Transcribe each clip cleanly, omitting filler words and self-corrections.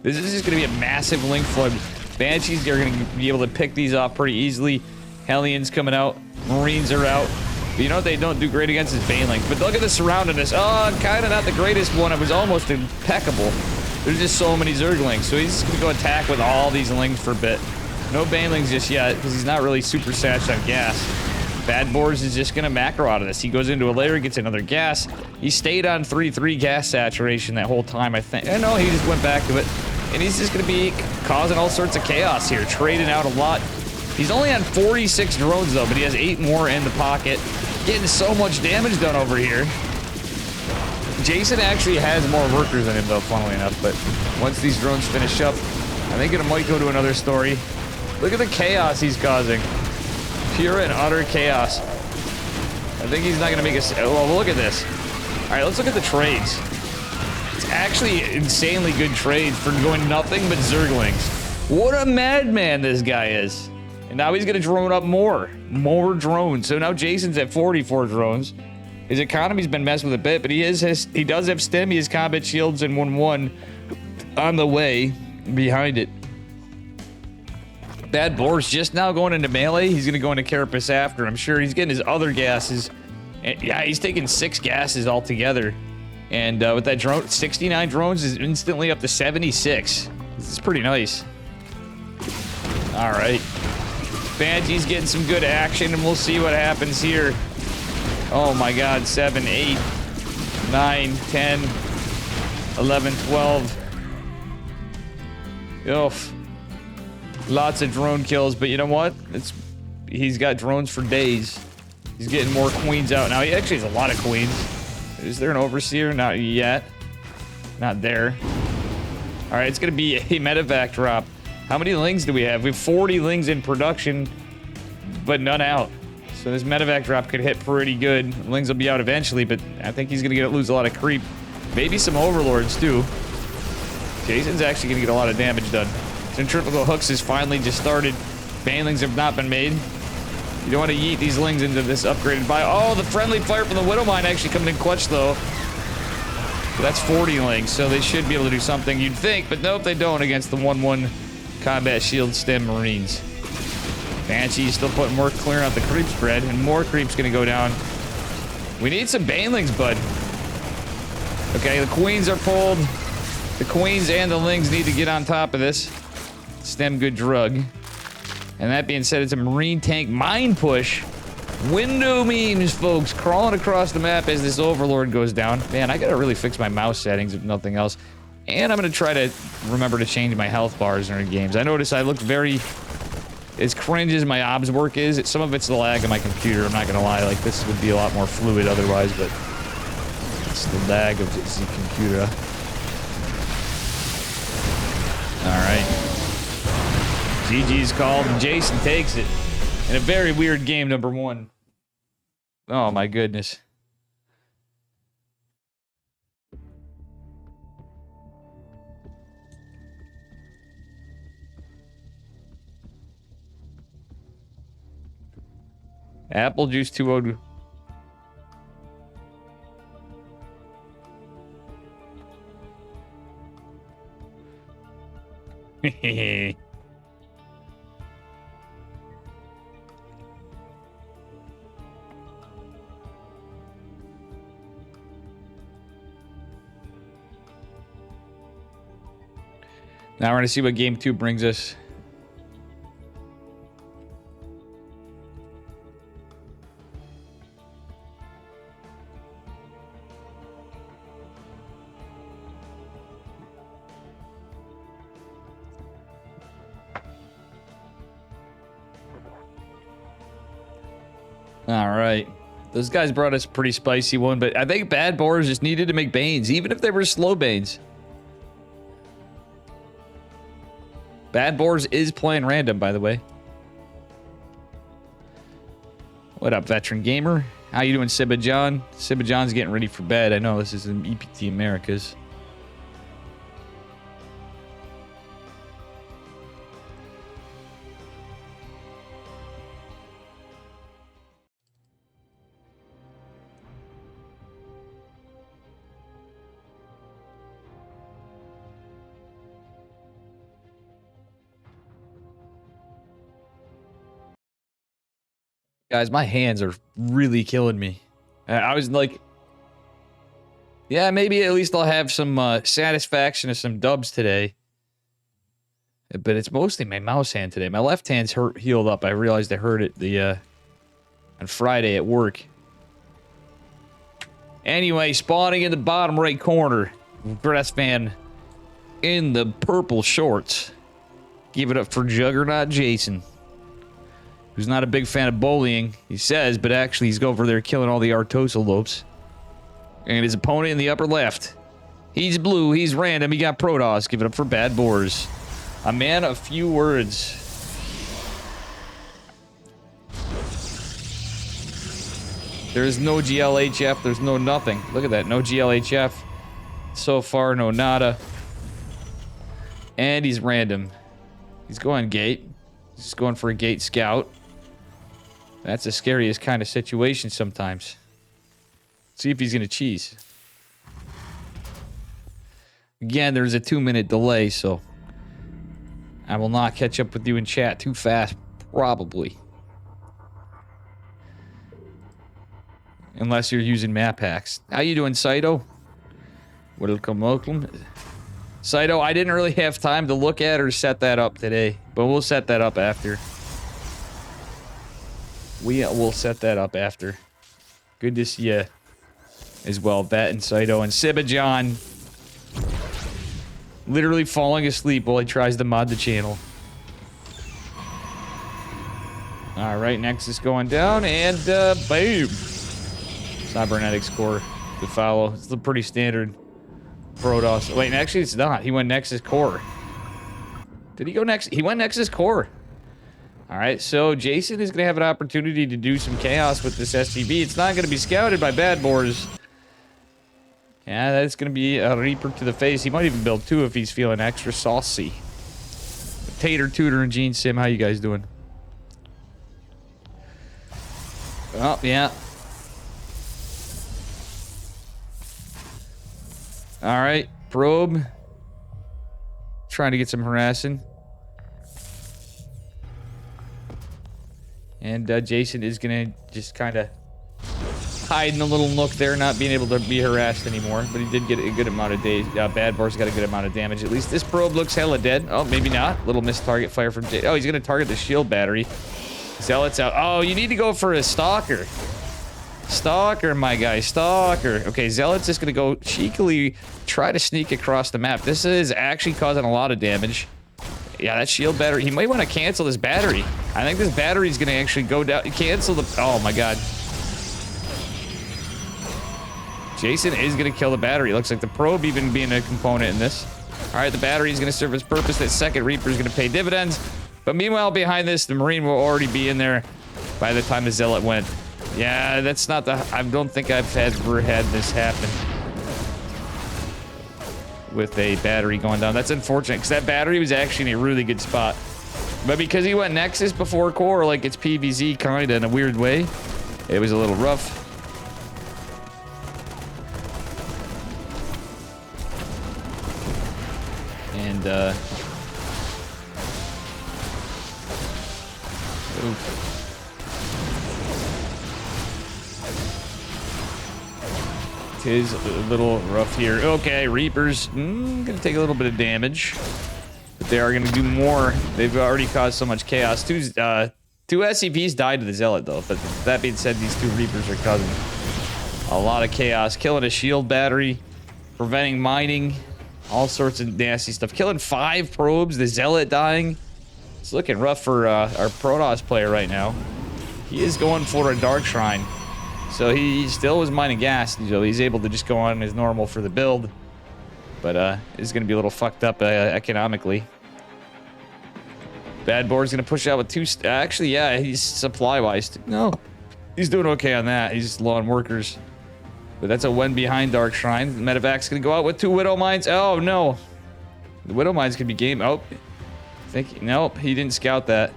This is just going to be a massive link flood. Banshees are going to be able to pick these off pretty easily. Hellions coming out. Marines are out. But you know what they don't do great against is Banelings. But look at the surroundedness. Oh, kind of not the greatest one. It was almost impeccable. There's just so many Zerglings. So he's just going to go attack with all these Lings for a bit. No Banelings just yet, because he's not really super satched on gas. Bad Boars is just going to macro out of this. He goes into a layer, gets another gas. He stayed on 3-3 gas saturation that whole time, I think. No, he just went back to it. And he's just going to be causing all sorts of chaos here, trading out a lot. He's only on 46 drones, though, but he has 8 more in the pocket. Getting so much damage done over here. Jason actually has more workers than him, though, funnily enough. But once these drones finish up, I think it might go to another story. Look at the chaos he's causing. Pure and utter chaos. I think he's not going to make us... Well, look at this. All right, let's look at the trades. It's actually insanely good trade for going nothing but Zerglings. What a madman this guy is. And now he's going to drone up more. More drones. So now Jason's at 44 drones. His economy's been messed with a bit, but he does have stim. He has combat shields and 1-1 on the way behind it. Bad Boar's just now going into melee. He's going to go into Carapace after. I'm sure he's getting his other gases. And yeah, he's taking 6 gases altogether. And with that drone, 69 drones is instantly up to 76. This is pretty nice. All right. Banshee's getting some good action, and we'll see what happens here. Oh my god, 7, 8, 9, 10, 11, 12. Oof. Lots of drone kills, but you know what? He's got drones for days. He's getting more queens out now. He actually has a lot of queens. Is there an overseer? Not yet. Not there. All right, it's gonna be a medevac drop. How many lings do we have? We have 40 lings in production, but none out. So this medevac drop could hit pretty good. Lings will be out eventually, but I think he's gonna lose a lot of creep. Maybe some overlords too. Jason's actually gonna get a lot of damage done. Centrifugal hooks has finally just started. Banelings have not been made. You don't want to yeet these lings into this upgraded buy. Oh, the friendly fire from the Widow Mine actually coming in clutch, though. But that's 40 lings, so they should be able to do something, you'd think. But nope, they don't against the 1-1 combat shield stem Marines. Banshee's still putting more clearing out the creep spread, and more creep's going to go down. We need some Banelings, bud. Okay, the queens are pulled. The queens and the lings need to get on top of this. Stem good drug. And that being said, it's a Marine tank mine push. Window memes, folks, crawling across the map as this Overlord goes down. Man, I gotta really fix my mouse settings, if nothing else. And I'm gonna try to remember to change my health bars during games. I noticed I look very... As cringe as my obs work is, some of it's the lag of my computer, I'm not gonna lie. Like, this would be a lot more fluid otherwise, but... It's the lag of the computer. Alright. GG's called, and Jason takes it. In a very weird game, number 1. Oh my goodness. Apple Juice 202. Hehehe. Now we're going to see what game 2 brings us. All right. Those guys brought us a pretty spicy one, but I think Bad Boars just needed to make Banes, even if they were slow Banes. Bad Boars is playing random, by the way. What up, veteran gamer? How you doing, Sibba John? Sibba John's getting ready for bed. I know this is in EPT Americas. Guys, my hands are really killing me. I was like, yeah, maybe at least I'll have some satisfaction of some dubs today. But it's mostly my mouse hand today. My left hand's healed up. I realized I heard it on Friday at work. Anyway, spawning in the bottom right corner. Breast fan in the purple shorts. Give it up for Juggernaut Jason, who's not a big fan of bullying, he says, but actually he's over there killing all the Artosalopes. And his opponent in the upper left. He's blue, he's random, he got Protoss. Give it up for Bad Boars. A man of few words. There's no GLHF, there's no nothing. Look at that, no GLHF. So far, no nada. And he's random. He's going gate. He's just going for a gate scout. That's the scariest kind of situation sometimes. See if he's gonna cheese. Again, there's a 2-minute delay, so I will not catch up with you in chat too fast, probably. Unless you're using map hacks. How you doing, Saito? Welcome, welcome. Saito, I didn't really have time to look at or set that up today, but we'll set that up after. We'll set that up after. Good to see you as well, Bat and Saito and Sibajon. Literally falling asleep while he tries to mod the channel. Alright, Nexus going down, and boom! Cybernetics core to follow. It's a pretty standard Protoss. Wait, actually it's not. He went Nexus core. Did he go Nexus? He went Nexus core. Alright, so Jason is going to have an opportunity to do some chaos with this SCV. It's not going to be scouted by Bad Boars. Yeah, that's going to be a Reaper to the face. He might even build 2 if he's feeling extra saucy. Tater, Tutor, and Gene Sim, how you guys doing? Oh, yeah. Alright, probe. Trying to get some harassing. And Jason is gonna just kind of hide in a little nook there, not being able to be harassed anymore. But he did get a good amount of days. Bad Boar's got a good amount of damage. At least this probe looks hella dead. Oh, maybe not. Little missed target fire from Jason. Oh, he's gonna target the shield battery. Zealot's out. Oh, you need to go for a Stalker. Stalker, my guy. Stalker. Okay, Zealot's just gonna go cheekily try to sneak across the map. This is actually causing a lot of damage. Yeah, that shield battery. He might want to cancel this battery. I think this battery is going to actually go down. Cancel the... Oh, my God. Jason is going to kill the battery. Looks like the probe even being a component in this. All right, the battery is going to serve its purpose. That second Reaper is going to pay dividends. But meanwhile, behind this, the Marine will already be in there by the time the Zealot went. Yeah, that's not the... I don't think I've ever had this happen with a battery going down. That's unfortunate, because that battery was actually in a really good spot. But because he went Nexus before core, like it's PVZ kind of in a weird way, it was a little rough. And, oof. Is a little rough here. Okay, Reapers gonna take a little bit of damage, but they are gonna do more. They've already caused so much chaos. Two SCVs died to the Zealot though, but that being said, these 2 Reapers are causing a lot of chaos, killing a shield battery, preventing mining, all sorts of nasty stuff, killing 5 probes, the Zealot dying. It's looking rough for our Protoss player right now. He is going for a Dark Shrine. So he still was mining gas, so he's able to just go on as normal for the build. But it's going to be a little fucked up economically. Bad Boar's going to push out with 2... Actually, yeah, he's supply-wise. No, he's doing okay on that. He's just low on workers. But that's a win behind Dark Shrine. Medevac's going to go out with 2 Widow Mines. Oh, no. The Widow Mines could be game... Oh. Nope, he didn't scout that.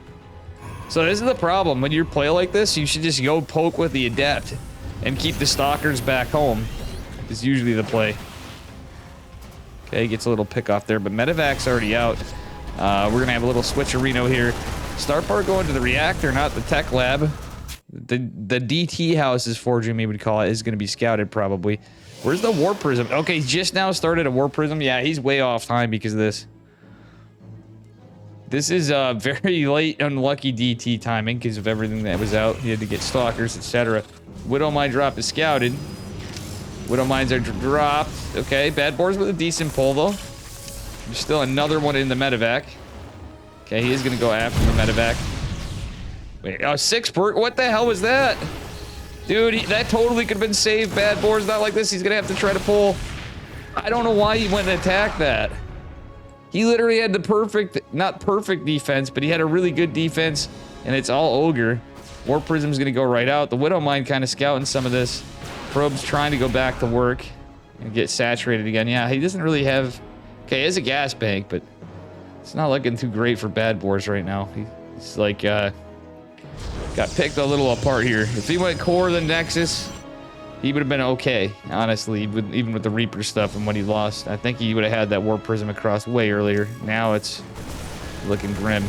So this is the problem. When you play like this, you should just go poke with the Adept and keep the Stalkers back home. Is usually the play. Okay, gets a little pick off there, but Medevac's already out. We're going to have a little switcherino here. Starpart going to the reactor, not the tech lab. The DT house, as Forging would call it, is going to be scouted probably. Where's the War Prism? Okay, he's just now started a War Prism. Yeah, he's way off time because of this. This is very late, unlucky DT timing because of everything that was out. He had to get Stalkers, etc. Widowmine drop is scouted. Widowmines are dropped. Okay, Bad Boars with a decent pull, though. There's still another one in the medevac. Okay, he is going to go after the medevac. Wait, oh, 6 perk? What the hell was that? Dude, that totally could have been saved. Bad Boars, not like this. He's going to have to try to pull. I don't know why he went and attacked that. He literally had the perfect, not perfect defense, but he had a really good defense, and it's all Ogre. War Prism's going to go right out. The Widowmine kind of scouting some of this. Probe's trying to go back to work and get saturated again. Yeah, he doesn't really have... Okay, he has a gas bank, but it's not looking too great for Bad Boars right now. He's like, got picked a little apart here. If he went core than Nexus, he would have been okay, honestly, even with the Reaper stuff and what he lost. I think he would have had that War Prism across way earlier. Now it's looking grim.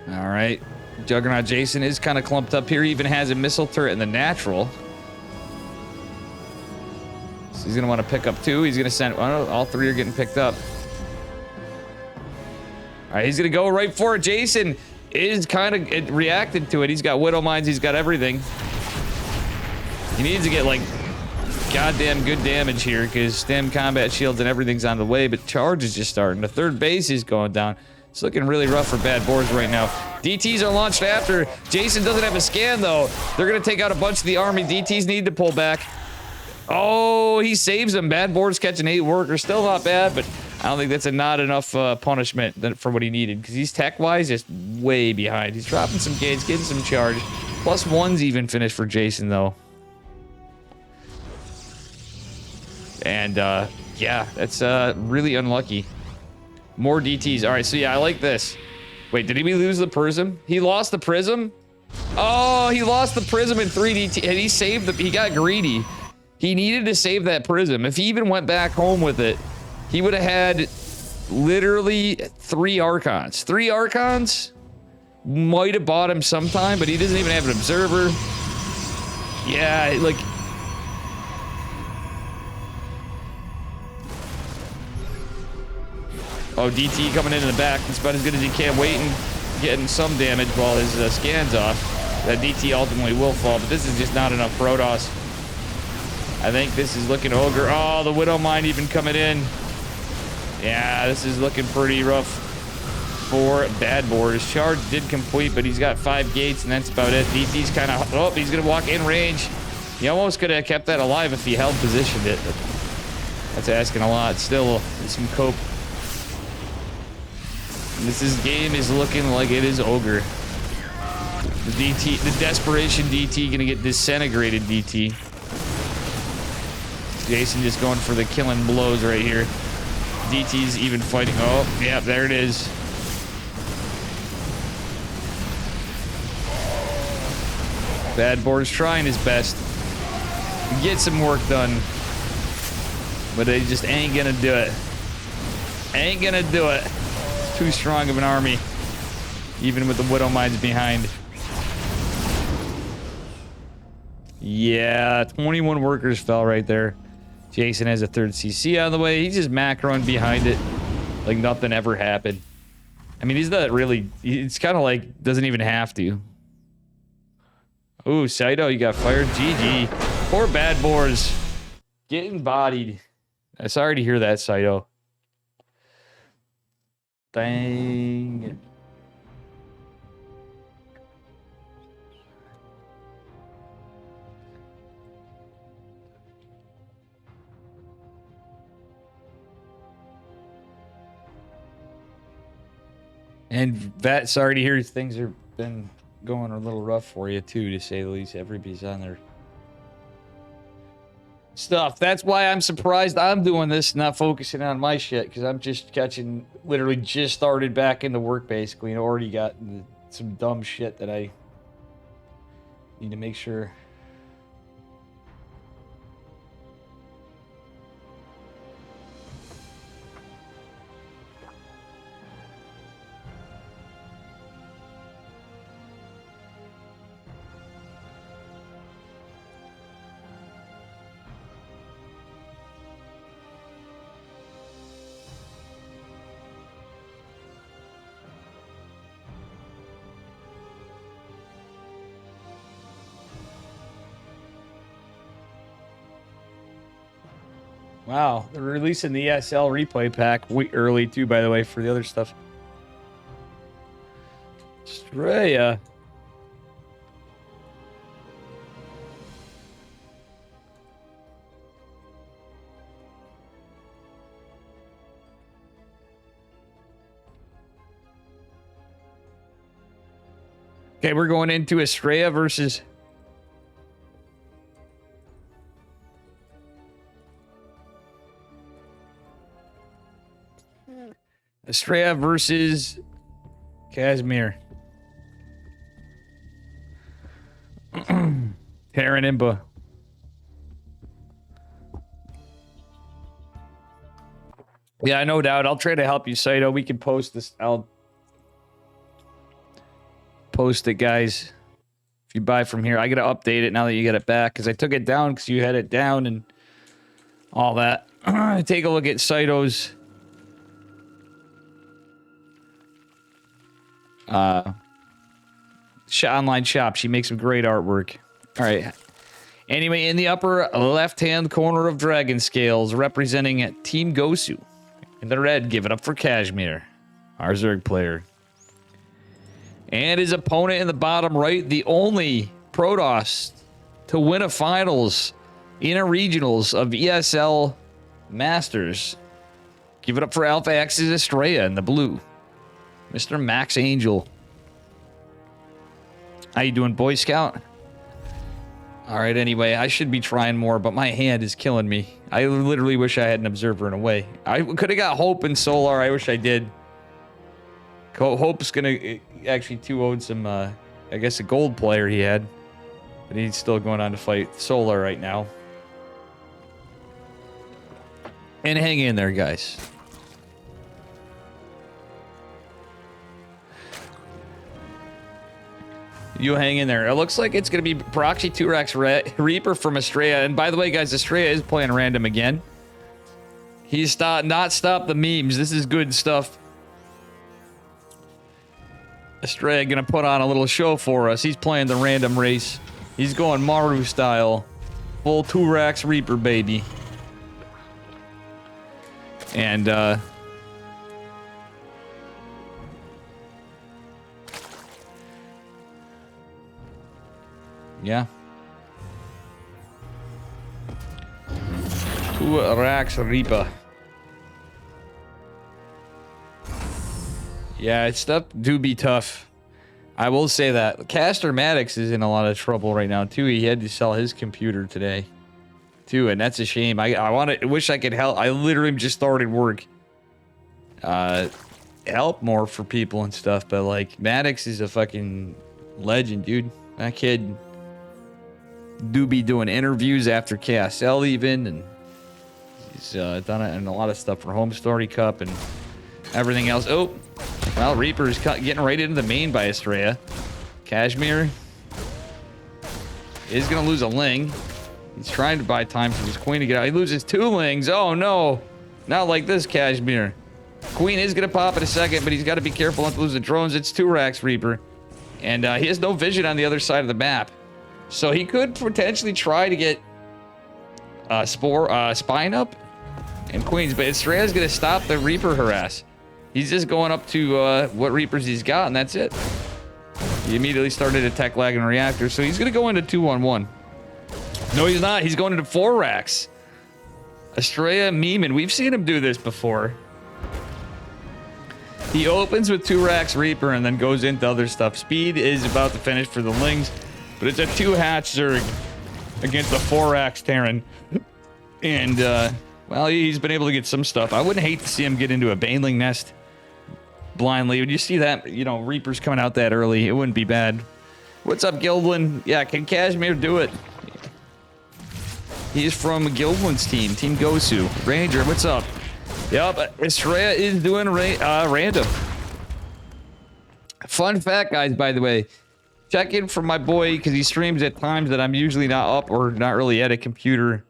All right. Juggernaut Jason is kind of clumped up here. He even has a missile turret in the natural. So he's going to want to pick up 2. He's going to send... Oh, all 3 are getting picked up. All right, he's going to go right for it. Jason is kind of reacted to it. He's got Widow Mines. He's got everything. He needs to get, like, goddamn good damage here because stem combat shields and everything's on the way, but charge is just starting. The 3rd base is going down. It's looking really rough for Bad Boars right now. DTs are launched after. Jason doesn't have a scan, though. They're going to take out a bunch of the army. DTs need to pull back. Oh, he saves them. Bad Boars catching 8 workers. Still not bad, but I don't think that's not enough punishment for what he needed because he's tech-wise just way behind. He's dropping some gates, getting some charge. +1's even finished for Jason, though. And, yeah, that's really unlucky. More DTs. All right, so yeah, I like this. Wait, did he lose the Prism? He lost the Prism? Oh, he lost the Prism in 3 DT, and he saved the... He got greedy. He needed to save that Prism. If he even went back home with it, he would have had literally 3 Archons. 3 Archons might have bought him sometime, but he doesn't even have an Observer. Yeah, like... Oh, DT coming in the back. It's about as good as he can, waiting, getting some damage while his scan's off. That DT ultimately will fall, but this is just not enough Protoss. I think this is looking Ogre. Oh, the Widowmine even coming in. Yeah, this is looking pretty rough for Bad Boars. Charge did complete, but he's got 5 gates, and that's about it. DT's kind of... Oh, he's going to walk in range. He almost could have kept that alive if he held positioned it, but that's asking a lot. Still, some cope. Game is looking like it is Ogre. The desperation DT gonna get disintegrated DT. Jason just going for the killing blows right here. DT's even fighting. Oh, yeah, there it is. Bad Boar's trying his best to get some work done, but they just ain't gonna do it. Ain't gonna do it. Too strong of an army, even with the Widow Mines behind. Yeah, 21 workers fell right there. Jason has a 3rd CC on the way. He's just macroing behind it like nothing ever happened. I mean, he's not really... It's kind of like doesn't even have to. Ooh, Saito, you got fired. GG. Poor Bad Boars. Getting bodied. I'm sorry to hear that, Saito. Dang. And Vat, sorry to hear things have been going a little rough for you too, to say the least. Everybody's on their stuff. That's why I'm surprised I'm doing this, not focusing on my shit, because I'm just catching, literally just started back into work basically and already got some dumb shit that I need to make sure. Wow, they're releasing the ESL replay pack early too, by the way, for the other stuff. Australia. Okay, we're going into Estrella versus... Estrella versus Kashmir. Karen Imba. Yeah, no doubt. I'll try to help you, Saito. We can post this. I'll post it, guys. If you buy from here, I gotta update it now that you get it back because I took it down because you had it down and all that. Take a look at Saito's online shop. She makes some great artwork. All right. Anyway, in the upper left-hand corner of Dragon Scales, representing Team Gosu. In the red, give it up for Kashmir, our Zerg player. And his opponent in the bottom right, the only Protoss to win a finals in a regionals of ESL Masters. Give it up for Alpha X's Estrella in the blue. Mr. Max Angel. How you doing, Boy Scout? All right, anyway, I should be trying more, but my hand is killing me. I literally wish I had an observer in a way. I could have got Hope and Solar. I wish I did. Hope's gonna actually 2-0'd some, I guess, a gold player he had. But he's still going on to fight Solar right now. And hang in there, guys. You hang in there. It looks like it's going to be Proxy 2-Rax Reaper from Estrella. And by the way, guys, Estrella is playing random again. He's not stopped the memes. This is good stuff. Estrella going to put on a little show for us. He's playing the random race. He's going Maru style. Full 2-Rax Reaper, baby. And, yeah. 2-Rax Reaper. Yeah, it's stuff do be tough. I will say that. Caster Maddox is in a lot of trouble right now, too. He had to sell his computer today, too, and that's a shame. I wish I could help. I literally just started work. Help more for people and stuff, but, like, Maddox is a fucking legend, dude. That kid do be doing interviews after KSL even, and he's done it and a lot of stuff for Home Story Cup and everything else. Oh, well, Reaper's getting right into the main by Estrella. Kashmir is going to lose a Ling. He's trying to buy time for his queen to get out. He loses 2 Lings. Oh, no. Not like this, Kashmir. Queen is going to pop in a second, but he's got to be careful not to lose the drones. It's 2-Rax Reaper. And he has no vision on the other side of the map. So he could potentially try to get Spine up and Queens, but Estrella's going to stop the Reaper harass. He's just going up to what Reapers he's got, and that's it. He immediately started a tech lag and reactor, so he's going to go into 2-1-1. No, he's not. He's going into 4-Rax. Estrella Meeman. We've seen him do this before. He opens with 2-Rax Reaper and then goes into other stuff. Speed is about to finish for the Lings, but it's a 2-hatch Zerg against the 4-Rax Terran. And, well, he's been able to get some stuff. I wouldn't hate to see him get into a Baneling nest blindly. When you see that, you know, Reapers coming out that early, it wouldn't be bad. What's up, Gildwin? Yeah, can Kashmir do it? He's from Gildwin's team, Team Gosu. Ranger, what's up? Yep, Estrella is doing random. Fun fact, guys, by the way. Check in for my boy, because he streams at times that I'm usually not up or not really at a computer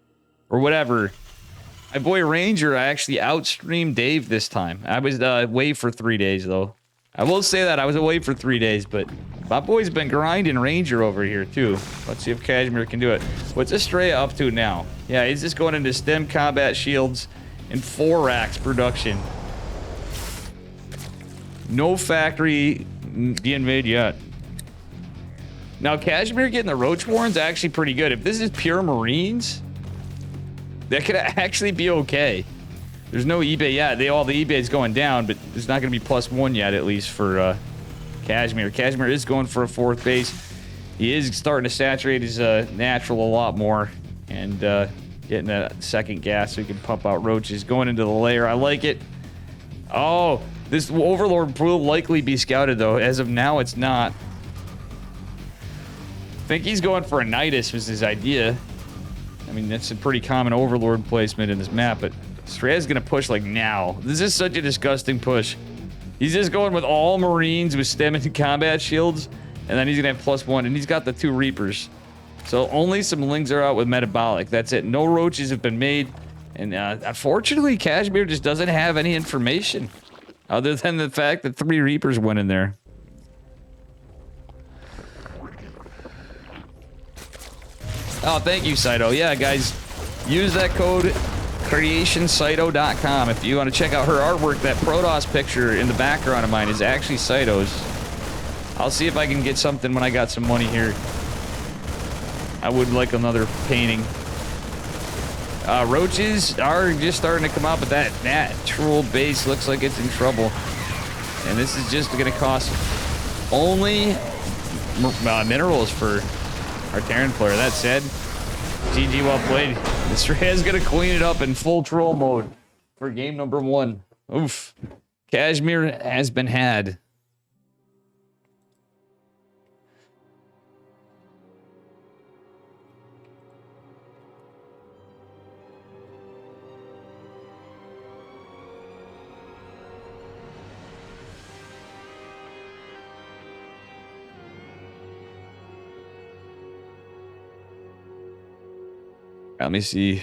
or whatever. My boy Ranger, I actually outstreamed Dave this time. I was away for 3 days, though. I will say that I was away for 3 days, but My boy's been grinding Ranger over here, too. Let's see if Kashmir can do it. What's Estrella up to now? Yeah, he's just going into stem combat shields and 4 racks production. No factory being made yet. Now, Kashmir getting the Roach Warren's actually pretty good. If this is pure Marines, that could actually be okay. There's no eBay yet. All the eBay's going down, but there's not going to be +1 yet, at least for Kashmir. Kashmir is going for a 4th base. He is starting to saturate his natural a lot more and getting a 2nd gas so he can pump out roaches. Going into the lair. I like it. Oh, this Overlord will likely be scouted, though. As of now, it's not. I think he's going for a Nidus was his idea. I mean, that's a pretty common Overlord placement in this map, but Strea's gonna push like now. This is such a disgusting push. He's just going with all Marines with stem and combat shields, and then he's gonna have +1, and he's got the 2 Reapers. So only some Lings are out with metabolic. That's it. No roaches have been made, and unfortunately, Kashmir just doesn't have any information other than the fact that 3 Reapers went in there. Oh, thank you, Saito. Yeah, guys, use that code creationsaito.com if you want to check out her artwork. That Protoss picture in the background of mine is actually Saito's. I'll see if I can get something when I got some money here. I would like another painting. Roaches are just starting to come out, but that natural base looks like it's in trouble. And this is just going to cost only minerals for our Terran player. That said, GG, well played. Estrada's gonna clean it up in full troll mode for game number 1. Oof. Kashmir has been had. Let me see.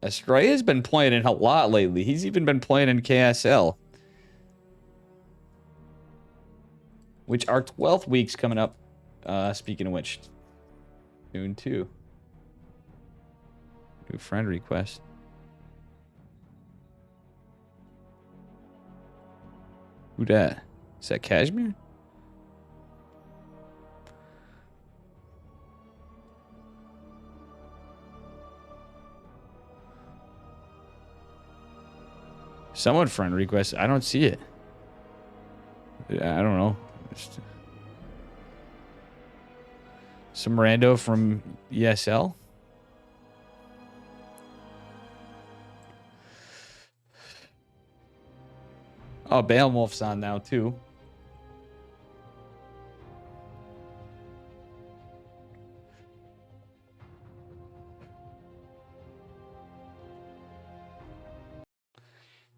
Estrella's been playing it a lot lately. He's even been playing in KSL. Which our 12th week's coming up. Speaking of which. June 2. New friend request. Who dat? Is that Kashmir? Someone friend request. I don't see it. I don't know. Just some rando from ESL. Oh, Beowulf's on now, too.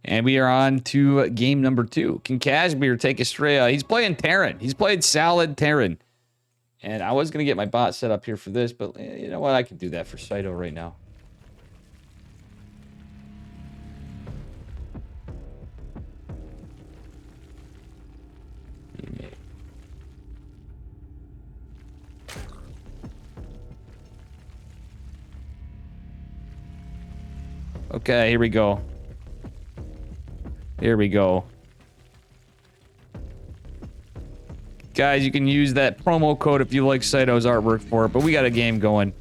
And we are on to game number 2. Can Kashmir take Estrella? He's playing Terran. He's played Salad Terran. And I was going to get my bot set up here for this, but you know what? I can do that for Saito right now. Okay, here we go. Here we go. Guys, you can use that promo code if you like Saito's artwork for it, but we got a game going.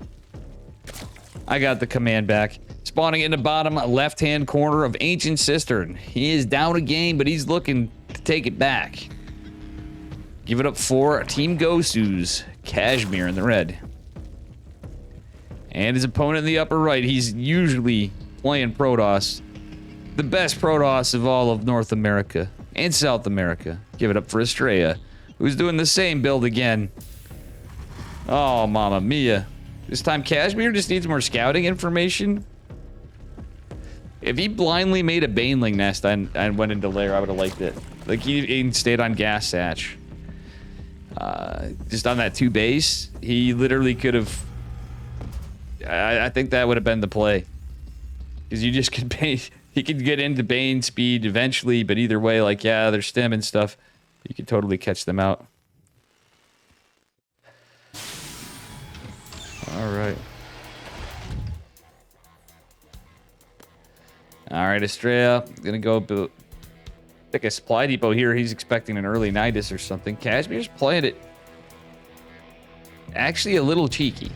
I got the command back. Spawning in the bottom left-hand corner of Ancient Cistern. He is down a game, but he's looking to take it back. Give it up for Team Gosu's Kashmir in the red. And his opponent in the upper right, he's usually playing Protoss. The best Protoss of all of North America and South America. Give it up for Estrella, who's doing the same build again. Oh, mamma mia. This time Kashmir just needs more scouting information. If he blindly made a Baneling nest and went into lair, I would have liked it. Like, he stayed on gas hatch. Just on that 2 base, he literally could have I think that would have been the play. Because you just could Bane... He could get into Bane speed eventually, but either way, like, yeah, their stem and stuff. You could totally catch them out. Alright. Alright, Estrella. Gonna go pick a supply depot here. He's expecting an early Nidus or something. Cashmere's playing it actually a little cheeky.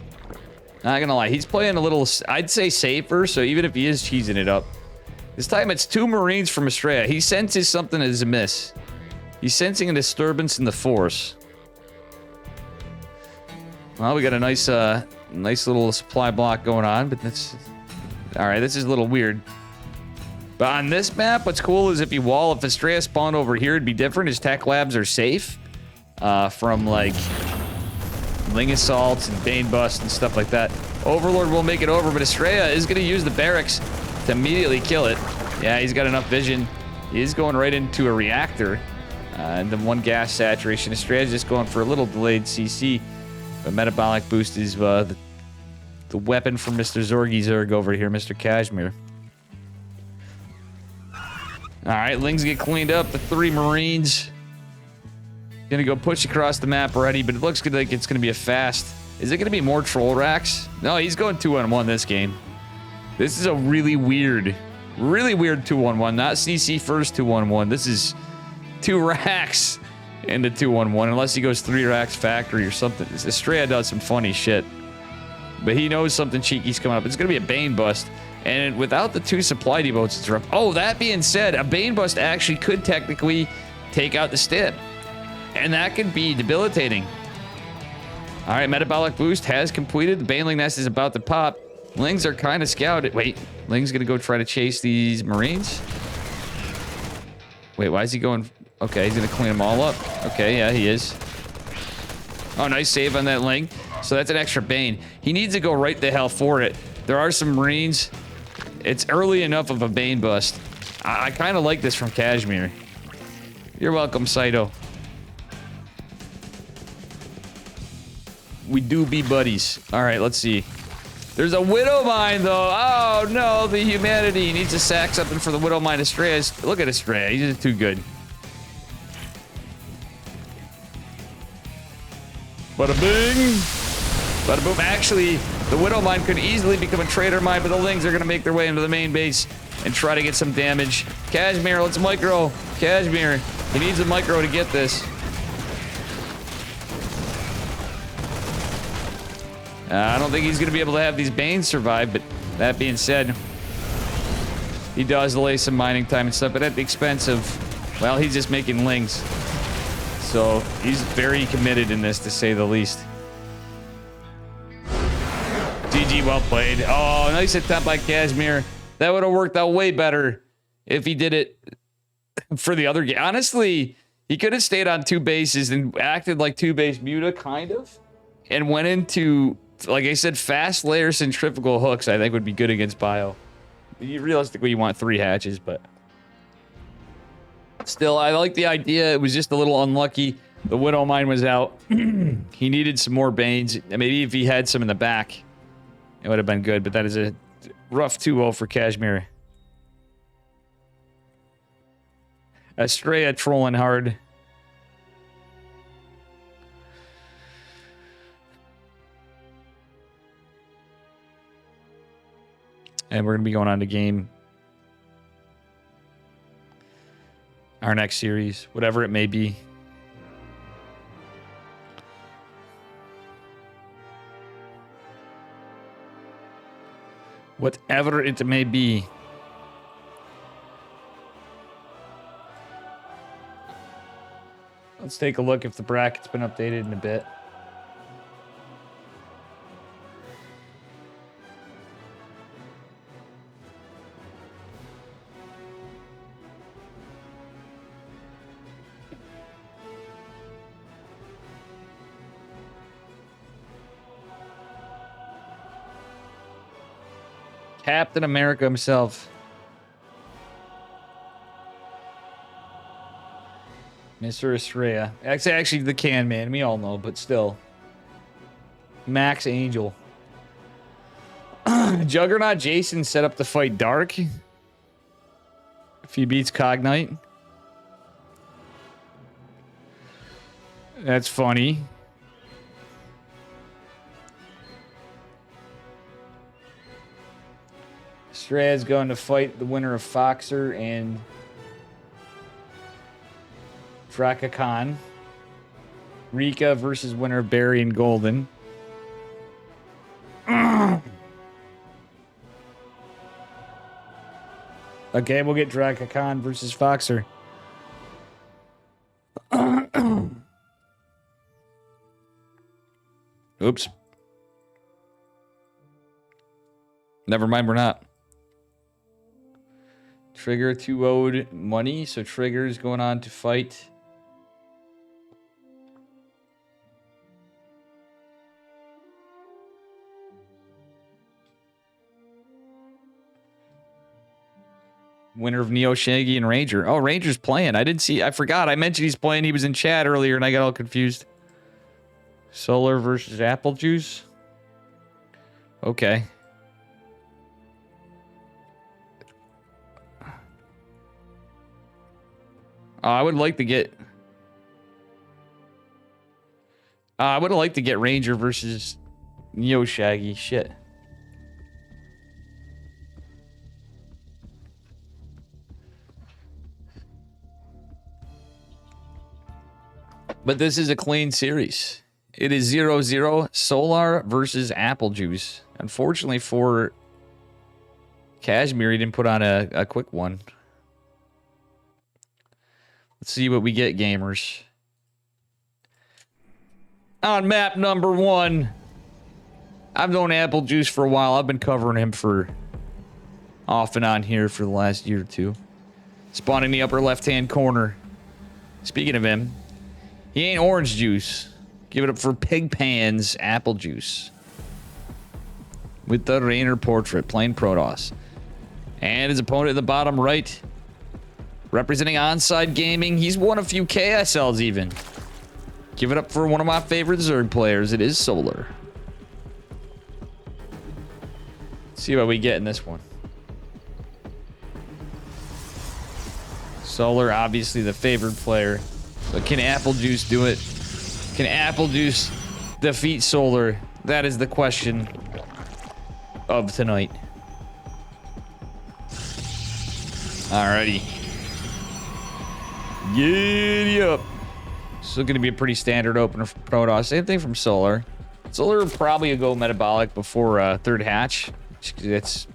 Not gonna lie. He's playing a little, I'd say, safer, so even if he is cheesing it up. This time it's 2 Marines from Estrella. He senses something is amiss. He's sensing a disturbance in the force. Well, we got a nice little supply block going on, but that's... Alright, this is a little weird. But on this map, what's cool is if Estrella spawned over here, it'd be different. His tech labs are safe from, like, Ling Assaults and Bane Bust and stuff like that. Overlord will make it over, but Estrella is going to use the barracks to immediately kill it. Yeah, he's got enough vision. He is going right into a reactor. And then 1 gas saturation. Estrella's just going for a little delayed CC. But metabolic boost is the weapon for Mr. Zorgy Zerg over here, Mr. Kashmir. Alright, Lings get cleaned up. The 3 Marines. Gonna go push across the map already, but it looks good like it's gonna be a fast. Is it gonna be more troll racks? No, he's going 2-on-1 this game. This is a really weird 2-on-1. Not CC first 2-on-1. This is 2 racks into 2-on-1, unless he goes 3 racks factory or something. Estrella does some funny shit. But he knows something cheeky's coming up. It's gonna be a Bane Bust. And without the 2 supply depots, it's rough. Oh, that being said, a Bane Bust actually could technically take out the stim. And that could be debilitating. Alright, metabolic boost has completed. The Baneling Nest is about to pop. Lings are kind of scouted. Wait, Ling's gonna go try to chase these Marines? Wait, why is he going? Okay, he's gonna clean them all up. Okay, yeah, he is. Oh, nice save on that Ling. So that's an extra Bane. He needs to go right the hell for it. There are some Marines. It's early enough of a Bane Bust. I kind of like this from Kashmir. You're welcome, Saito. We do be buddies. Alright, let's see. There's a Widow Mine, though. Oh, no. The humanity needs to sack something for the Widow Mine. Estrella. Look at Estrella. He's just too good. Bada bing. Bada boom. Actually, the Widow Mine could easily become a traitor mine, but the Lings are going to make their way into the main base and try to get some damage. Kashmir, let's micro. Kashmir. He needs a micro to get this. I don't think he's going to be able to have these Banes survive, but that being said, he does delay some mining time and stuff, but at the expense of, well, he's just making Lings. So he's very committed in this, to say the least. GG, well played. Oh, nice attempt by Kashmir. That would have worked out way better if he did it for the other game. Honestly, he could have stayed on 2 bases and acted like 2-base Muta, kind of, and went into... Like I said, fast layer centrifugal hooks, I think, would be good against Bio. Realistically, you want 3 hatches, but... Still, I like the idea. It was just a little unlucky. The Widow Mine was out. He needed some more Banes. Maybe if he had some in the back, it would have been good, but that is a rough 2-0 for Kashmir. Estrella trolling hard. And we're going to be going on to game our next series, whatever it may be. Whatever it may be. Let's take a look if the bracket's been updated in a bit. Captain America himself. Mr. Estrella. Actually, the can man. We all know, but still. Max Angel. Juggernaut Jason set up to fight Dark. If he beats Cognite. That's funny. Strad's going to fight the winner of Foxer and Drakakan. Rika versus winner of Barry and Golden. Okay, we'll get Drakakan versus Foxer. Oops. Never mind, we're not. Trigger 2 owed money, so Trigger's going on to fight. Winner of Neo, Shaggy, and Ranger. Oh, Ranger's playing. I didn't see. I forgot. I mentioned he's playing. He was in chat earlier, and I got all confused. Solar versus Apple Juice. Okay. I would like to get. I would like to get Ranger versus Neo Shaggy. Shit. But this is a clean series. It is 0-0 Solar versus Apple Juice. Unfortunately for Kashmir, he didn't put on a quick one. Let's see what we get, gamers. On map number 1. I've known Apple Juice for a while. I've been covering him for off and on here for the last year or two. Spawning in the upper left-hand corner. Speaking of him, he ain't Orange Juice. Give it up for Pig Pan's Apple Juice. With the Rainer portrait, playing Protoss. And his opponent in the bottom right, representing Onside Gaming. He's won a few KSLs even. Give it up for one of my favorite Zerg players. It is Solar. Let's see what we get in this one. Solar, obviously the favored player. But can Apple Juice do it? Can Apple Juice defeat Solar? That is the question of tonight. Alrighty. Giddy up. Still going to be a pretty standard opener for Protoss. Same thing from Solar. Solar will probably go metabolic before third hatch. It's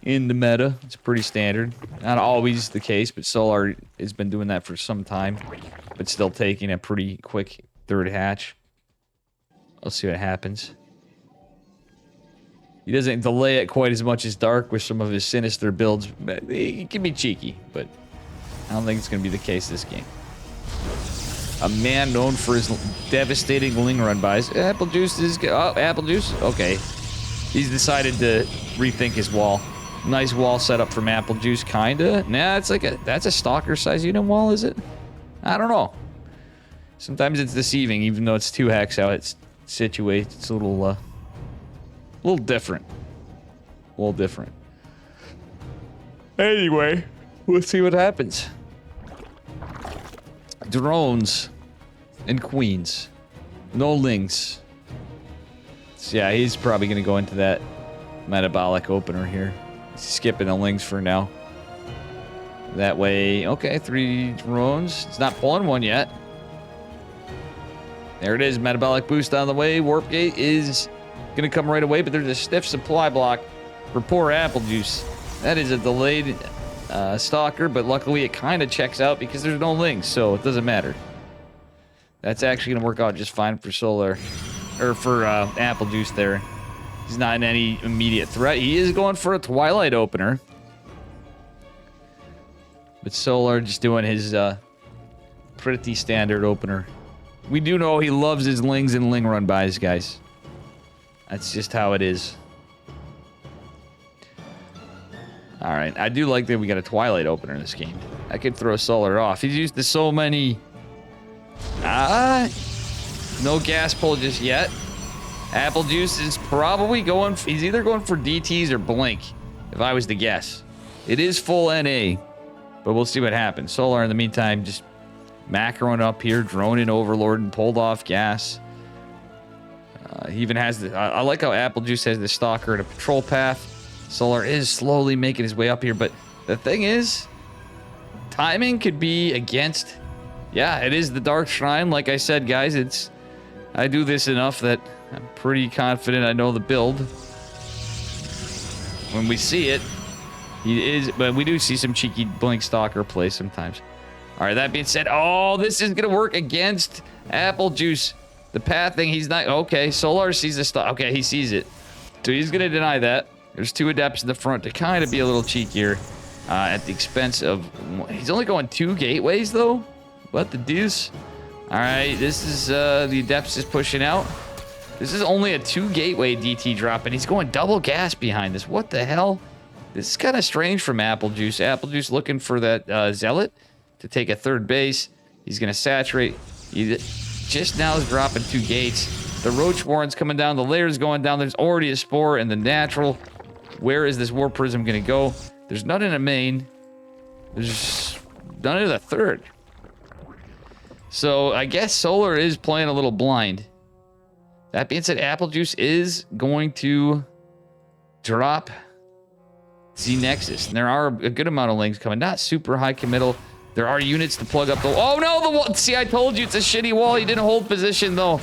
in the meta. It's pretty standard. Not always the case, but Solar has been doing that for some time. But still taking a pretty quick third hatch. I'll see what happens. He doesn't delay it quite as much as Dark with some of his sinister builds. He can be cheeky, but I don't think it's going to be the case this game. A man known for his devastating Ling run buys. Apple Juice is... Oh, Apple Juice? Okay. He's decided to rethink his wall. Nice wall setup from Apple Juice, kinda. Nah, it's like a... That's a stalker size unit wall, is it? I don't know. Sometimes it's deceiving, even though it's 2 hex how it's situated. It's a little different. A little different. Anyway, let's see what happens. Drones and queens. No lings. So yeah, he's probably going to go into that metabolic opener here. Skipping the lings for now. That way, okay, 3 drones. It's not pulling one yet. There it is, metabolic boost on the way. Warp gate is going to come right away, but there's a stiff supply block for poor Apple Juice. That is a delayed stalker, but luckily it kind of checks out because there's no links, so it doesn't matter. That's actually going to work out just fine for Solar, or for Apple Juice there. He's not in any immediate threat. He is going for a Twilight opener. But Solar just doing his pretty standard opener. We do know he loves his lings and ling run buys, guys. That's just how it is. Alright, I do like that we got a Twilight opener in this game. I could throw Solar off. He's used to so many... no gas pull just yet. Apple Juice is probably going... He's either going for DTs or Blink, if I was to guess. It is full NA, but we'll see what happens. Solar, in the meantime, just macroing up here, droning Overlord and pulled off gas. He even has the... I like how Apple Juice has the Stalker and a patrol path. Solar is slowly making his way up here, but the thing is, timing could be against... Yeah, it is the Dark Shrine. Like I said, guys, I do this enough that I'm pretty confident I know the build. When we see it, but we do see some cheeky Blink Stalker play sometimes. All right, that being said, oh, this is going to work against Apple Juice. The path thing, he's not... Okay, Solar sees the stuff. Okay, he sees it. So he's going to deny that. There's 2 Adepts in the front to kind of be a little cheekier at the expense of... He's only going 2 gateways, though? What the deuce? All right, this is... the Adepts is pushing out. This is only a 2 gateway DT drop, and he's going double gas behind this. What the hell? This is kind of strange from Apple Juice. Apple Juice looking for that Zealot to take a 3rd base. He's going to saturate. He just now is dropping 2 gates. The Roach Warren's coming down. The Layer's going down. There's already a Spore in the natural. Where is this War Prism going to go? There's none in a main. There's none in the 3rd. So I guess Solar is playing a little blind. That being said, Apple Juice is going to drop Z-Nexus. And there are a good amount of links coming. Not super high committal. There are units to plug up the... Oh, no! The wall. See, I told you it's a shitty wall. He didn't hold position, though.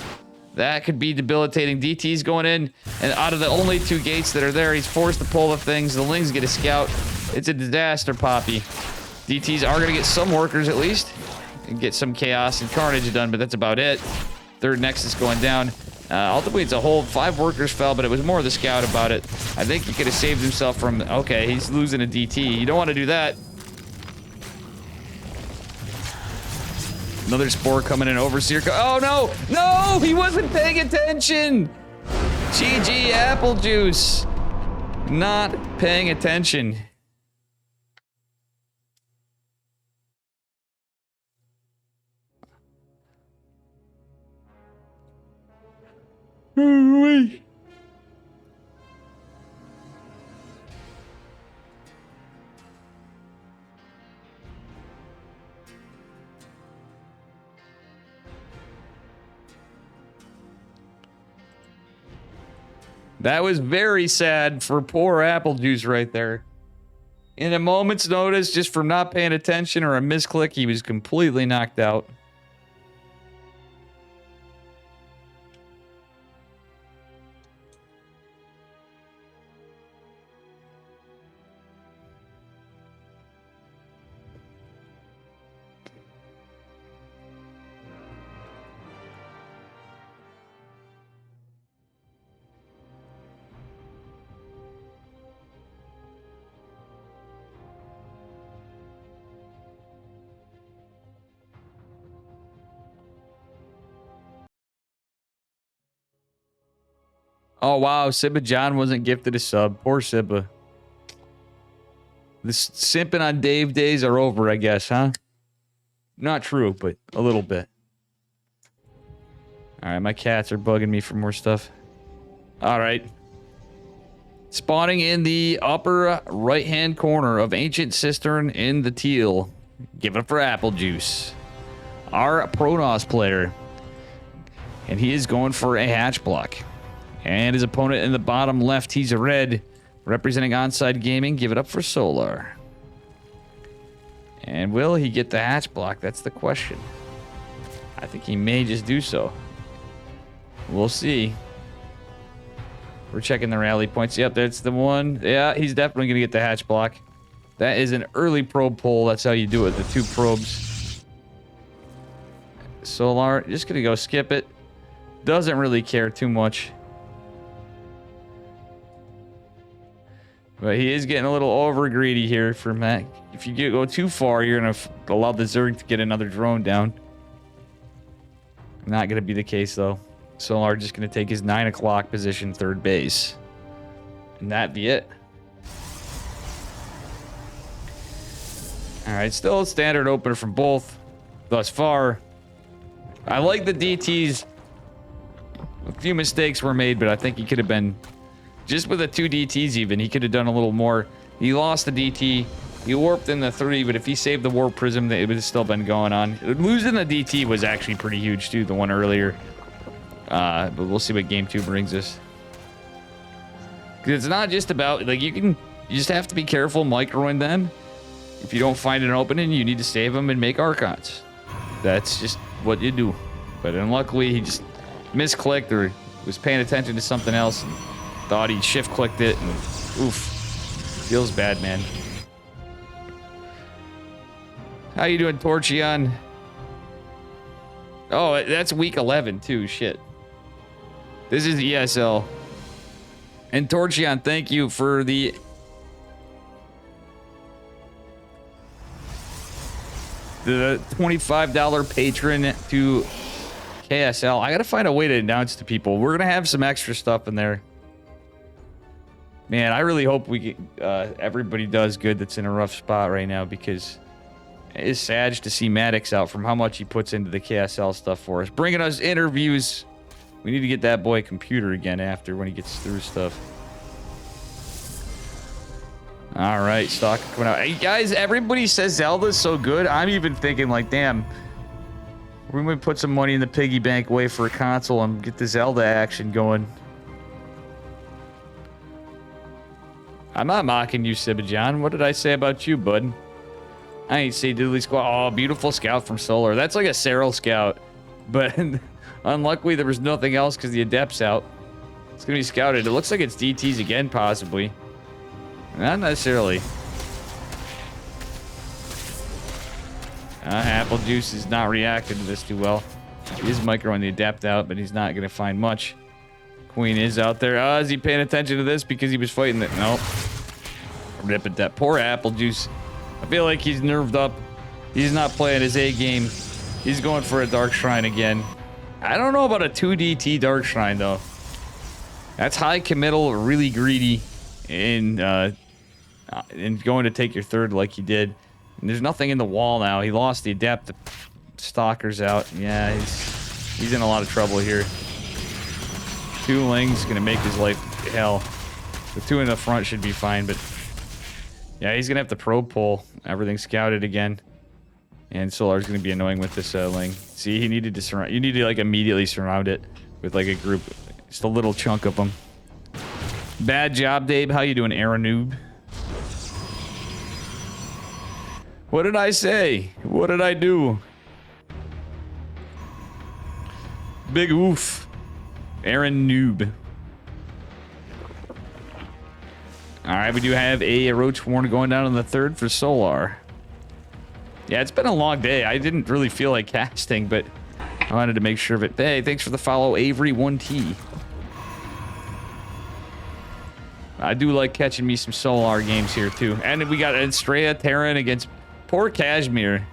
That could be debilitating. DT's going in. And out of the only 2 gates that are there, he's forced to pull the things. The Lings get a scout. It's a disaster, Poppy. DTs are going to get some workers, at least. And get some chaos and carnage done, but that's about it. 3rd Nexus going down. Ultimately, it's a whole 5 workers fell, but it was more the scout about it. I think he could have saved himself from... Okay, he's losing a DT. You don't want to do that. Another Spore coming in. Overseer. Oh, no! No! He wasn't paying attention! GG, Apple Juice. Not paying attention. Wait. That was very sad for poor Apple Juice right there. In a moment's notice, just from not paying attention or a misclick, he was completely knocked out. Oh, wow. Sibba John wasn't gifted a sub. Poor Sibba. The simping on Dave days are over, I guess, huh? Not true, but a little bit. All right, my cats are bugging me for more stuff. All right. Spawning in the upper right-hand corner of Ancient Cistern in the teal. Give it up for Apple Juice. Our Protoss player. And he is going for a hatch block. And his opponent in the bottom left, he's a red, representing Onside Gaming. Give it up for Solar. And will he get the hatch block? That's the question. I think he may just do so. We'll see. We're checking the rally points. Yep, that's the one. Yeah, he's definitely going to get the hatch block. That is an early probe pull. That's how you do it, the 2 probes. Solar, just going to go skip it. Doesn't really care too much. But he is getting a little over greedy here from that. If you go too far, you're going to allow the Zerg to get another drone down. Not going to be the case, though. Solar just going to take his 9 o'clock position, 3rd base. And that be it. All right, still a standard opener from both thus far. I like the DTs. few mistakes were made, but I think he could have been, just with the 2 DTs even, he could have done a little more. He lost the DT. He warped in the 3, but if he saved the warp prism, it would have still been going on. Losing the DT was actually pretty huge, too, the one earlier. But we'll see what game 2 brings us. Because it's not just about, like, you just have to be careful microing them. If you don't find an opening, you need to save them and make Archons. That's just what you do. But unluckily, he just misclicked or was paying attention to something else and thought he shift-clicked it, and oof. Feels bad, man. How you doing, Torchion? Oh, that's week 11, too. Shit. This is ESL. And Torchion, thank you for the... the $25 patron to KSL. I gotta find a way to announce to people. We're gonna have some extra stuff in there. Man, I really hope we get, everybody does good that's in a rough spot right now, because it is sad to see Maddox out from how much he puts into the KSL stuff for us. Bringing us interviews. We need to get that boy a computer again after when he gets through stuff. All right, stock coming out. Hey, guys, everybody says Zelda's so good. I'm even thinking, like, damn, we might put some money in the piggy bank away for a console and get the Zelda action going. I'm not mocking you, Sibajan. What did I say about you, bud? I ain't say diddly squat. Oh, beautiful scout from Solar. That's like a Serral scout. But unluckily, there was nothing else because the Adept's out. It's going to be scouted. It looks like it's DTs again, possibly. Not necessarily. Apple Juice is not reacting to this too well. He is microing the Adept out, but he's not going to find much. Queen is out there. Is he paying attention to this because he was fighting it? Nope. Rip at that. Poor Apple Juice. I feel like he's nerved up. He's not playing his A game. He's going for a Dark Shrine again. I don't know about a 2DT Dark Shrine, though. That's high committal, really greedy, and going to take your third like he did. And there's nothing in the wall now. He lost the Adept. The Stalker's out. Yeah, he's in a lot of trouble here. 2 Ling's going to make his life hell. The 2 in the front should be fine, but... yeah, he's going to have to probe pull. Everything's scouted again. And Solar's going to be annoying with this Ling. See, he needed to surround... you need to, like, immediately surround it with, like, a group. Just a little chunk of them. Bad job, Dave. How you doing, Aaron Noob? What did I say? What did I do? Big oof. Aaron Noob. Alright, we do have a Roach Warren going down on the 3rd for Solar. Yeah, it's been a long day. I didn't really feel like casting, but I wanted to make sure of it. Hey, thanks for the follow, Avery1T. I do like catching me some Solar games here, too. And we got Estrella Terran against poor Kashmir.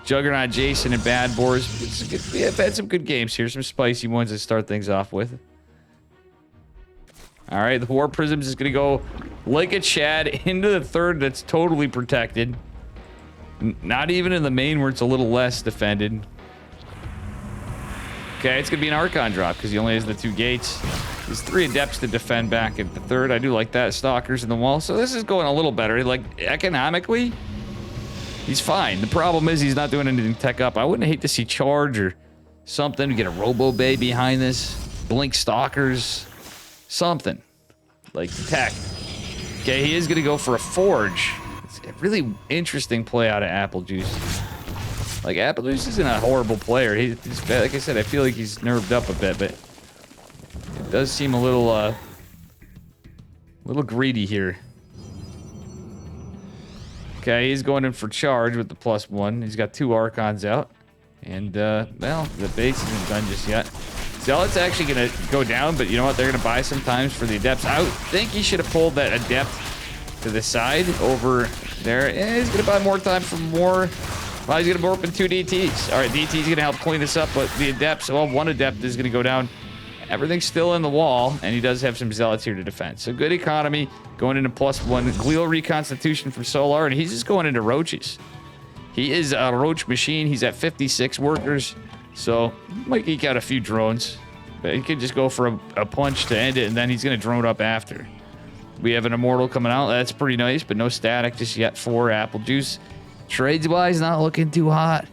Juggernaut Jason and Bad Boars. We have had some good games here. Some spicy ones to start things off with. All right, the War Prisms is going to go like a Chad into the 3rd that's totally protected. Not even in the main where it's a little less defended. Okay, it's going to be an Archon drop because he only has the 2 gates. There's 3 Adepts to defend back at the 3rd. I do like that. Stalkers in the wall. So this is going a little better. Like, economically, he's fine. The problem is he's not doing anything tech up. I wouldn't hate to see Charge or something. Get a Robo Bay behind this. Blink Stalkers. Something. Like tech. Okay, he is going to go for a Forge. It's a really interesting play out of Apple Juice. Like, Apple Juice isn't a horrible player. He's, like I said, I feel like he's nerved up a bit, but it does seem a little greedy here. Okay, he's going in for Charge with the +1. He's got 2 Archons out. And, well, the base isn't done just yet. Zealot's actually going to go down, but you know what? They're going to buy sometimes for the Adepts. I think he should have pulled that Adept to the side over there. He's going to buy more time for more. Well, he's going to warp in 2 DTs. All right, DT's going to help clean this up, but the Adepts, well, 1 Adept is going to go down. Everything's still in the wall, and he does have some Zealots here to defend. So good economy, going into +1. Glial Reconstitution from Solar, and he's just going into Roaches. He is a Roach machine. He's at 56 workers, so might eke out a few drones. But he could just go for a punch to end it, and then he's going to drone up after. We have an Immortal coming out. That's pretty nice, but no static just yet for Apple Juice. Trades-wise, not looking too hot.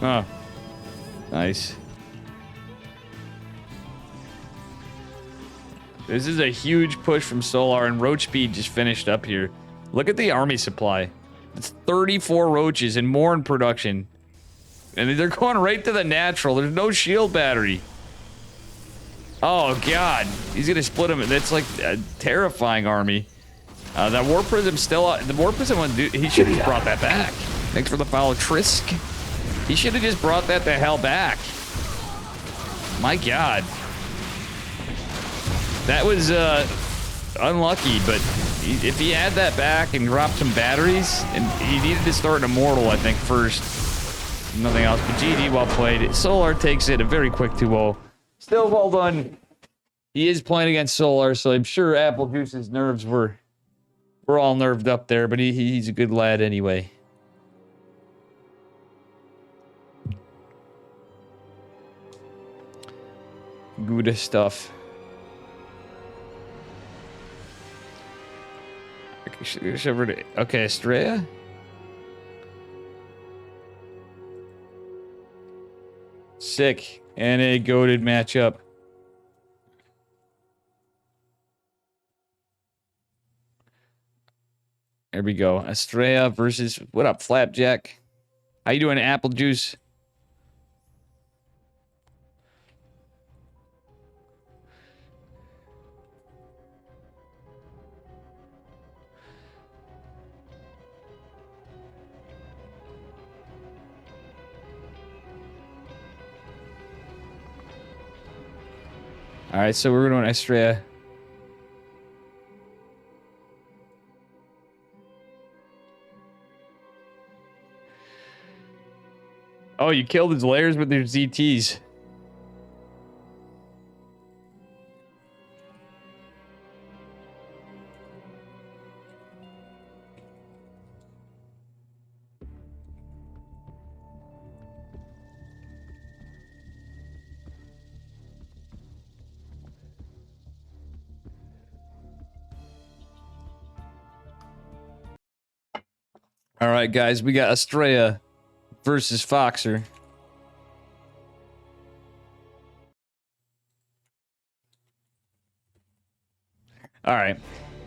Oh, nice. This is a huge push from Solar, and Roach Speed just finished up here. Look at the army supply. It's 34 roaches and more in production. And they're going right to the natural. There's no shield battery. Oh, God. He's going to split them. That's like a terrifying army. That War Prism still... The War Prism one, dude, he should have brought that back. Thanks for the follow, Trisk. He should have just brought that the hell back. My God. That was unlucky, but if he had that back and dropped some batteries, and he needed to start an Immortal, I think, first. Nothing else, but GD, well played. Solar takes it, a very quick 2-0. Still well done. He is playing against Solar, so I'm sure Apple Juice's nerves were all nerved up there, but he's a good lad anyway. Good stuff. Okay, Estrella? Sick. And a goated matchup. There we go. Estrella versus... What up, Flapjack? How you doing, Apple Juice? All right, so we're going to Estrella. Oh, you killed his layers with your ZTs. All right, guys, we got Estrella versus Foxer. All right.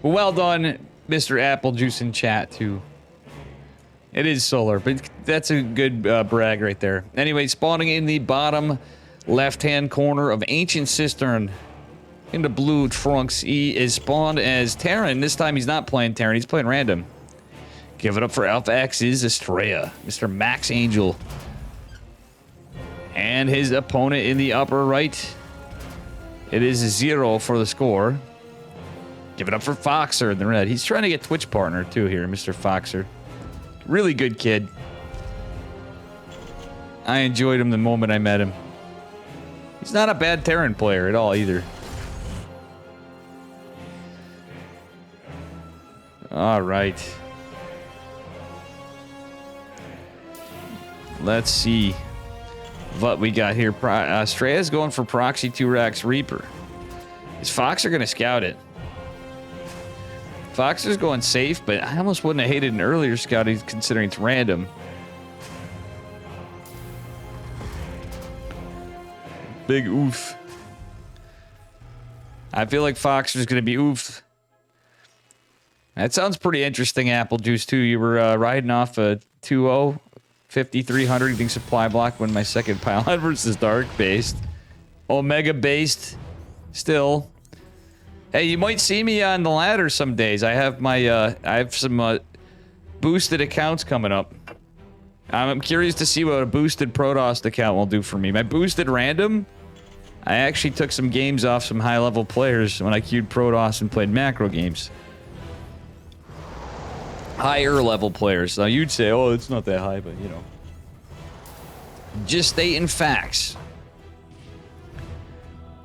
Well done, Mr. Apple Juice in chat, too. It is Solar, but that's a good brag right there. Anyway, spawning in the bottom left-hand corner of Ancient Cistern in the blue trunks. He is spawned as Terran. This time he's not playing Terran. He's playing random. Give it up for Alpha X's Estrella, Mr. Max Angel. And his opponent in the upper right. It is 0 for the score. Give it up for Foxer in the red. He's trying to get Twitch partner, too, here, Mr. Foxer. Really good kid. I enjoyed him the moment I met him. He's not a bad Terran player at all, either. All right. Let's see what we got here. Estrella's going for Proxy 2-Rax Reaper. Is Foxer going to scout it? Foxer's going safe, but I almost wouldn't have hated an earlier scout considering it's random. Big oof. I feel like Foxer's going to be oof. That sounds pretty interesting, Apple Juice, too. You were riding off a 2-0. 5,300 getting supply block when my second pylon versus dark based. Omega based. Still. Hey, you might see me on the ladder some days. I have my I have some boosted accounts coming up. I'm curious to see what a boosted Protoss account will do for me. My boosted random, I actually took some games off some high level players when I queued Protoss and played macro games. Higher level players. Now you'd say, oh, it's not that high, but you know. Just stating facts.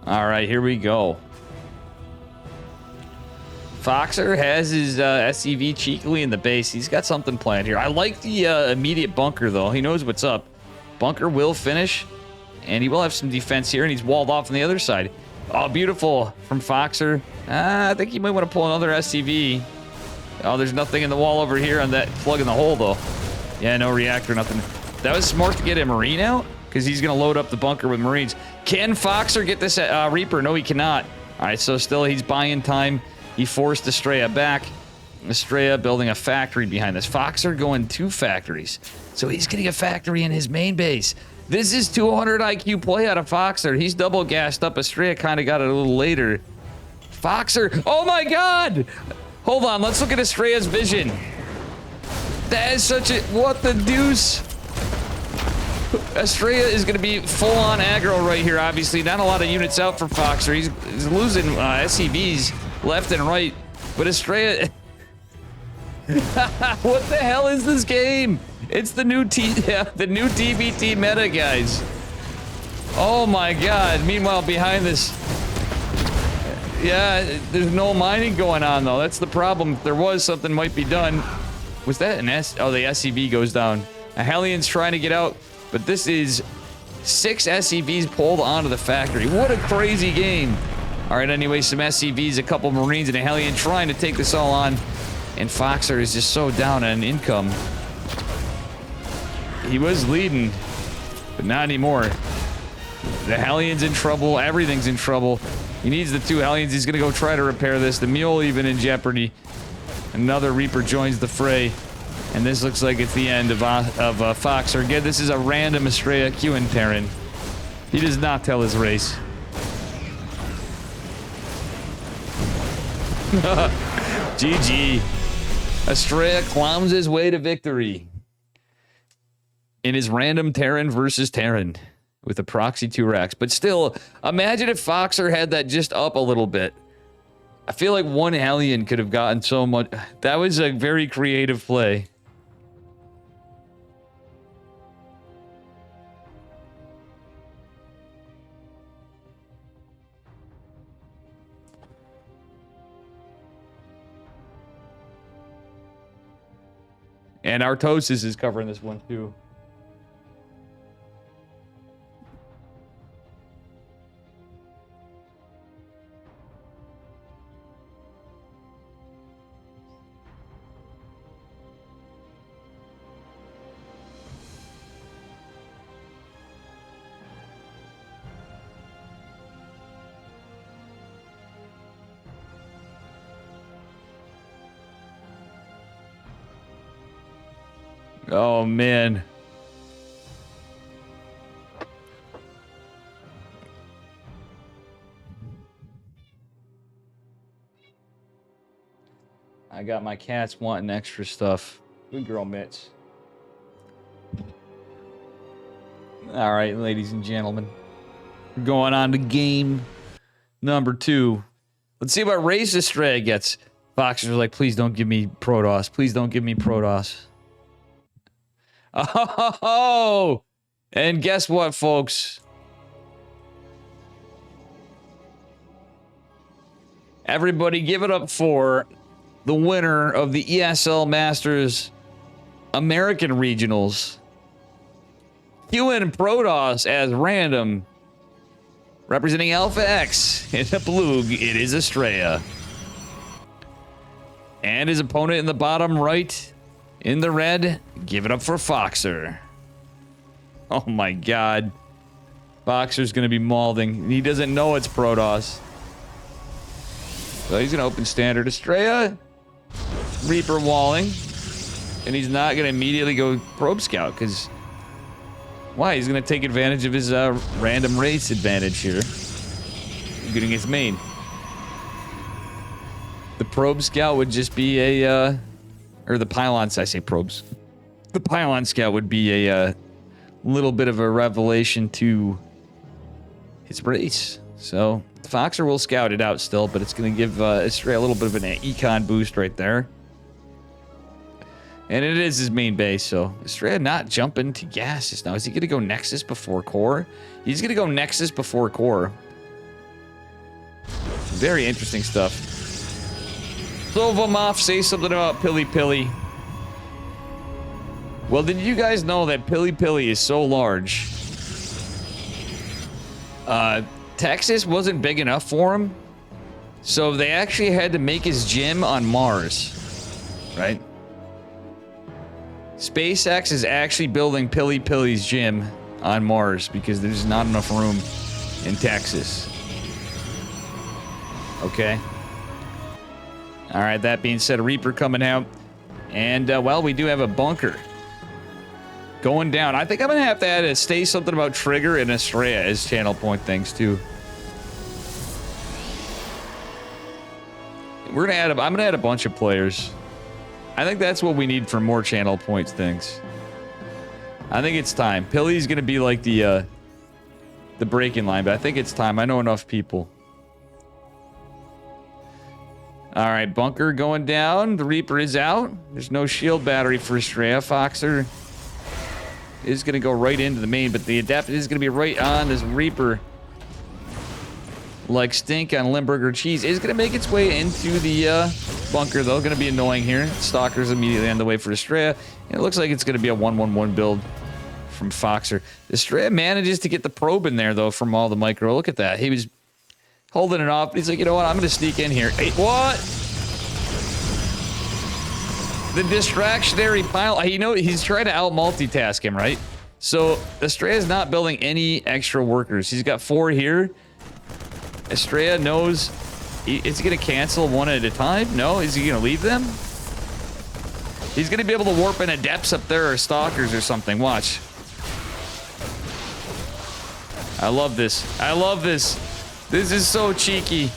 All right, here we go. Foxer has his SCV cheekily in the base. He's got something planned here. I like the immediate bunker, though. He knows what's up. Bunker will finish, and he will have some defense here, and he's walled off on the other side. Oh, beautiful from Foxer. I think he might want to pull another SCV. Oh, there's nothing in the wall over here on that plug in the hole, though. Yeah, no reactor, nothing. That was smart to get a Marine out, because he's going to load up the bunker with Marines. Can Foxer get this Reaper? No, he cannot. All right, so still he's buying time. He forced Estrella back. Estrella building a factory behind this. Foxer going 2 factories. So he's getting a factory in his main base. This is 200 IQ play out of Foxer. He's double gassed up. Estrella kind of got it a little later. Foxer. Oh my God. Hold on. Let's look at Estrella's vision. That is such a... What the deuce? Estrella is going to be full-on aggro right here, obviously. Not a lot of units out for Foxer. He's losing SCVs left and right. But Estrella... What the hell is this game? It's the new TBT meta, guys. Oh my God. Meanwhile, behind this... Yeah, there's no mining going on, though. That's the problem. If there was, something might be done. Was that an S? Oh, the SCV goes down. A Hellions trying to get out, but this is 6 SCVs pulled onto the factory. What a crazy game. All right, anyway, some SCVs, a couple Marines, and a Hellion trying to take this all on. And Foxer is just so down on income. He was leading, but not anymore. The Hellion's in trouble. Everything's in trouble. He needs the 2 Hellions. He's going to go try to repair this. The Mule even in jeopardy. Another Reaper joins the fray. And this looks like it's the end of Foxer. Again, this is a random Estrella Q and Terran. He does not tell his race. GG. Estrella climbs his way to victory. In his random Terran versus Terran. With a proxy 2-Rax. But still, imagine if Foxer had that just up a little bit. I feel like 1 Hellion could have gotten so much. That was a very creative play. And Artosis is covering this one too. Oh, man. I got my cats wanting extra stuff. Good girl, Mitch. All right, ladies and gentlemen. We're going on to game number 2. Let's see what race Estrella gets. Foxers are like, please don't give me Protoss. Please don't give me Protoss. Oh, and guess what, folks? Everybody give it up for the winner of the ESL Masters American Regionals. QN Protoss as random. Representing Alpha X in the blue, it is Estrella. And his opponent in the bottom right, in the red, give it up for Foxer. Oh my God. Foxer's going to be mauling. He doesn't know it's Protoss. So he's going to open standard. Estrella, Reaper walling. And he's not going to immediately go Probe Scout, because... Why? He's going to take advantage of his random race advantage here. Getting his main. The Probe Scout would just be a... or the Pylons, I say probes. The Pylon Scout would be a little bit of a revelation to his race. So, Foxer will scout it out still, but it's going to give Estrella a little bit of an econ boost right there. And it is his main base, so Estrella not jumping to gases now. Is he going to go Nexus before Core? He's going to go Nexus before Core. Very interesting stuff. Sovamov, say something about Pilly Pilly. Well, did you guys know that Pilly Pilly is so large? Texas wasn't big enough for him, so they actually had to make his gym on Mars, right? SpaceX is actually building Pilly Pilly's gym on Mars because there's not enough room in Texas. Okay. All right, that being said, a Reaper coming out. And, well, we do have a bunker going down. I think I'm going to have to add say something about Trigger and Estrella as channel point things, too. We're gonna add. I'm gonna add a bunch of players. I think that's what we need for more channel points things. I think it's time. Pilly's gonna be like the breaking line, but I think it's time. I know enough people. All right, bunker going down. The Reaper is out. There's no shield battery for Estrella. Foxer is gonna go right into the main, but the Adept is gonna be right on this Reaper. Like stink on Limburger cheese is going to make its way into the bunker, though. Going to be annoying here. Stalker's immediately on the way for Estrella. And it looks like it's going to be a 1-1-1 build from Foxer. Estrella manages to get the probe in there, though, from all the micro. Look at that. He was holding it off. He's like, you know what? I'm going to sneak in here. Hey, what? The distractionary pile. You know, he's trying to out-multitask him, right? So Estrella's not building any extra workers. He's got 4 here. Estrella knows, is he going to cancel one at a time? No? Is he going to leave them? He's going to be able to warp in Adepts up there or Stalkers or something. Watch. I love this. I love this. This is so cheeky.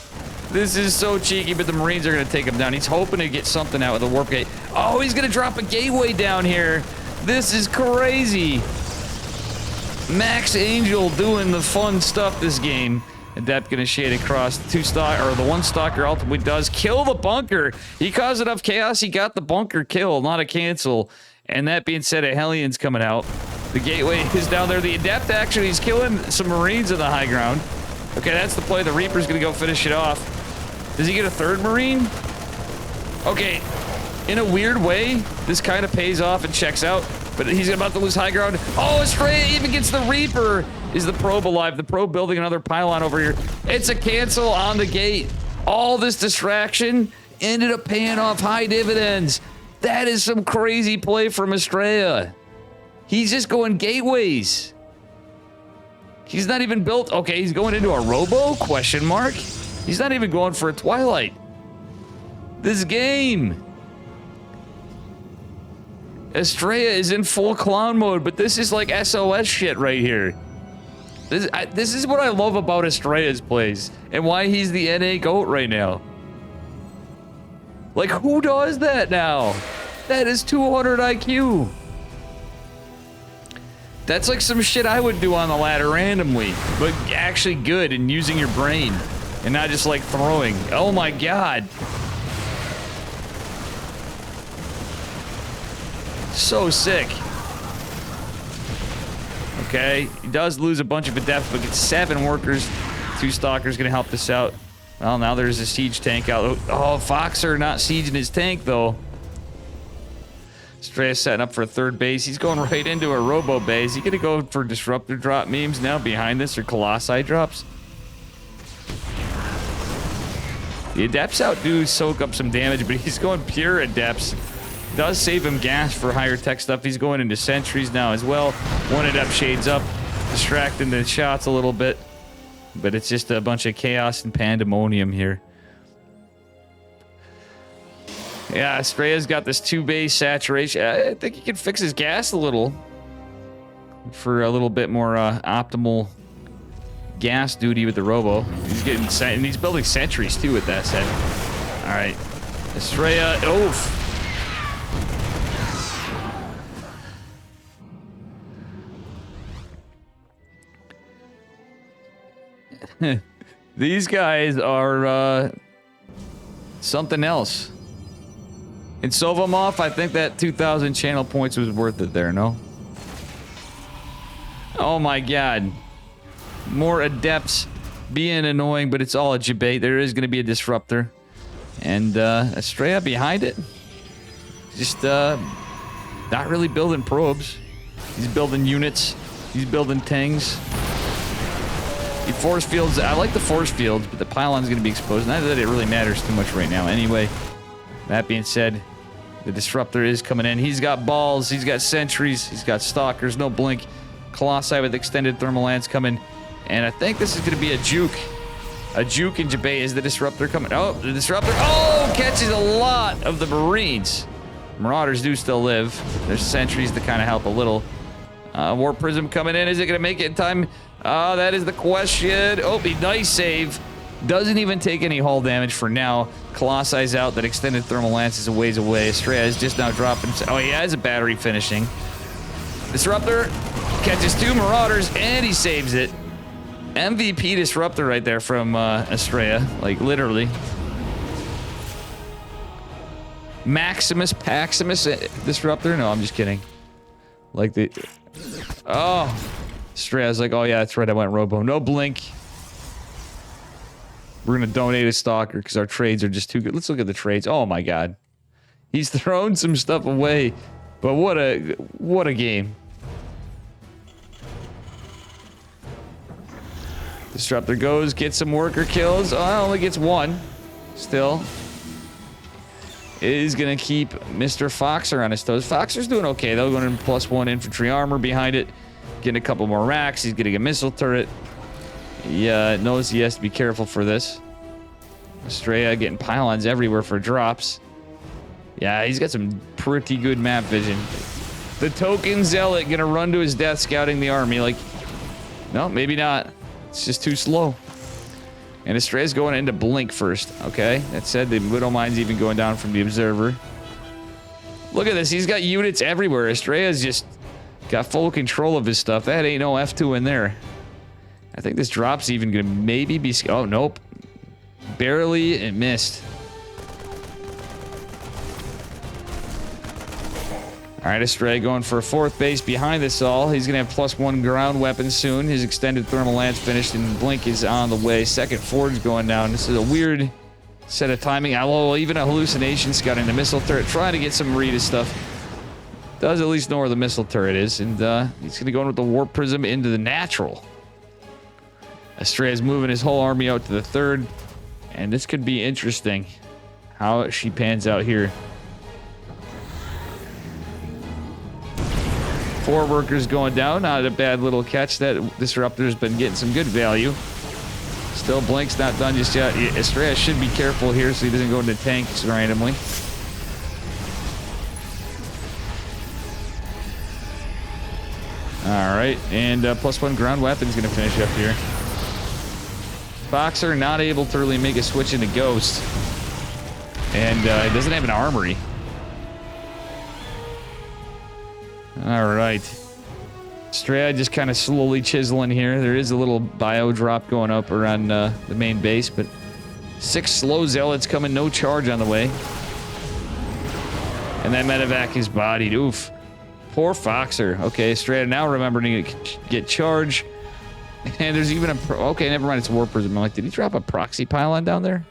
This is so cheeky, but the Marines are going to take him down. He's hoping to get something out with the warp gate. Oh, he's going to drop a gateway down here. This is crazy. Max Angel doing the fun stuff this game. Adept gonna shade across the 2-stalker, or the 1-stalker ultimately does kill the bunker. He caused enough chaos, he got the bunker kill, not a cancel. And that being said, a Hellion's coming out. The gateway is down there. The Adept actually is killing some Marines in the high ground. Okay, that's the play. The Reaper's gonna go finish it off. Does he get a 3rd Marine? Okay, in a weird way, this kind of pays off and checks out, but he's about to lose high ground. Oh, Estrella even gets the Reaper. Is the probe alive? The probe building another pylon over here. It's a cancel on the gate. All this distraction ended up paying off high dividends. That is some crazy play from Estrella. He's just going gateways. He's not even built. Okay, he's going into a robo? Question mark. He's not even going for a Twilight. This game. Estrella is in full clown mode, but this is like SOS shit right here. This is what I love about Estrella's plays and why he's the NA GOAT right now. Like, who does that now? That is 200 IQ. That's like some shit I would do on the ladder randomly, but actually good and using your brain and not just like throwing. Oh my God. So sick. Okay, he does lose a bunch of Adepts, but gets 7 workers. 2 Stalkers gonna help this out. Well, now there's a siege tank out. Oh, Foxer not sieging his tank, though. Estrella's setting up for a 3rd base. He's going right into a robo base. He gonna go for disruptor drop memes now behind this, or Colossi drops? The Adepts out do soak up some damage, but he's going pure Adepts. Does save him gas for higher tech stuff. He's going into sentries now as well. 1 Adept shades up, distracting the shots a little bit. But it's just a bunch of chaos and pandemonium here. Yeah, Estrella's got this 2-base saturation. I think he can fix his gas a little for a little bit more optimal gas duty with the robo. He's getting and he's building sentries too with that said. All right, Estrella. Oof. These guys are something else. In Sovamov, I think that 2,000 channel points was worth it there, no? Oh my God. More Adepts being annoying, but it's all a debate. There is going to be a disruptor. And Estrella behind it. Just not really building probes. He's building units. He's building tanks. The force fields, I like the force fields, but the pylon's going to be exposed. Not that it really matters too much right now. Anyway, that being said, the disruptor is coming in. He's got balls. He's got sentries. He's got stalkers. No blink. Colossi with extended thermal lance coming. And I think this is going to be a juke. A juke in Jabay. Is the disruptor coming? Oh, the disruptor. Oh, catches a lot of the Marines. Marauders do still live. There's sentries to kind of help a little. War Prism coming in. Is it going to make it in time? That is the question. Oh, nice save. Doesn't even take any hull damage for now. Colossi's out. That extended thermal lance is a ways away. Estrella is just now dropping. Oh, he has a battery finishing. Disruptor catches 2 Marauders, and he saves it. MVP Disruptor right there from Estrella. Like, literally. Maximus Paximus Disruptor? No, I'm just kidding. Like the... Oh. Estrella's like, oh yeah, that's right, I went Robo. No blink. We're gonna donate a stalker because our trades are just too good. Let's look at the trades. Oh my god. He's thrown some stuff away. But what a game. Disruptor goes, gets some worker kills. Oh, only gets 1. Still. Is gonna keep Mr. Foxer on his toes. Foxer's doing okay though, going in +1 infantry armor behind it. Getting a couple more racks. He's getting a missile turret. He knows he has to be careful for this. Estrella getting pylons everywhere for drops. Yeah, he's got some pretty good map vision. The token zealot gonna run to his death scouting the army. Like, no, maybe not. It's just too slow. And Estrella's going into blink first. Okay, that said, the Widow Mine's even going down from the observer. Look at this. He's got units everywhere. Estrella's just got full control of his stuff. That ain't no F2 in there. I think this drop's even gonna maybe be... Oh, nope. Barely it missed. Alright, Estrella going for a 4th base behind this all. He's gonna have +1 ground weapon soon. His extended thermal lance finished and blink is on the way. Second forge going down. This is a weird set of timing. Although even a hallucination scouting the missile turret, trying to get some Rita stuff. Does at least know where the missile turret is, and he's going to go in with the Warp Prism into the natural. Estrella's moving his whole army out to the 3rd, and this could be interesting how she pans out here. 4 workers going down, not a bad little catch. That Disruptor's been getting some good value. Still, blink's not done just yet. Estrella should be careful here so he doesn't go into tanks randomly. Alright, and +1 ground weapon's gonna finish up here. Boxer not able to really make a switch into Ghost. And it doesn't have an armory. Alright. Estrella just kind of slowly chiseling here. There is a little bio drop going up around the main base, but 6 slow zealots coming, no charge on the way. And that medevac is bodied. Oof. Poor Foxer. Okay, Estrella now remembering to get charge. And there's even a... Okay, never mind. It's a War Prism. I'm like, did he drop a proxy pylon down there?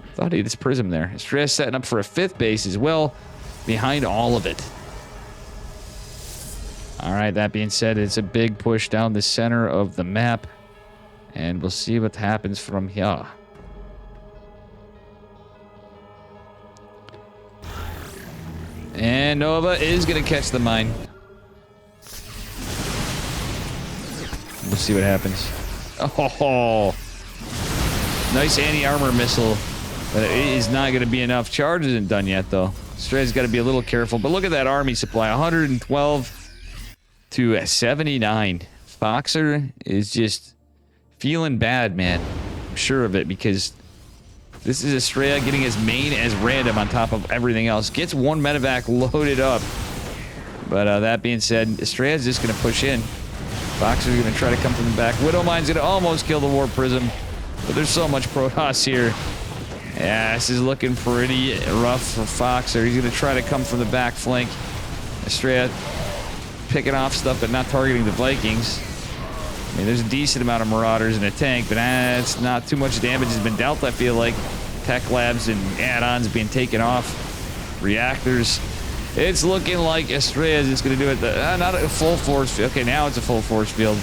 I thought he had this prism there. Estrella's setting up for a 5th base as well, behind all of it. Alright, that being said, it's a big push down the center of the map. And we'll see what happens from here. And Nova is going to catch the mine. We'll see what happens. Oh, nice anti-armor missile. But it is not going to be enough. Charge isn't done yet, though. Estrella's got to be a little careful. But look at that army supply. 112 to 79. Foxer is just feeling bad, man. I'm sure of it, because this is Estrella getting his main as random on top of everything else. Gets 1 medevac loaded up. But that being said, Estrella's just going to push in. Foxer's going to try to come from the back. Widow Mine's going to almost kill the Warp Prism. But there's so much Protoss here. Yeah, this is looking pretty rough for Foxer. He's going to try to come from the back flank. Estrella picking off stuff but not targeting the Vikings. I mean, there's a decent amount of Marauders in a tank, but it's not too much damage has been dealt, I feel like. tech labs and add-ons being taken off. Reactors. It's looking like Estrella is just going to do it. Not a full force field. Okay, now it's a full force field.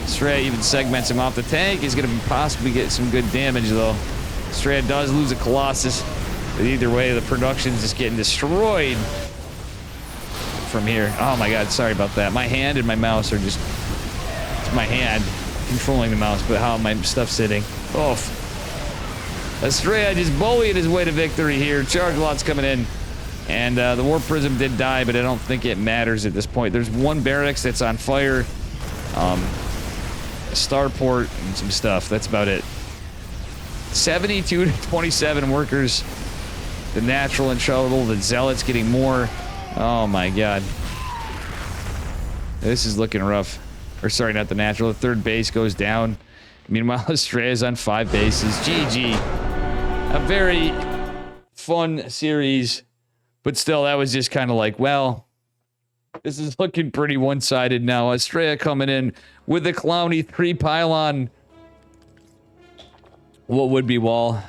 Estrella even segments him off the tank. He's going to possibly get some good damage, though. Estrella does lose a Colossus. But either way, the production's just getting destroyed from here. Oh my god, sorry about that. My hand and my mouse are just... It's my hand controlling the mouse, but how my stuff's sitting. Oh. Estrella just bullying his way to victory here. Charge lot's coming in. And the Warp Prism did die, but I don't think it matters at this point. There's one barracks that's on fire. A starport and some stuff. That's about it. 72 to 27 workers. The Natural in trouble. The Zealot's getting more. Oh my god. This is looking rough. Or sorry, not the Natural. The third base goes down. Meanwhile, Estrella's on 5 bases. GG. A very fun series. But still, that was just kind of like, well, this is looking pretty one-sided now. Estrella coming in with the Clowny 3 pylon. What would be wall?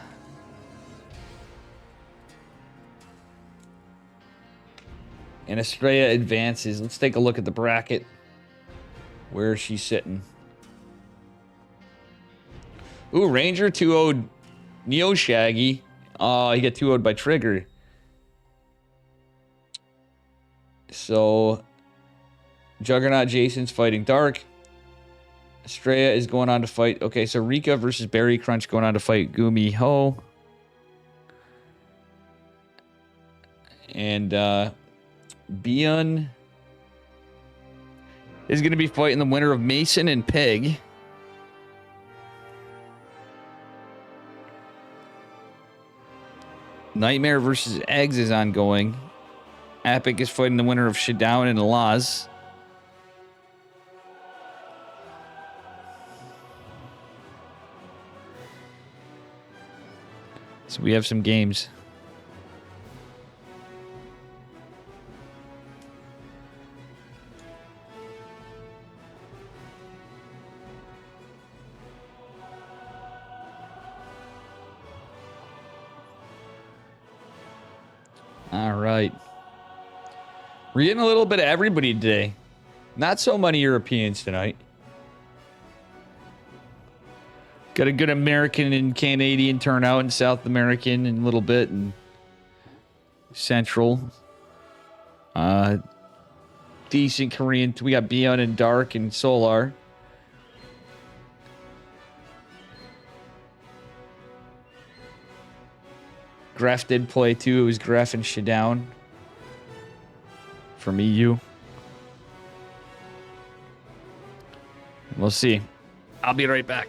And Estrella advances. Let's take a look at the bracket. Where is she sitting? Ooh, Ranger 2-0'd Neo Shaggy. Oh, he got 2-0'd by Trigger. So, Juggernaut Jason's fighting Dark. Estrella is going on to fight... Okay, so Rika versus Berry Crunch going on to fight Gumi Ho. And, Bion is going to be fighting the winner of Mason and Peg. Nightmare versus Eggs is ongoing. Epic is fighting the winner of Shadown and Laz. So we have some games. All right. We're getting a little bit of everybody today. Not so many Europeans tonight. Got a good American and Canadian turnout, and South American and a little bit, and Central. Decent Korean. We got Bion and Dark and Solar. Graf did play too. It was Graf and Shadown from EU. We'll see. I'll be right back.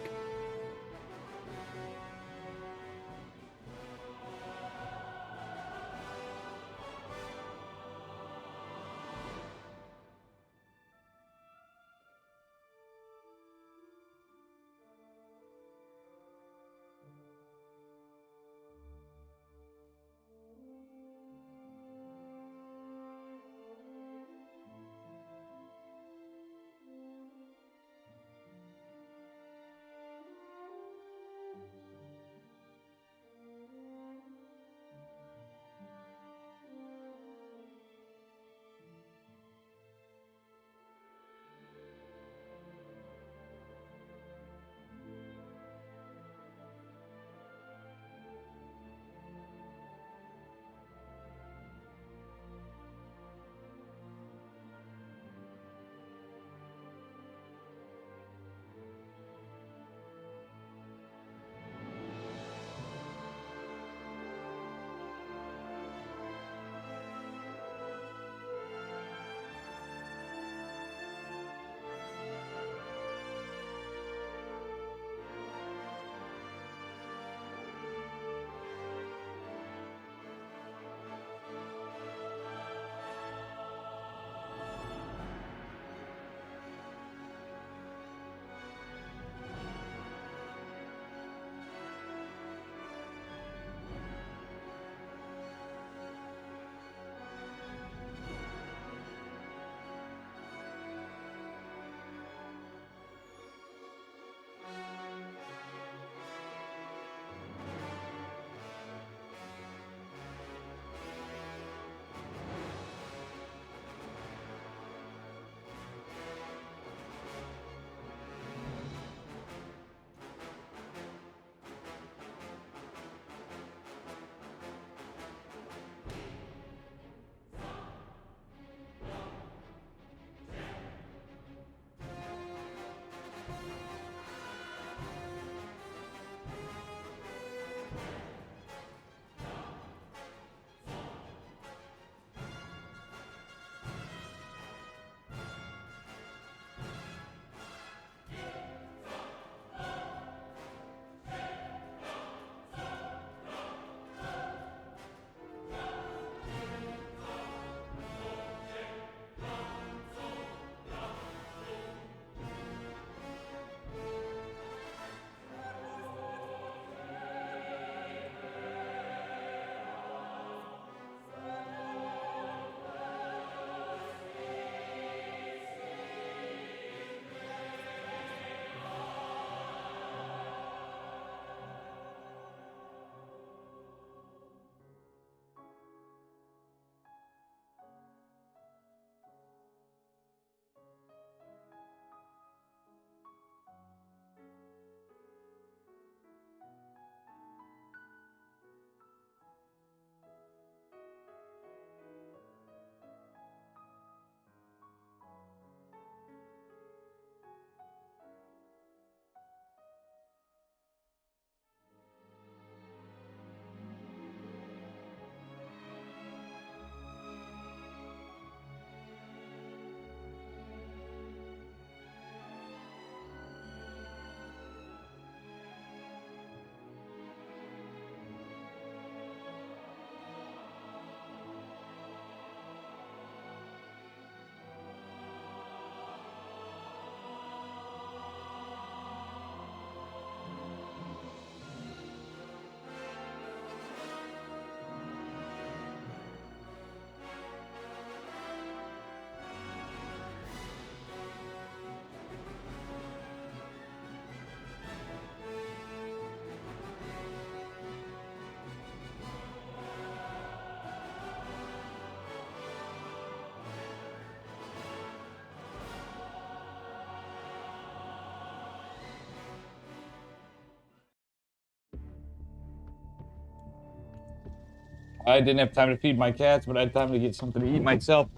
I didn't have time to feed my cats, but I had time to get something to eat myself.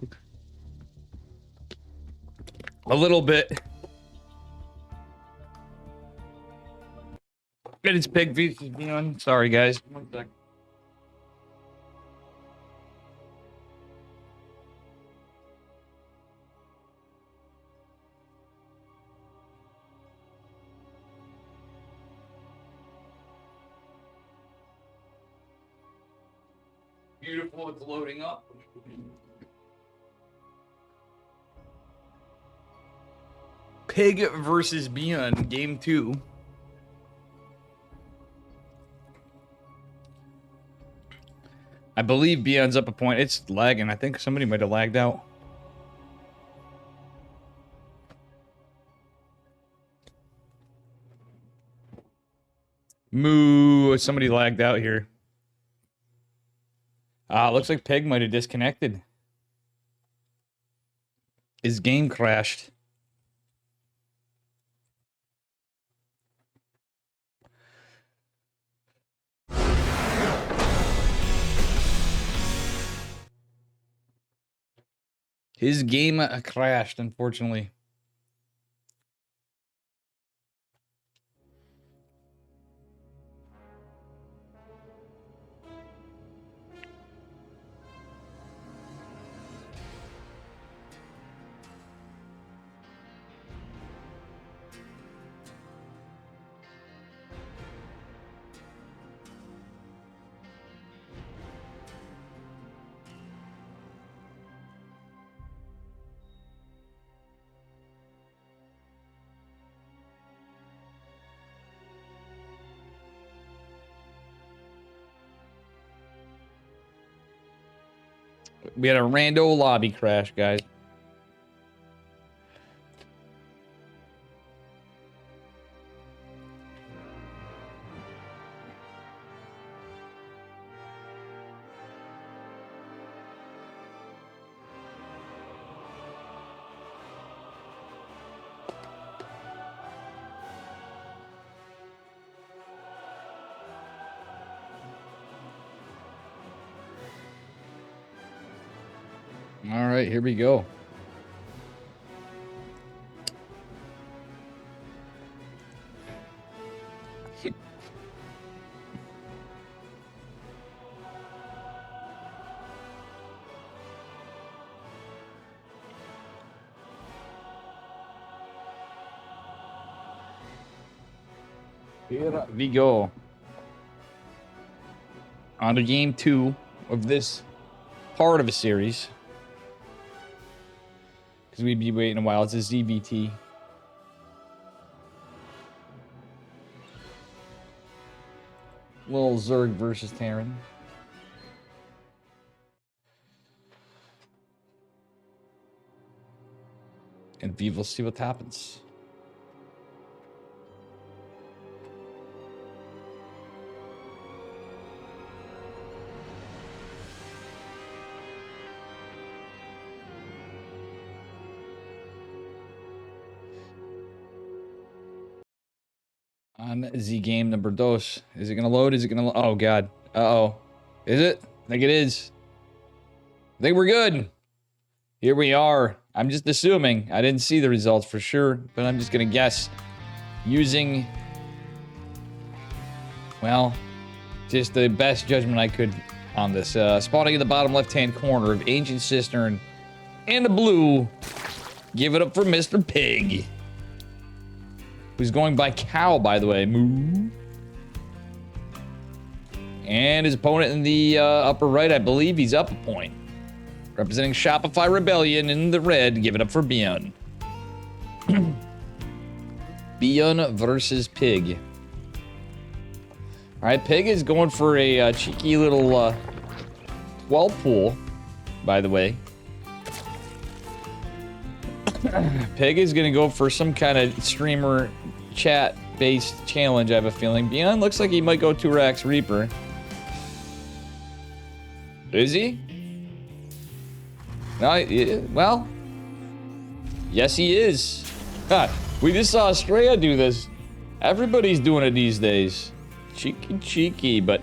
A little bit. And it's Pig versus Beyond. Sorry, guys. One sec. Beautiful, it's loading up. Pig versus Beyond, game 2. I believe Beyond's up a point. It's lagging. I think somebody might have lagged out. Moo, somebody lagged out here. Looks like Pig might have disconnected. His game crashed. His game crashed, unfortunately. We had a rando lobby crash, guys. All right, here we go. Here we go. On to game 2 of this part of a series. Because we'd be waiting a while. It's a ZVT. Little Zerg versus Terran. And we will see what happens. On Z game number dos. Is it gonna load? Is it gonna oh god. Uh-oh. Is it? I think it is. I think we're good. Here we are. I'm just assuming. I didn't see the results for sure, but I'm just gonna guess. Using, well, just the best judgment I could on this. Spawning in the bottom left-hand corner of Ancient Cistern and the blue. Give it up for Mr. Pig. Who's going by Cow, by the way. Moo. And his opponent in the upper right, I believe he's up a point. Representing Shopify Rebellion in the red, give it up for Beyond. Beyond versus Pig. Alright, Pig is going for a cheeky little 12 pool, by the way. Pig is going to go for some kind of streamer chat-based challenge, I have a feeling. Beyond looks like he might go 2-Rax Reaper. Is he? No, well, yes he is. Ha, we just saw Estrella do this. Everybody's doing it these days. Cheeky, but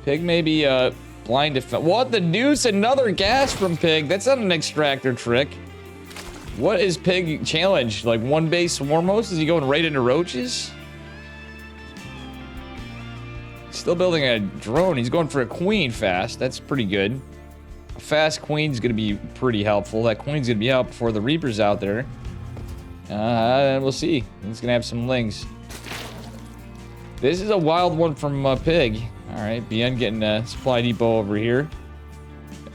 Pig may be blind to... What the deuce? Another gas from Pig. That's not an extractor trick. What is Pig challenge? Like one base swarm host? Is he going right into roaches? Still building a drone. He's going for a queen fast. That's pretty good. A fast queen's gonna be pretty helpful. That queen's gonna be out before the Reaper's out there. We'll see. He's gonna have some lings. This is a wild one from Pig. All right, BN getting a supply depot over here.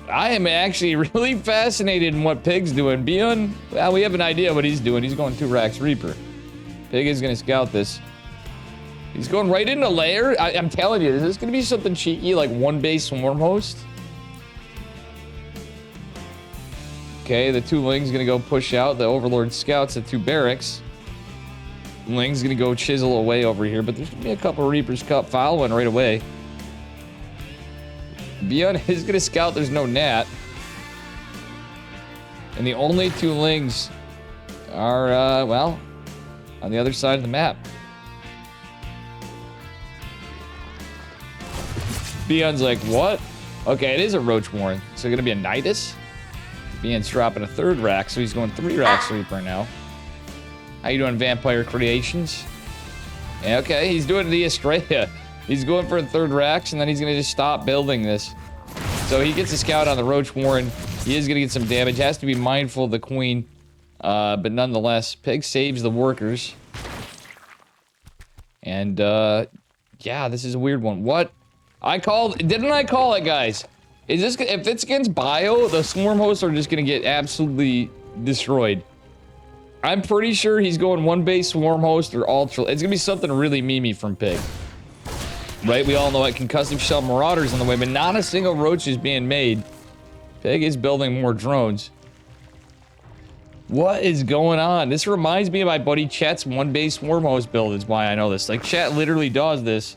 I am actually really fascinated in what Pig's doing. BN, well, we have an idea what he's doing. He's going 2 racks Reaper. Pig is gonna scout this. He's going right into lair. I'm telling you, is this gonna be something cheeky like one base swarm host? Okay, the 2 Ling's gonna go push out. The Overlord scouts at 2 barracks. Ling's gonna go chisel away over here, but there's gonna be a couple Reapers Cup following right away. Beyond is gonna scout, there's no Nat. And the only 2 Lings are, well, on the other side of the map. Beyond's like, what? Okay, it is a Roach Warren. So gonna be a Nidus? Beyond's dropping a 3rd rack, so he's going 3 racks Reaper now. How you doing, Vampire Creations? Yeah, okay, he's doing the Estrella. He's going for a 3rd racks, and then he's gonna just stop building this. So he gets a scout on the Roach Warren. He is gonna get some damage. Has to be mindful of the Queen. But nonetheless, Pig saves the workers. And, yeah, this is a weird one. What? Didn't I call it, guys? Is this, if it's against bio, the swarm hosts are just gonna get absolutely destroyed. I'm pretty sure he's going 1 base swarm host or ultra. It's gonna be something really memey from Pig. Right? We all know it. Concussive shell marauders on the way, but not a single roach is being made. Pig is building more drones. What is going on? This reminds me of my buddy Chet's 1 base swarm host build is why I know this. Like, Chet literally does this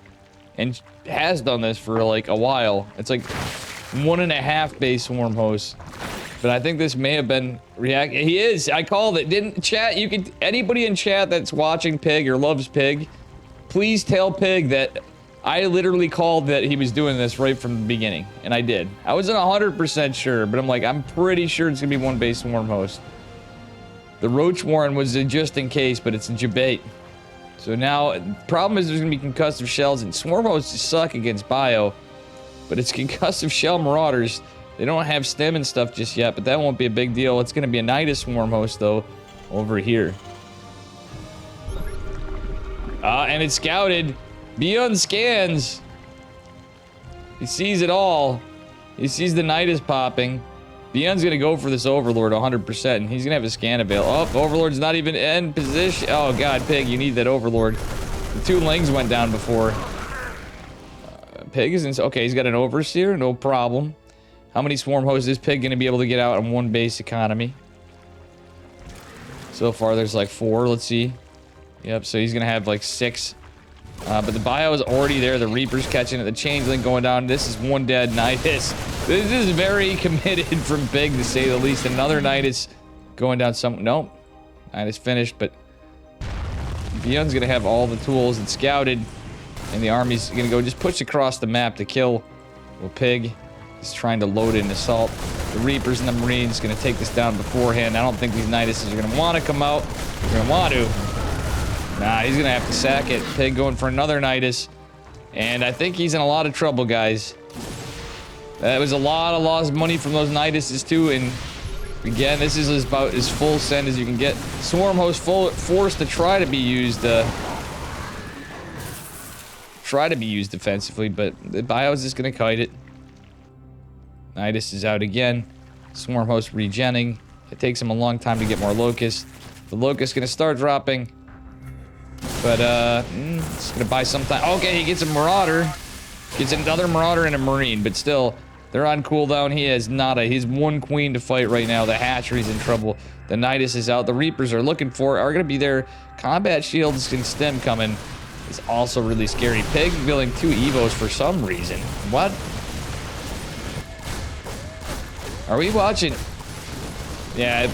and has done this for like a while. It's like 1.5 base swarm hosts. But I think this may have been he is. I called it. Didn't chat? You could, anybody in chat that's watching Pig or loves Pig, please tell Pig that I literally called that he was doing this right from the beginning. And I did. I wasn't 100% sure, but I'm like, I'm pretty sure it's gonna be 1 base swarm host. The Roach Warren was a just in case, but it's a debate. So now, the problem is there's gonna be concussive shells, and swarm hosts suck against bio. But it's concussive shell marauders. They don't have stem and stuff just yet, but that won't be a big deal. It's gonna be a Nidus swarm host though, over here. And it's scouted. Beyond scans. He sees it all. He sees the Nidus popping. Beyond's gonna go for this Overlord 100%, and he's gonna have a scan avail. Oh, Overlord's not even in position. Oh god, Pig, you need that Overlord. The 2 Lings went down before. Pig is in. Okay, he's got an Overseer, no problem. How many swarm hosts is Pig gonna be able to get out on 1 base economy? So far, there's like 4. Let's see. Yep, so he's gonna have like 6. But the bio is already there. The Reaper's catching it. The Changeling going down. This is 1 dead Nidus. This is very committed from Pig, to say the least. Another Nidus going down some... Nope. Nidus finished, but... Beyond's gonna have all the tools and scouted. And the army's gonna go just push across the map to kill. Well, Pig is trying to load in assault. The Reapers and the Marines gonna take this down beforehand. I don't think these Niduses are gonna want to come out. They're gonna want to. Nah, he's gonna have to sack it. Pig going for another Nidus. And I think he's in a lot of trouble, guys. That was a lot of lost money from those Niduses too, and again, this is about as full send as you can get. Swarm host forced to try to be used defensively, but the bio's just gonna kite it. Nidus is out again. Swarm host regenning. It takes him a long time to get more locusts. The locust's gonna start dropping. But, it's gonna buy some time. Okay, he gets a Marauder. Gets another Marauder and a Marine, but still, they're on cooldown. He has nada. He's 1 queen to fight right now. The hatchery's in trouble. The Nidus is out. The Reapers are looking for it, are gonna be there. Combat shields and stem coming. Is also really scary. Pig building 2 Evos for some reason. What? Are we watching? Yeah,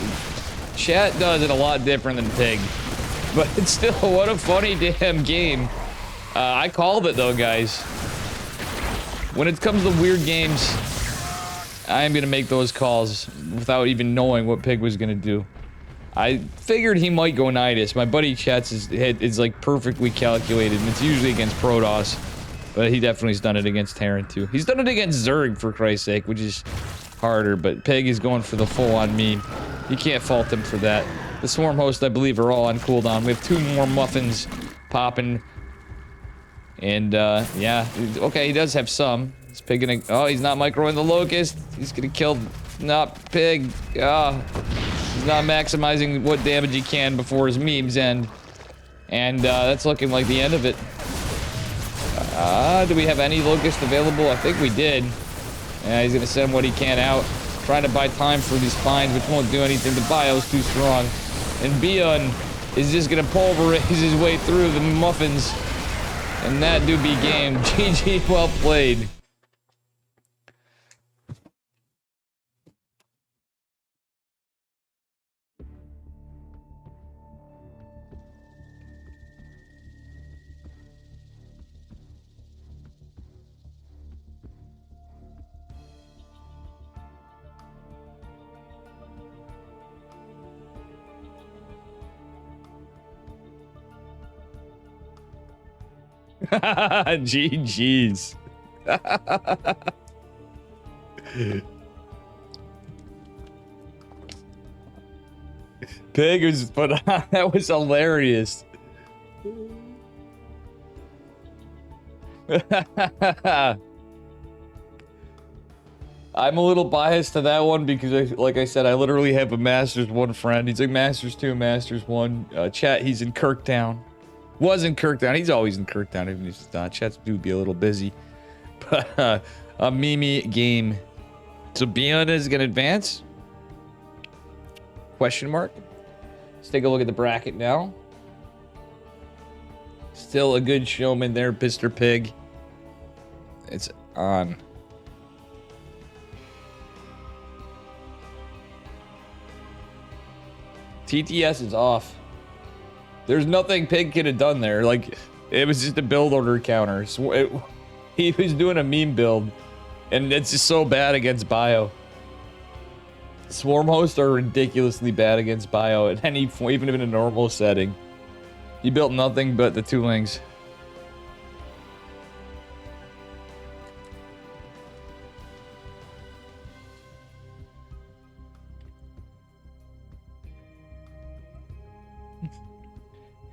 chat does it a lot different than Pig. But it's still, what a funny damn game. I called it though, guys. When it comes to weird games, I am gonna make those calls without even knowing what Pig was gonna do. I figured he might go Nidus. My buddy Chet's is like perfectly calculated, and it's usually against Protoss. But he definitely's done it against Terran too. He's done it against Zerg, for Christ's sake, which is harder, but Pig is going for the full-on meme. You can't fault him for that. The Swarm hosts, I believe, are all on cooldown. We have 2 more muffins popping. And, yeah. Okay, he does have some. Is Pig gonna... Oh, he's not microing the Locust. He's gonna kill... Not Pig. Ah. He's not maximizing what damage he can before his memes end. And, that's looking like the end of it. Do we have any Locust available? I think we did. Yeah, he's gonna send what he can out. Trying to buy time for these finds, which won't do anything. The bio's too strong. And Bion is just gonna pulverize his way through the muffins. And that do be game. GG, well played. GG's. Pig was, but that was hilarious. I'm a little biased to that one because, like I said, I literally have a Masters 1 friend. He's like Masters 2, Masters 1. Chat, he's in Kirktown. Was in Kirktown. He's always in Kirktown, even if he's not. Chat's do be a little busy. But, a Mimi game. So, Bion is going to advance? Question mark? Let's take a look at the bracket now. Still a good showman there, Mr. Pig. It's on. TTS is off. There's nothing Pig could have done there. Like, it was just a build order counter. So he was doing a meme build, and it's just so bad against Bio. Swarm hosts are ridiculously bad against Bio at any point, even in a normal setting. He built nothing but the 2 lings.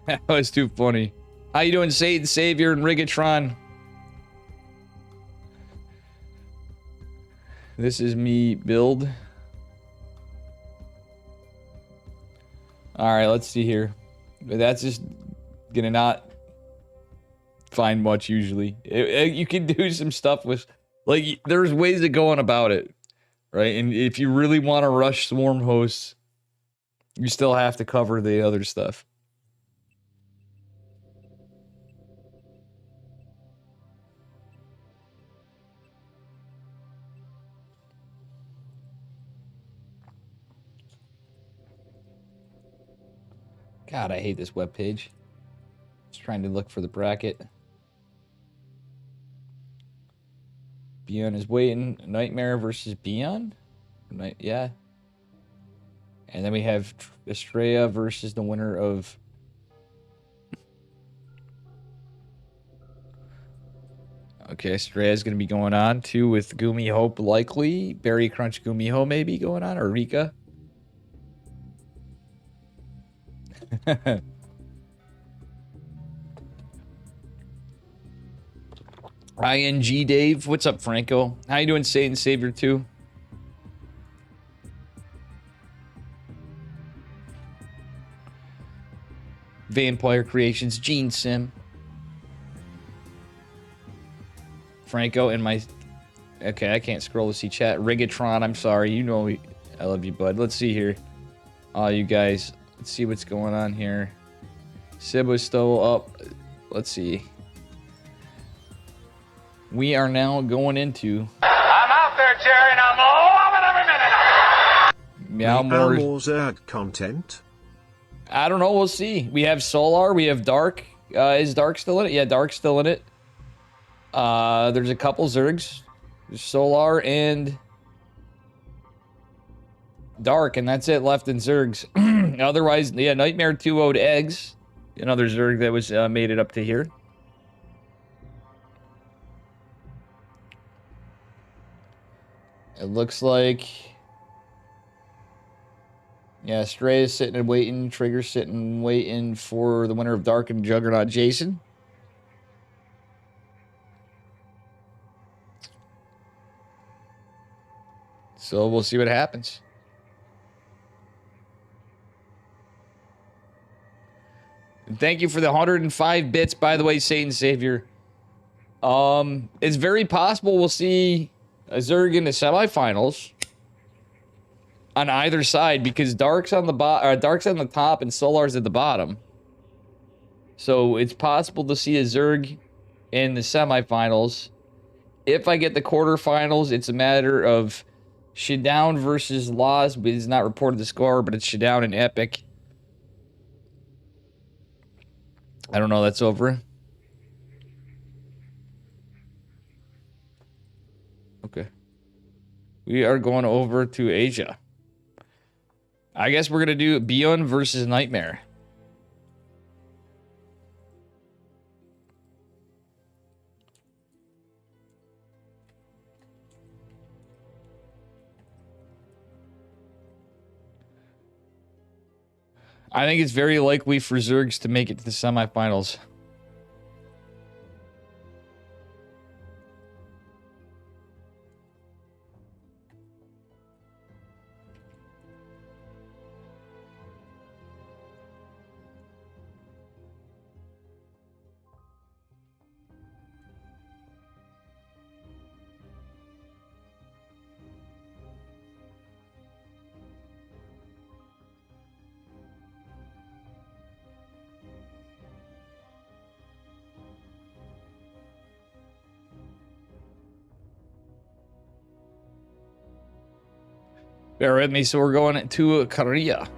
That was too funny. How you doing, Satan Savior and Rigatron? This is me build. Alright, let's see here. That's just gonna not find much usually. You can do some stuff with... Like, there's ways of going about it. Right? And if you really want to rush Swarm hosts, you still have to cover the other stuff. God, I hate this webpage. Just trying to look for the bracket. Bion is waiting. Nightmare versus Bion? Yeah. And then we have Estrella versus the winner of... Okay, Estrella's going to be going on, too, with Gumi Hope likely. Berry Crunch Gumi Ho maybe going on, or Rika. ING Dave, what's up, Franco? How you doing, Satan Savior 2? Vampire Creations, Gene Sim. Franco and my... Okay, I can't scroll to see chat. Rigatron, I'm sorry. You know I love you, bud. Let's see here. You guys... Let's see what's going on here. Sib was still up. Let's see. We are now going into... I'm out there, Jerry, and I'm loving every minute. Meowmore's ad content? I don't know. We'll see. We have Solar. We have Dark. Is Dark still in it? Yeah, Dark's still in it. There's a couple Zergs. There's Solar and Dark, and that's it left in Zergs. Otherwise, yeah, Nightmare 2-0'd Eggs. Another Zerg that was made it up to here. It looks like... Yeah, Stray is sitting and waiting. Trigger's sitting and waiting for the winner of Dark and Juggernaut, Jason. So we'll see what happens. And thank you for the 105 bits, by the way, Satan Savior. It's very possible we'll see a Zerg in the semifinals on either side because Dark's on the top and Solar's at the bottom. So it's possible to see a Zerg in the semifinals. If I get the quarterfinals, it's a matter of Showdown versus Laws, but it's not reported the score, but it's Showdown and Epic. I don't know, that's over. Okay. We are going over to Asia. I guess we're going to do Beyond versus Nightmare. I think it's very likely for Zergs to make it to the semifinals. Bear with me, so we're going to Korea.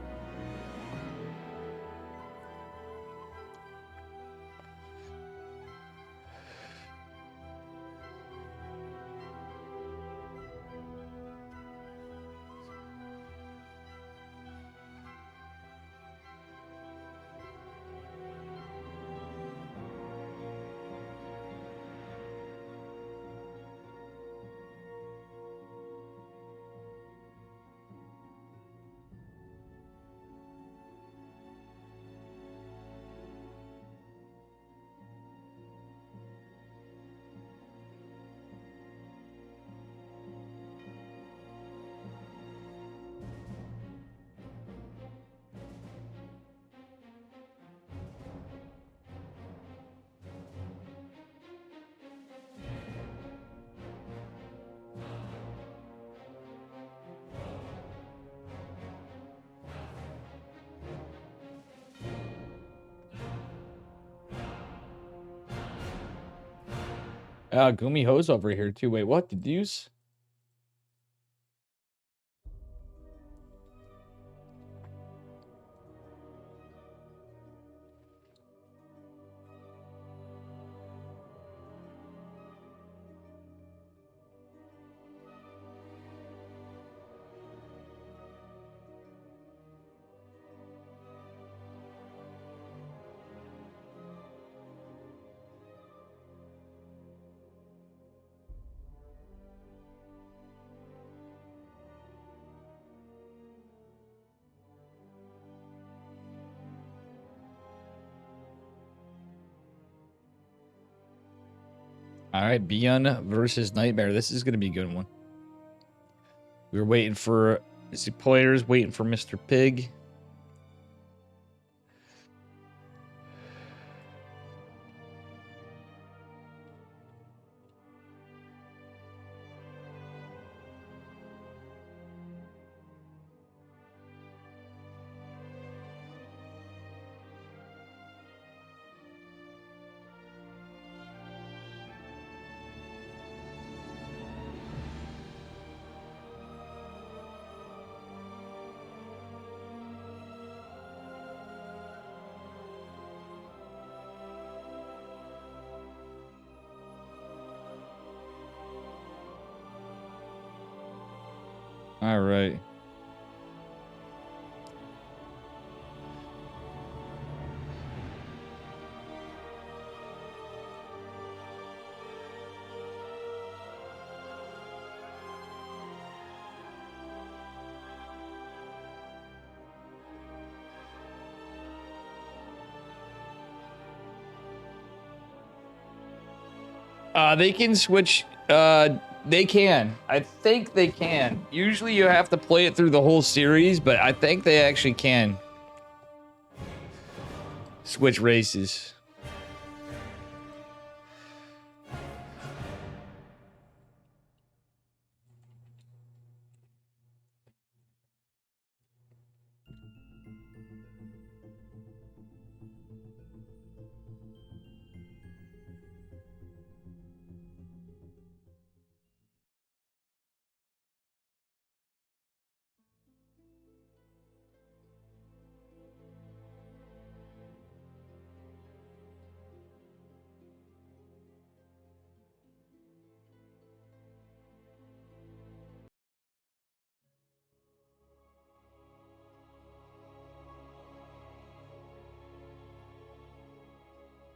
Gumi Ho's over here too. Wait, what? The deuce? All right, Beyond versus Nightmare. This is going to be a good one. We were waiting for the players, waiting for Mr. Pig. All right. They can switch. They can. I think they can. Usually you have to play it through the whole series, but I think they actually can switch races.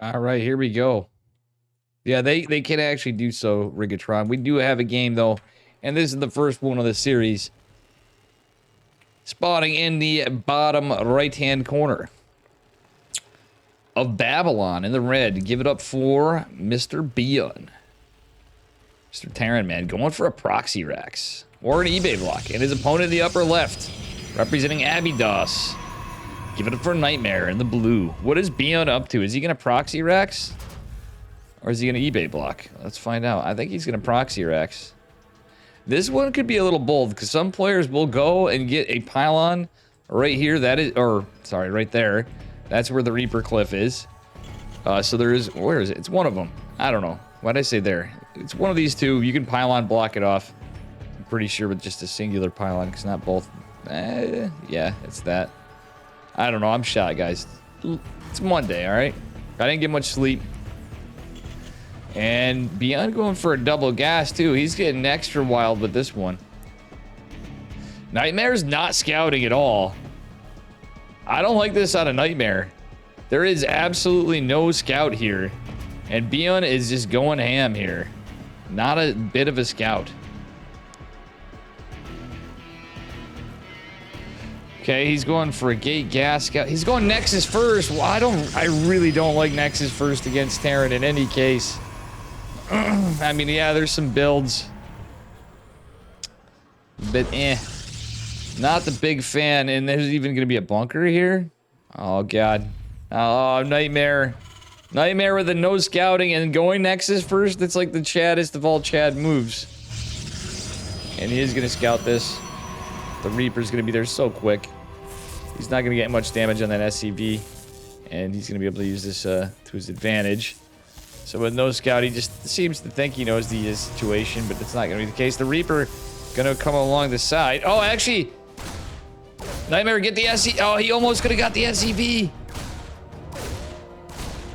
All right, here we go. Yeah, they can actually do so, Rigatron. We do have a game, though, and this is the first one of the series. Spawning in the bottom right-hand corner of Babylon in the red. Give it up for Mr. Bion. Mr. Terran, man, going for a proxy Rex or an eBay block. And his opponent in the upper left, representing Abydos. Give it up for Nightmare in the blue. What is Bion up to? Is he going to proxy Rex? Or is he going to eBay block? Let's find out. I think he's going to proxy Rex. This one could be a little bold, because some players will go and get a pylon right here. That is, or, sorry, right there. That's where the Reaper Cliff is. So there is, where is it? It's one of them. I don't know. Why'd I say there? It's one of these two. You can pylon block it off. I'm pretty sure with just a singular pylon, because not both. Yeah, it's that. I don't know. I'm shot, guys. It's Monday, all right? I didn't get much sleep. And Beyond going for a double gas, too. He's getting extra wild with this one. Nightmare's not scouting at all. I don't like this out of Nightmare. There is absolutely no scout here. And Beyond is just going ham here. Not a bit of a scout. Okay, he's going for a gate gas scout. He's going Nexus first. Well, I really don't like Nexus first against Terran in any case. I mean, yeah, there's some builds. But not the big fan. And there's even going to be a bunker here. Oh, God. Oh, Nightmare. Nightmare with the no scouting and going Nexus first. It's like the chaddest of all Chad moves. And he is going to scout this. The Reaper's going to be there so quick. He's not going to get much damage on that SCV. And he's going to be able to use this to his advantage. So with no scout, he just seems to think he knows the situation, but it's not going to be the case. The Reaper going to come along the side. Oh, actually, Nightmare get the SC. Oh, he almost could have got the SCV.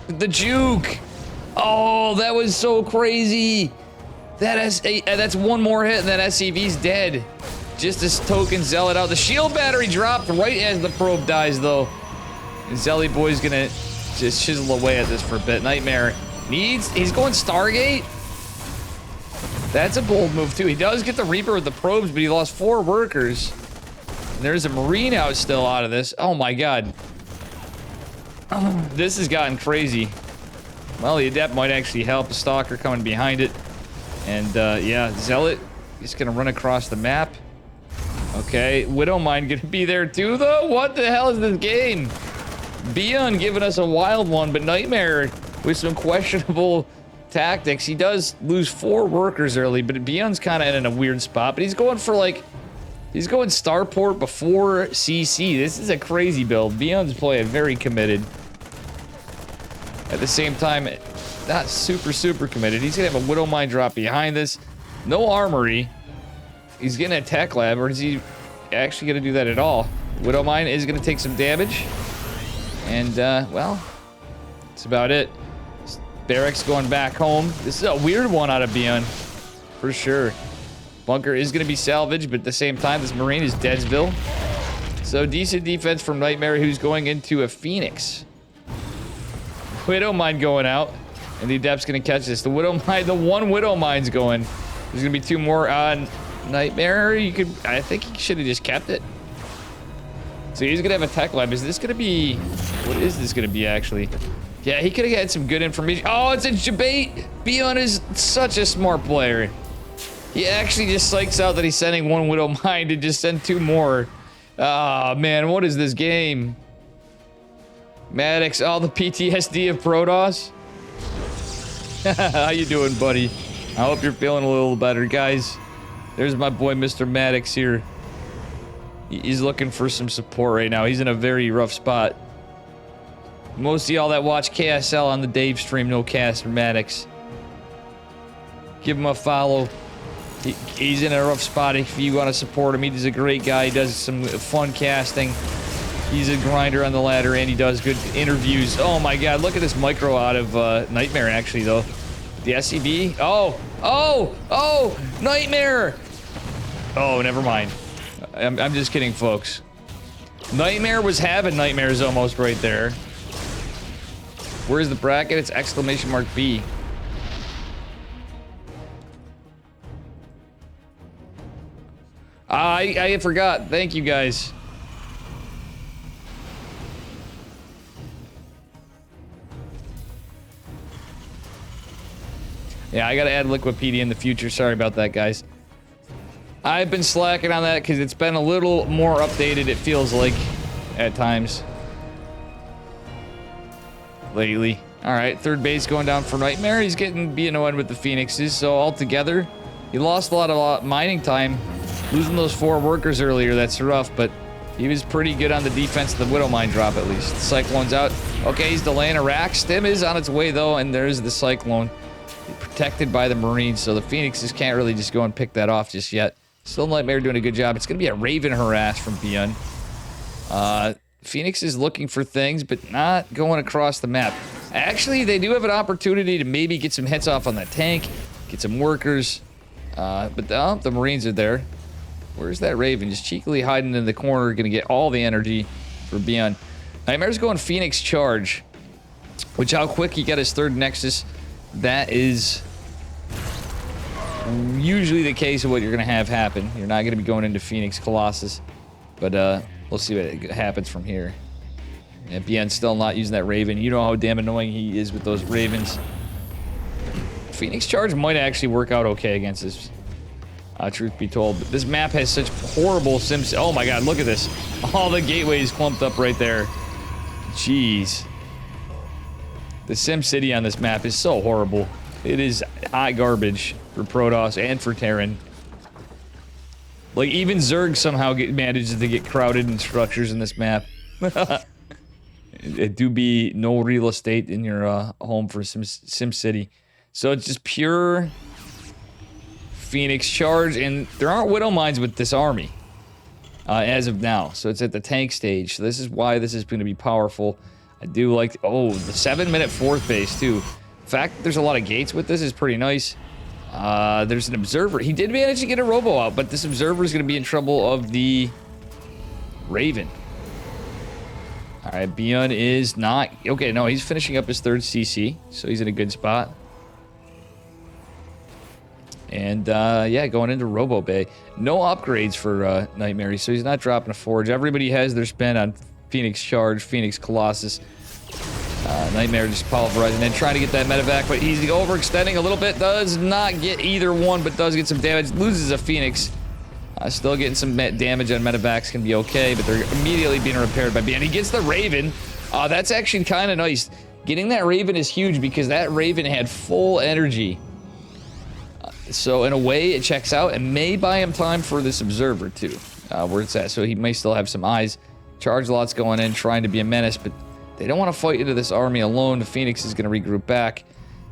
The juke. Oh, that was so crazy. That's one more hit and that SCV's dead. Just this token Zealot out. The shield battery dropped right as the probe dies, though. And Zelly Boy's going to just chisel away at this for a bit. Nightmare he's going Stargate. That's a bold move, too. He does get the Reaper with the probes, but he lost 4 workers. And there's a Marine out still out of this. Oh, my God. This has gotten crazy. Well, the Adept might actually help. The Stalker coming behind it. And, yeah, Zealot is going to run across the map. Okay, Widowmine going to be there, too, though? What the hell is this game? Beyond giving us a wild one, but Nightmare with some questionable tactics. He does lose 4 workers early, but Beyond's kind of in a weird spot. But he's going for, like, he's going Starport before CC. This is a crazy build. Beyond's playing very committed. At the same time, not super committed. He's going to have a Widowmine drop behind this. No armory. He's getting a tech lab, or is he actually going to do that at all? Widowmine is going to take some damage. And, well, that's about it. Barracks going back home. This is a weird one out of Beyond, for sure. Bunker is going to be salvaged, but at the same time, this Marine is Deadsville. So decent defense from Nightmare, who's going into a Phoenix. Widow Mine going out, and the Adept's going to catch this. The Widow Mine, the one Widow Mine's going. There's going to be 2 more on Nightmare. I think he should have just kept it. So he's going to have a tech lab. Is this going to be... What is this going to be, actually? Yeah, he could have had some good information. Oh, it's a debate. Beyond is such a smart player. He actually just psychs out that he's sending 1 Widow Mine to just send 2 more. Ah, man, what is this game? Maddox, all the PTSD of Protoss. How you doing, buddy? I hope you're feeling a little better, guys. There's my boy, Mr. Maddox here. He's looking for some support right now. He's in a very rough spot. Most of y'all that watch KSL on the Dave stream know Caster Maddox. Give him a follow. He's in a rough spot if you want to support him. He's a great guy. He does some fun casting. He's a grinder on the ladder, and he does good interviews. Oh my god, look at this micro out of Nightmare, actually, though. The SCB. Oh, Nightmare! Oh, never mind. I'm just kidding, folks. Nightmare was having nightmares almost right there. Where's the bracket? It's exclamation mark B. I forgot. Thank you, guys. Yeah, I gotta add Liquipedia in the future. Sorry about that, guys. I've been slacking on that because it's been a little more updated, it feels like, at times. Lately. Alright, third base going down for Nightmare. He's getting BNO'd with the Phoenixes, so altogether, he lost a lot of mining time. Losing those 4 workers earlier, that's rough, but he was pretty good on the defense of the Widow Mine drop, at least. The Cyclone's out. Okay, he's delaying a rack. Stim is on its way, though, and there's the Cyclone. Protected by the Marines, so the Phoenixes can't really just go and pick that off just yet. Still Nightmare doing a good job. It's going to be a Raven harass from Beyond. Phoenix is looking for things, but not going across the map. Actually, they do have an opportunity to maybe get some hits off on that tank, get some workers. But the Marines are there. Where's that Raven? Just cheekily hiding in the corner, going to get all the energy for Beyond. Nightmare's going Phoenix Charge, which how quick he got his 3rd Nexus. That is usually the case of what you're going to have happen. You're not going to be going into Phoenix Colossus. But we'll see what happens from here. And Beyond's still not using that Raven. You know how damn annoying he is with those Ravens. Phoenix Charge might actually work out okay against this. Truth be told. But this map has such horrible sims. Oh my god, look at this. All the gateways clumped up right there. Jeez. The Sim City on this map is so horrible. It is hot garbage for Protoss and for Terran. Like, even Zerg somehow manages to get crowded in structures in this map. It do be no real estate in your home for Sim City. So it's just pure Phoenix Charge, and there aren't Widow Mines with this army as of now. So it's at the tank stage. So this is why this is going to be powerful. I do like, oh, the 7-minute 4th base, too. In fact, there's a lot of gates with this. Is pretty nice. There's an Observer. He did manage to get a Robo out, but this Observer is going to be in trouble of the Raven. All right, Beyond is not... Okay, no, he's finishing up his 3rd CC, so he's in a good spot. And, yeah, going into Robo Bay. No upgrades for Nightmare, so he's not dropping a Forge. Everybody has their spend on Phoenix Charge, Phoenix Colossus. Nightmare just pulverizing and trying to get that medevac, but he's overextending a little bit. Does not get either one, but does get some damage. Loses a Phoenix. Still getting some damage on medevacs can be okay, but they're immediately being repaired by B. And he gets the Raven. That's actually kind of nice. Getting that Raven is huge because that Raven had full energy. So in a way, it checks out and may buy him time for this Observer, too, where it's at. So he may still have some eyes. Charge lots going in, trying to be a menace, but they don't want to fight into this army alone. The Phoenix is going to regroup back.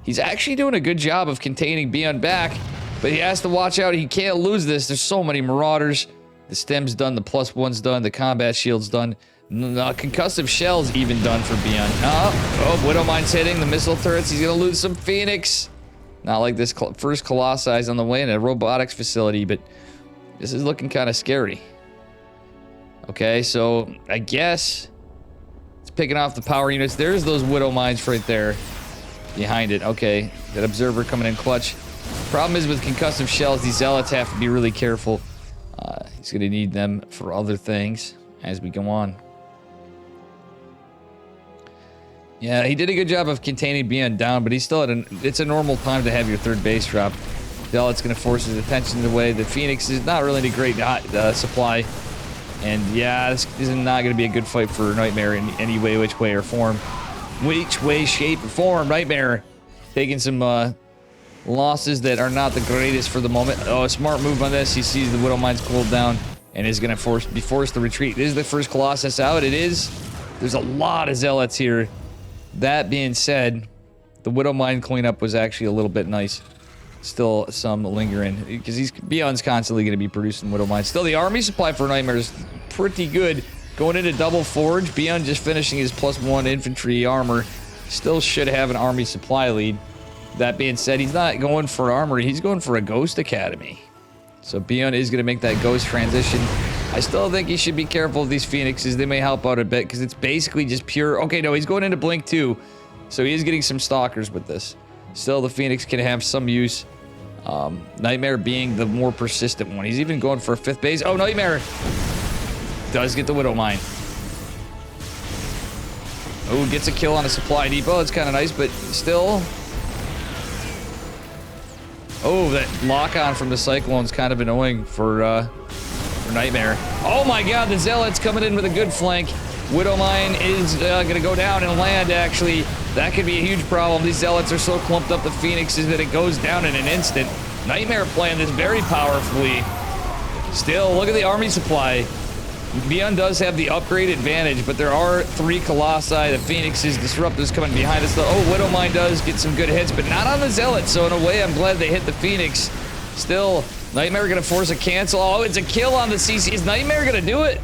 He's actually doing a good job of containing Beyond back, but he has to watch out. He can't lose this. There's so many Marauders. The stem's done, the +1's done, the combat shield's done. Concussive shell's even done for Beyond. Oh, Widow Mine's hitting the missile turrets. He's going to lose some Phoenix. Not like this first Colossi is on the way in a robotics facility, but this is looking kind of scary. Okay, so I guess it's picking off the power units. There's those Widow mines right there behind it. Okay, that observer coming in clutch. Problem is with concussive shells, these zealots have to be really careful. He's going to need them for other things as we go on. Yeah, he did a good job of containing Beyond down, but he's still at it's a normal time to have your third base drop. Zealot's going to force his attention away. The Phoenix is not really in a great supply. And yeah, this is not going to be a good fight for Nightmare in any way, which way or form. Which way, shape, or form. Nightmare taking some losses that are not the greatest for the moment. Oh, a smart move on this. He sees the Widow Mines cooled down and is going to be forced to retreat. This is the first Colossus out. It is. There's a lot of Zealots here. That being said, the Widow Mine cleanup was actually a little bit nice. Still some lingering because Beyond's constantly going to be producing Widow Mines. Still, the army supply for Nightmare is pretty good. Going into double forge, Beyond just finishing his +1 infantry armor. Still should have an army supply lead. That being said, he's not going for armory. He's going for a Ghost Academy. So Beyond is going to make that Ghost transition. I still think he should be careful of these Phoenixes. They may help out a bit because it's basically just pure... Okay, no, he's going into Blink 2. So he is getting some Stalkers with this. Still, the Phoenix can have some use. Nightmare being the more persistent one. He's even going for a 5th base. Oh, Nightmare does get the Widow Mine. Oh, gets a kill on a supply depot. That's kind of nice, but still... Oh, that lock-on from the Cyclone's kind of annoying for Nightmare. Oh my god, the Zealot's coming in with a good flank. Widow Mine is going to go down and land, actually. That could be a huge problem. These Zealots are so clumped up the Phoenixes that it goes down in an instant. Nightmare playing this very powerfully. Still, look at the army supply. Beyond does have the upgrade advantage, but there are 3 Colossi, the Phoenixes, Disruptors coming behind us. Oh, Widow Mine does get some good hits, but not on the Zealot, so in a way, I'm glad they hit the Phoenix. Still, Nightmare gonna force a cancel. Oh, it's a kill on the CC. Is Nightmare gonna do it?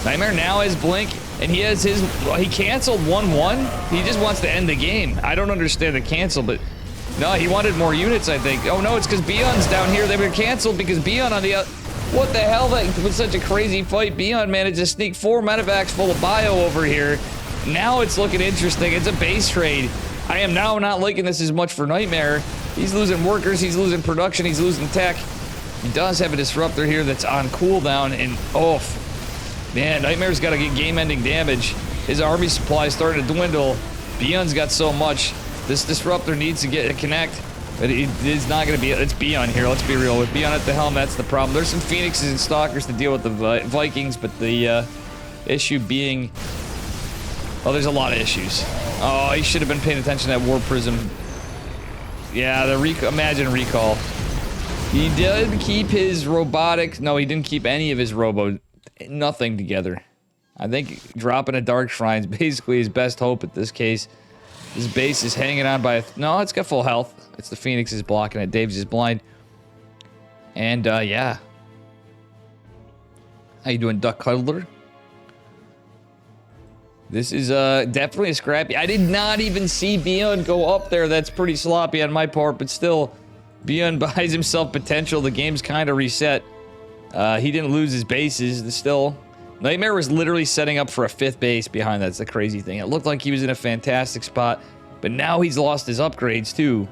Nightmare now has Blink, and he has his... Well, he canceled 1-1. He just wants to end the game. I don't understand the cancel, but... No, he wanted more units, I think. Oh, no, it's because Beyond's down here. They were canceled because Beyond on the... What the hell? That was such a crazy fight. Beyond managed to sneak 4 medevacs full of bio over here. Now it's looking interesting. It's a base trade. I am now not liking this as much for Nightmare. He's losing workers. He's losing production. He's losing tech. He does have a disruptor here that's on cooldown. And, oh, man, Nightmare's got to get game-ending damage. His army supply is starting to dwindle. Beyond's got so much. This disruptor needs to get a connect. But it is not going to be... It's Beyond here. Let's be real. With Beyond at the helm, that's the problem. There's some Phoenixes and Stalkers to deal with the Vikings, but the issue being... Oh, there's a lot of issues. Oh, he should have been paying attention to that War Prism. Yeah, the imagine recall. He did keep his robotics... No, he didn't keep any of his robo... Nothing together. I think dropping a Dark Shrine is basically his best hope at this case. His base is hanging on by a... No, it's got full health. It's the Phoenix is blocking it. Dave's is blind. And, yeah. How you doing, Duck Cuddler? This is, definitely a scrappy... I did not even see Beyond go up there. That's pretty sloppy on my part, but still, Beyond buys himself potential. The game's kind of reset. He didn't lose his bases. Still, Nightmare was literally setting up for a 5th base behind that. That's the crazy thing. It looked like he was in a fantastic spot, but now he's lost his upgrades, too.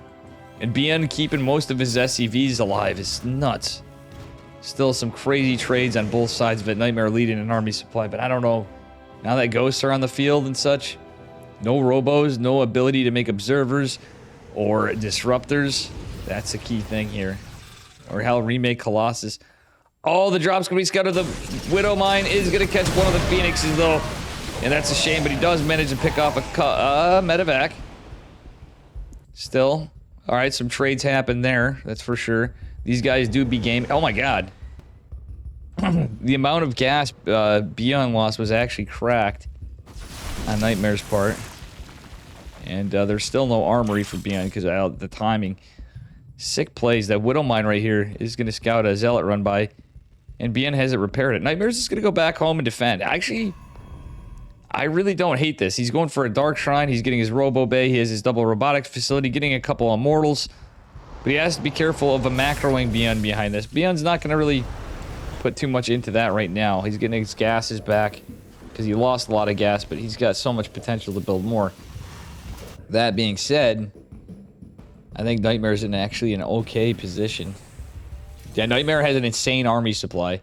And Beyond keeping most of his SCVs alive is nuts. Still some crazy trades on both sides of it. Nightmare leading an army supply, but I don't know. Now that Ghosts are on the field and such, no robos, no ability to make observers or disruptors. That's the key thing here. Or hell, remake Colossus. Oh, the drop's gonna be scattered. The Widow Mine is gonna catch one of the Phoenixes, though. And that's a shame, but he does manage to pick off a medevac. Still... All right, some trades happen there. That's for sure. These guys do be game. Oh my god. The amount of gas Beyond lost was actually cracked on Nightmare's part. And there's still no armory for Beyond because of the timing. Sick plays. That Widow Mine right here is going to scout a Zealot run by. And Beyond hasn't repaired it. Nightmare's just going to go back home and defend. Actually, I really don't hate this. He's going for a Dark Shrine. He's getting his Robo Bay. He has his double robotics facility, getting a couple Immortals. But he has to be careful of a macroing Beyond behind this. Beyond's not going to really put too much into that right now. He's getting his gases back because he lost a lot of gas, but he's got so much potential to build more. That being said, I think Nightmare's in actually an okay position. Yeah, Nightmare has an insane army supply.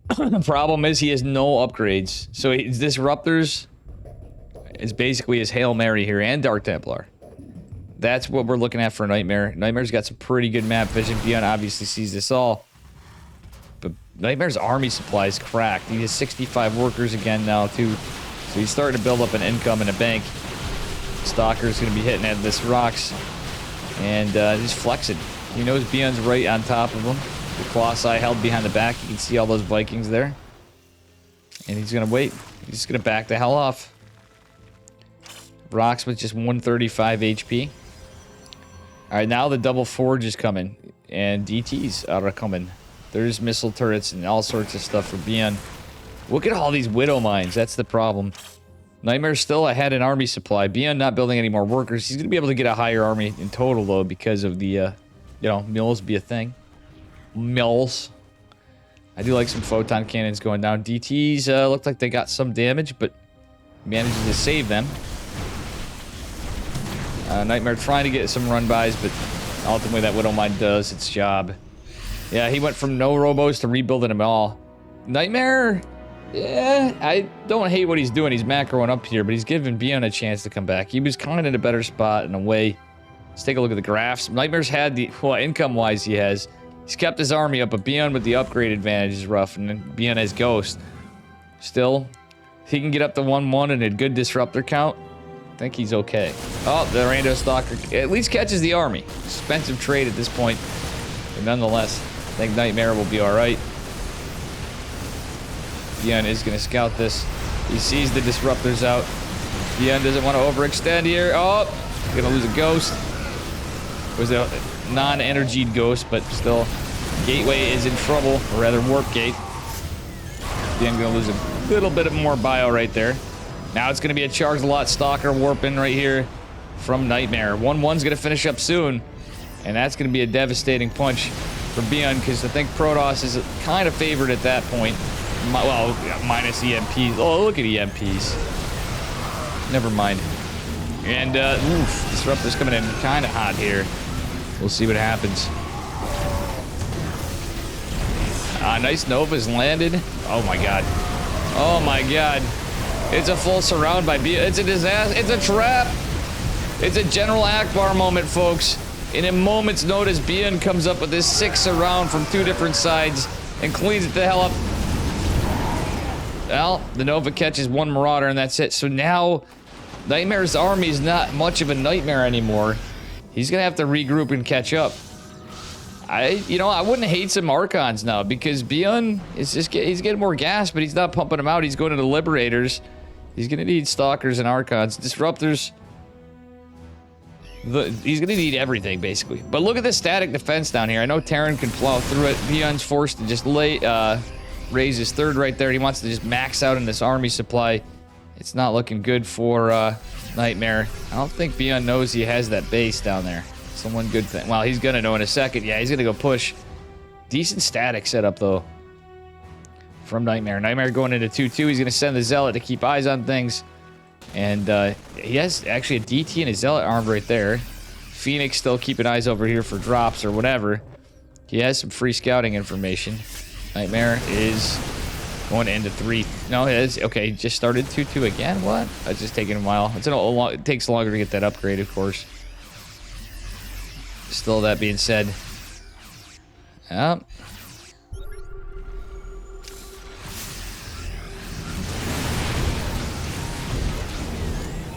The problem is he has no upgrades. So his Disruptors is basically his Hail Mary here, and Dark Templar. That's what we're looking at for Nightmare. Nightmare's got some pretty good map vision. Beyond obviously sees this all. But Nightmare's army supply is cracked. He has 65 workers again now, too. So he's starting to build up an income in a bank. Stalker's going to be hitting at this rocks. And he's flexing. He knows Beyond's right on top of him. The Colossi held behind the back. You can see all those Vikings there. And he's going to wait. He's just going to back the hell off. Rocks with just 135 HP. Alright, now the double forge is coming. And DTs are coming. There's missile turrets and all sorts of stuff for Beyond. Look at all these Widow Mines. That's the problem. Nightmare's still ahead in army supply. Beyond not building any more workers. He's going to be able to get a higher army in total, though, because of the, you know, mills be a thing. Mills. I do like some photon cannons going down. DTs looked like they got some damage, but managed to save them. Nightmare trying to get some run-bys, but ultimately that Widow Mine does its job. Yeah, he went from no robos to rebuilding them all. Nightmare, yeah, I don't hate what he's doing. He's macroing up here, but he's giving Beyond a chance to come back. He was kind of in a better spot in a way. Let's take a look at the graphs. Nightmare's had the, well, income-wise he has. He's kept his army up, but Beyond with the upgrade advantage is rough, and then Beyond has Ghost. Still, if he can get up to 1-1 and a good disruptor count, I think he's okay. Oh, the Rando Stalker at least catches the army. Expensive trade at this point, but nonetheless, I think Nightmare will be alright. Beyond is going to scout this. He sees the disruptors out. Beyond doesn't want to overextend here. Oh, going to lose a Ghost. It was a non-energied Ghost, but still, Gateway is in trouble, or rather Warp Gate. Beyond going to lose a little bit of more bio right there. Now it's going to be a Charged Lot Stalker warping right here from Nightmare. 1-1's going to finish up soon, and that's going to be a devastating punch for Beyond, because I think Protoss is kind of favored at that point. Well, minus EMPs. Oh, look at EMPs. Never mind. And, oof, Disruptor's coming in kind of hot here. We'll see what happens. Nice Nova's landed. Oh my god. Oh my god. It's a full surround by B. It's a disaster. It's a trap. It's a General Akbar moment, folks. In a moment's notice, Beyond comes up with this 6 surround from 2 different sides and cleans it the hell up. Well, the Nova catches 1 Marauder and that's it. So now, Nightmare's army is not much of a nightmare anymore. He's gonna have to regroup and catch up. You know, I wouldn't hate some Archons now because Beyond is just he's getting more gas, but he's not pumping them out. He's going to the Liberators. He's gonna need Stalkers and Archons, Disruptors. He's gonna need everything basically. But look at the static defense down here. I know Terran can plow through it. Beyond's forced to just raise his 3rd right there. He wants to just max out in this army supply. It's not looking good for Nightmare. I don't think Beyond knows he has that base down there. It's the one good thing. Well, he's gonna know in a second. Yeah, he's gonna go push. Decent static setup though from Nightmare. Nightmare going into 2-2. He's gonna send the Zealot to keep eyes on things. And he has actually a DT and a Zealot armed right there. Phoenix still keeping eyes over here for drops or whatever. He has some free scouting information. Nightmare is going into 3. No, it is. Okay, just started 2-2 again? What? It's just taking a while. It takes longer to get that upgrade, of course. Still, that being said. Yep.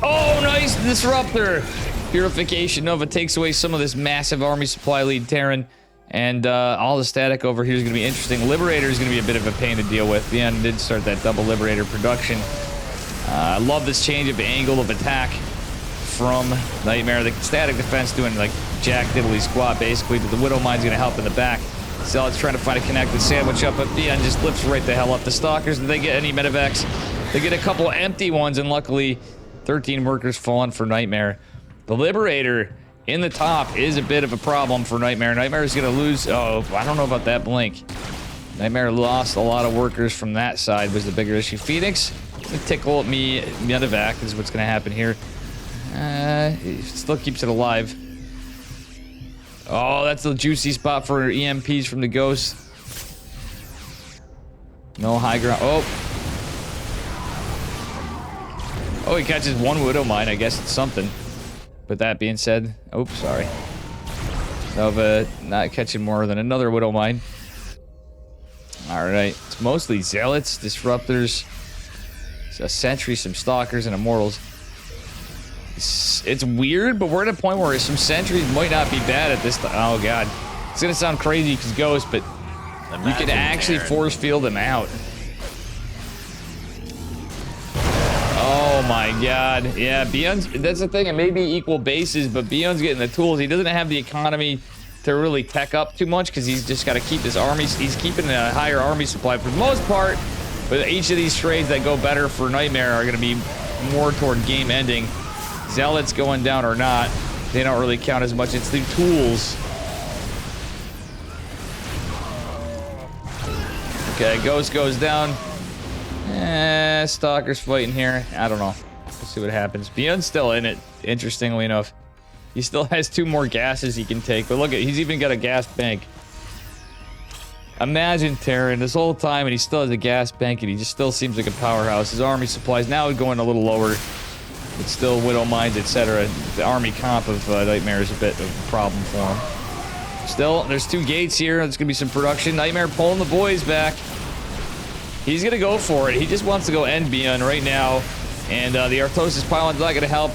Oh, nice Disruptor! Purification Nova takes away some of this massive army supply lead Terran. And all the static over here is going to be interesting. Liberator is going to be a bit of a pain to deal with. The end did start that double Liberator production. I love this change of angle of attack from Nightmare. The static defense doing like jack diddly squat basically, but the Widow Mine's going to help in the back. Zealot's trying to find a connected sandwich up, but the end just lifts right the hell up. The Stalkers, did they get any medevacs? They get a couple empty ones, and luckily 13 workers fallen for Nightmare. The Liberator in the top is a bit of a problem for Nightmare. Nightmare is going to lose... Oh, I don't know about that blink. Nightmare lost a lot of workers from that side was the bigger issue. Phoenix, tickle at me. Medevac is what's going to happen here. He still keeps it alive. Oh, that's the juicy spot for EMPs from the Ghost. No high ground. Oh, he catches one Widow Mine. I guess it's something. But that being said... Oops, sorry. Nova not catching more than another Widow Mine. Alright. It's mostly Zealots, Disruptors, a Sentry, some Stalkers, and Immortals. It's weird, but we're at a point where some Sentries might not be bad at this time. Oh, God. It's going to sound crazy because Ghost, but you can actually force field them out. Oh my God. Yeah, Bion's, that's the thing. It may be equal bases, but Bion's getting the tools. He doesn't have the economy to really tech up too much because he's just got to keep his armies. He's keeping a higher army supply for the most part, but each of these trades that go better for Nightmare are going to be more toward game ending. Zealots going down or not, they don't really count as much. It's the tools. Okay, Ghost goes down. Stalker's fighting here. I don't know. We'll see what happens. Bion's still in it, interestingly enough. He still has 2 more gases he can take, but look at, he's even got a gas bank. Imagine Terran this whole time and he still has a gas bank and he just still seems like a powerhouse. His army supplies now going a little lower, but still Widow Mines, etc. The army comp of Nightmare is a bit of a problem for him. Still, there's 2 gates here. There's gonna be some production. Nightmare pulling the boys back. He's gonna go for it. He just wants to go end Bion right now. And the Arthrosis Pylon's not gonna help.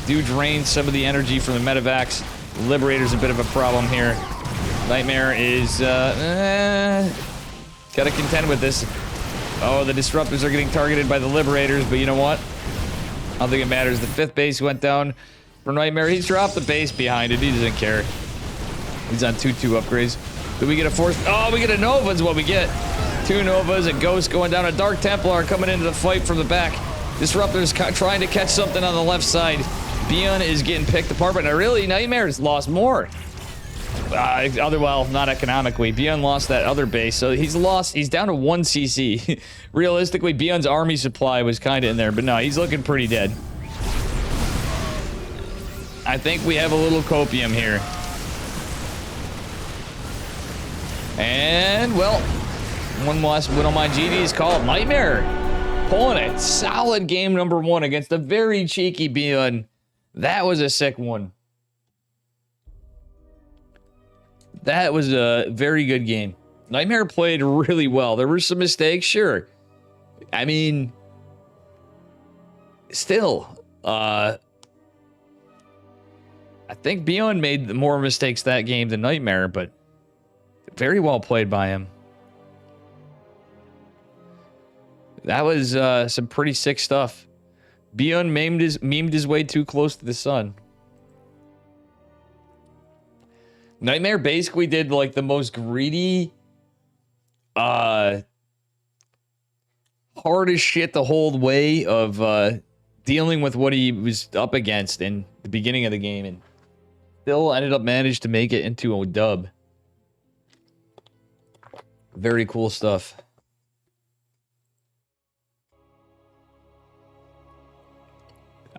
Do drain some of the energy from the Medevacs. Liberator's a bit of a problem here. Nightmare is gotta contend with this. Oh, the Disruptors are getting targeted by the Liberators, but you know what? I don't think it matters. The 5th base went down for Nightmare. He's dropped the base behind it. He doesn't care. He's on 2-2 upgrades. Do we get a force? Oh, we get a Nova is what we get. 2 Novas, a Ghost going down, a Dark Templar coming into the fight from the back. Disruptors trying to catch something on the left side. Bion is getting picked apart, but really, Nightmare's lost more. Well, not economically. Bion lost that other base, so he's down to 1 CC. Realistically, Bion's army supply was kind of in there, but no, he's looking pretty dead. I think we have a little copium here. And, well, one last Widow Mine GD is called. Nightmare pulling it. Solid game number 1 against a very cheeky Bion. That was a sick one. That was a very good game. Nightmare played really well. There were some mistakes, sure. I mean, still, I think Bion made more mistakes that game than Nightmare, but very well played by him. That was some pretty sick stuff. Bion memed his way too close to the sun. Nightmare basically did like the most greedy, hard as shit to hold way of dealing with what he was up against in the beginning of the game, and still managed to make it into a dub. Very cool stuff.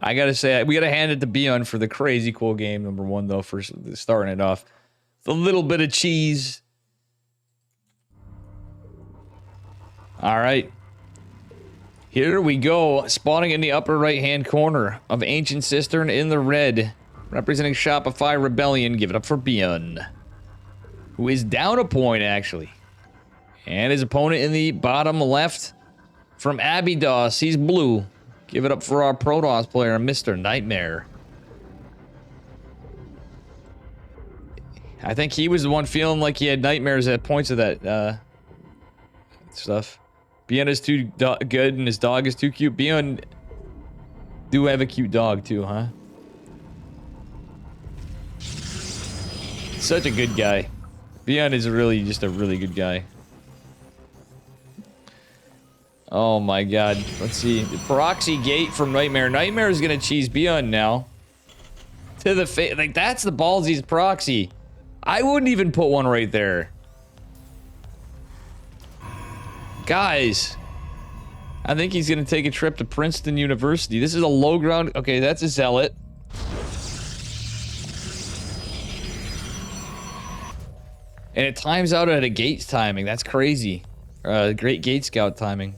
I gotta say, we gotta hand it to Bion for the crazy cool game number 1, though, for starting it off. A little bit of cheese. All right. Here we go. Spawning in the upper right-hand corner of Ancient Cistern in the red. Representing Shopify Rebellion. Give it up for Bion, who is down a point, actually. And his opponent in the bottom left from Abydos. He's blue. Give it up for our Protoss player, Mr. Nightmare. I think he was the one feeling like he had nightmares at points of that stuff. Bion is too good and his dog is too cute. Bion do have a cute dog too, huh? Such a good guy. Bion is really just a really good guy. Oh my god. Let's see. The proxy gate from Nightmare. Nightmare is gonna cheese Beyond now. To the face. Like, that's the ballsiest proxy. I wouldn't even put one right there. Guys. I think he's gonna take a trip to Princeton University. This is a low ground. Okay, that's a zealot. And it times out at a gates timing. That's crazy. Great gate scout timing.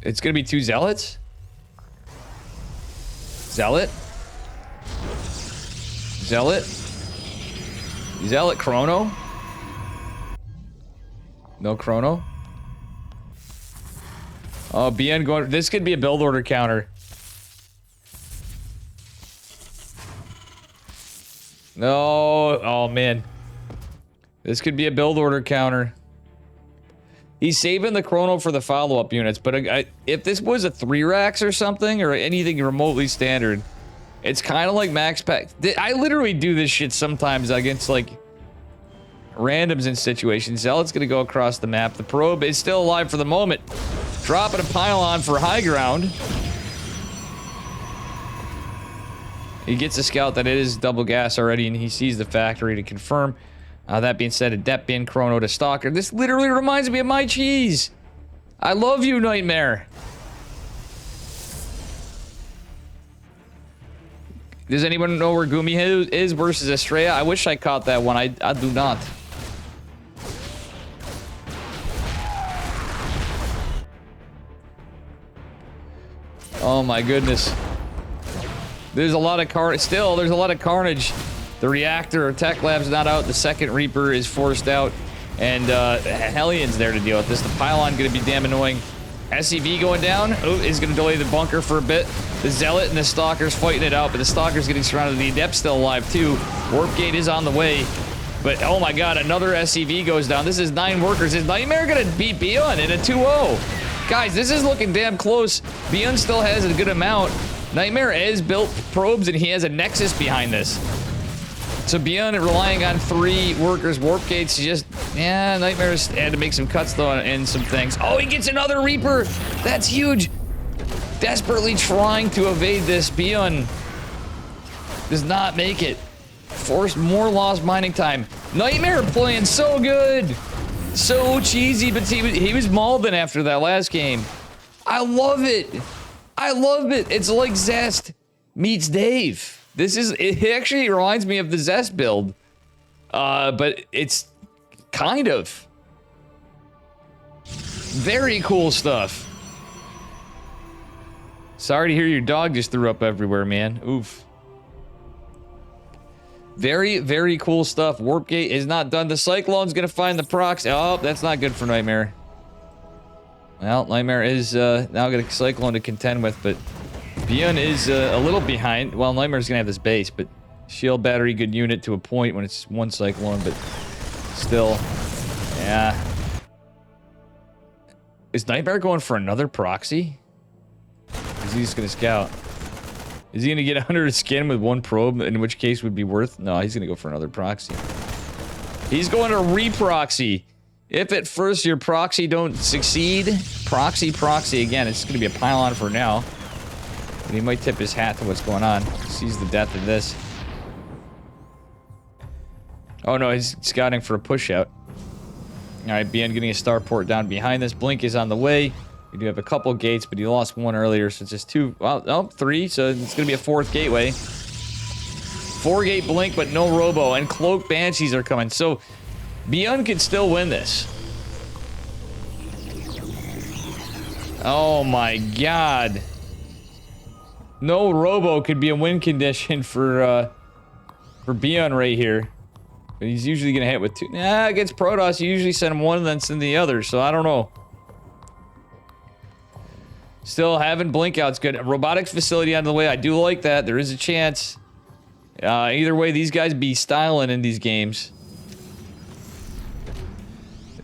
It's gonna be 2 zealots? Zealot? Zealot? Zealot chrono? No chrono? Oh, BN going. This could be a build order counter. No. Oh, man. This could be a build order counter. He's saving the chrono for the follow-up units, but if this was a 3-racks or something, or anything remotely standard, it's kind of like max pack. I literally do this shit sometimes against, like, randoms in situations. Zealot's gonna go across the map. The probe is still alive for the moment. Dropping a pylon for high ground. He gets a scout that it is double gas already, and he sees the factory to confirm. That being said, a depth bin chrono to Stalker. This literally reminds me of my cheese. I love you, Nightmare. Does anyone know where Gumi is versus Estrella? I wish I caught that one. I do not. Oh my goodness. There's a lot of there's a lot of carnage. The reactor or tech lab's not out. The second Reaper is forced out. And Hellion's there to deal with this. The pylon gonna be damn annoying. SCV going down. Oh, is gonna delay the bunker for a bit. The Zealot and the Stalker's fighting it out, but the Stalker's getting surrounded. The Adept's still alive too. Warp gate is on the way. But oh my god, another SCV goes down. This is 9 workers. Is Nightmare gonna beat Beyond in a 2-0? Guys, this is looking damn close. Beyond still has a good amount. Nightmare has built probes and he has a Nexus behind this. So Beyond relying on 3 workers, warp gates, just, yeah, Nightmare's had to make some cuts though and some things. Oh, he gets another Reaper! That's huge! Desperately trying to evade this. Beyond does not make it. Forced more lost mining time. Nightmare playing so good! So cheesy, but he was mauled after that last game. I love it! I love it! It's like Zest meets Dave. It actually reminds me of the Zest build. But it's kind of. Very cool stuff. Sorry to hear your dog just threw up everywhere, man. Oof. Very, very cool stuff. Warp gate is not done. The Cyclone's gonna find the procs. Oh, that's not good for Nightmare. Well, Nightmare is now got a Cyclone to contend with, but Beyond is a little behind. Well, Nightmare's gonna have this base, but shield battery, good unit to a point when it's 1 Cyclone, but still, yeah. Is Nightmare going for another proxy? Is he just gonna scout? Is he gonna get under his skin with 1 probe, in which case would be worth? No, he's gonna go for another proxy. He's going to re-proxy. If at first your proxy don't succeed, proxy again. It's gonna be a pylon for now. But he might tip his hat to what's going on. Sees the death of this. Oh no, he's scouting for a push out. Alright, BN getting a starport down behind this. Blink is on the way. We do have a couple gates, but he lost 1 earlier, so it's just 2. Well, oh, 3, so it's gonna be a 4th gateway. 4-gate blink, but no robo, and cloak banshees are coming. So Beyond could still win this. Oh my god. No robo could be a win condition for Beyond right here. But he's usually gonna hit with 2. Nah, against Protoss, you usually send him 1 and then send the other, so I don't know. Still having blink outs good. Robotics facility on the way. I do like that. There is a chance. Either way, these guys be styling in these games.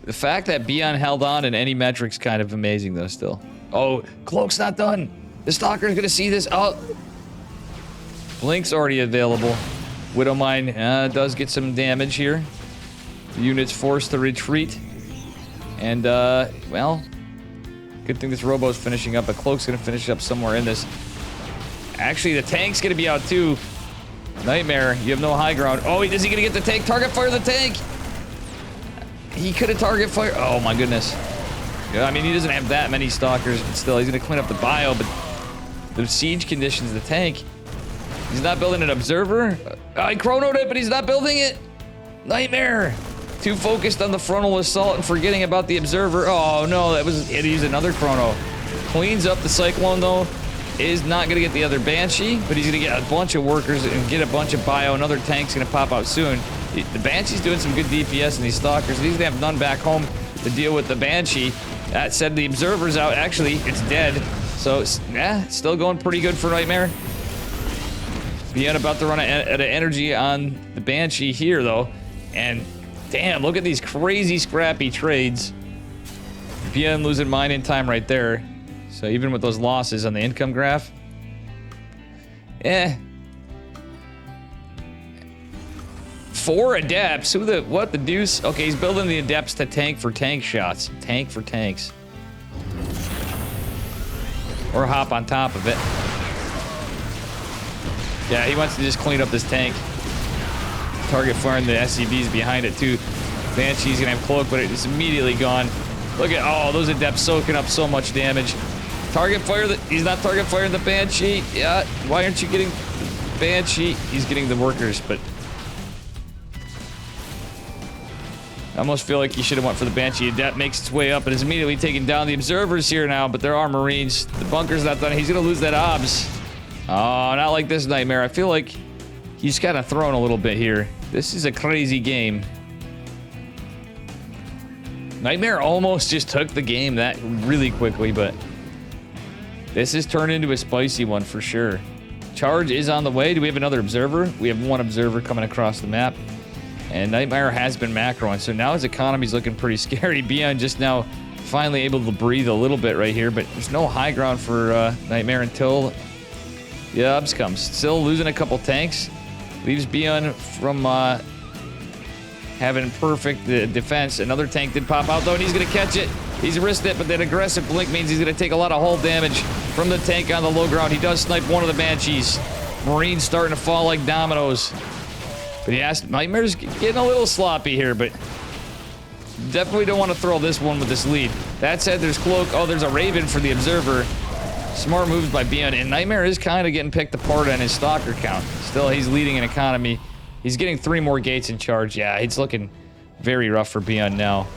The fact that Beyond held on in any metric's kind of amazing, though, still. Oh, Cloak's not done. The Stalker's gonna see this. Oh. Blink's already available. Widowmine does get some damage here. The unit's forced to retreat. And, well, good thing this Robo's finishing up, but Cloak's gonna finish up somewhere in this. Actually, the tank's gonna be out too. Nightmare, you have no high ground. Oh, is he gonna get the tank? Target fire the tank! He could have target fire. Oh my goodness. Yeah, I mean, he doesn't have that many stalkers, but still, he's gonna clean up the bio, but the siege conditions the tank. He's not building an observer. I chronoed it, but he's not building it. Nightmare. Too focused on the frontal assault and forgetting about the observer. Oh no, that was it. Used another chrono. Cleans up the cyclone though. Is not gonna get the other banshee, but he's gonna get a bunch of workers and get a bunch of bio. Another tank's gonna pop out soon. The banshee's doing some good DPS in these stalkers. He's gonna have none back home to deal with the banshee. That said, the observer's out. Actually, it's dead. So yeah, still going pretty good for Nightmare. Beyond about to run out of energy on the banshee here though, and damn, look at these crazy scrappy trades. Beyond losing mining time right there. So even with those losses on the income graph, eh. 4 adepts. What the deuce? Okay, he's building the adepts to tank for tank shots. Tank for tanks. Or hop on top of it. Yeah, he wants to just clean up this tank. Target firing the SCVs behind it too. Banshee's gonna have cloak, but it's immediately gone. Look at, oh, those adepts soaking up so much damage. Target fire, he's not target firing the Banshee. Yeah, why aren't you getting the Banshee? He's getting the workers, but I almost feel like he should have went for the Banshee. Adept makes its way up and is immediately taking down the observers here now, but there are Marines. The bunker's not done. He's gonna lose that obs. Oh, not like this Nightmare. I feel like he's kind of thrown a little bit here. This is a crazy game. Nightmare almost just took the game that really quickly, but this has turned into a spicy one for sure. Charge is on the way. Do we have another observer? We have one observer coming across the map. And Nightmare has been macroing, so now his economy's looking pretty scary. Beyond just now finally able to breathe a little bit right here, but there's no high ground for Nightmare until the obs comes. Still losing a couple tanks. Leaves Beyond from having perfect defense. Another tank did pop out though, and he's gonna catch it. He's risked it, but that aggressive blink means he's gonna take a lot of hull damage from the tank on the low ground. He does snipe one of the Banshees. Marines starting to fall like dominoes. But yes, Nightmare's getting a little sloppy here, but definitely don't want to throw this one with this lead. That said, there's Cloak. Oh, there's a Raven for the Observer. Smart moves by Beyond, and Nightmare is kind of getting picked apart on his Stalker count. Still, he's leading an economy. He's getting 3 more gates in charge. Yeah, it's looking very rough for Beyond now.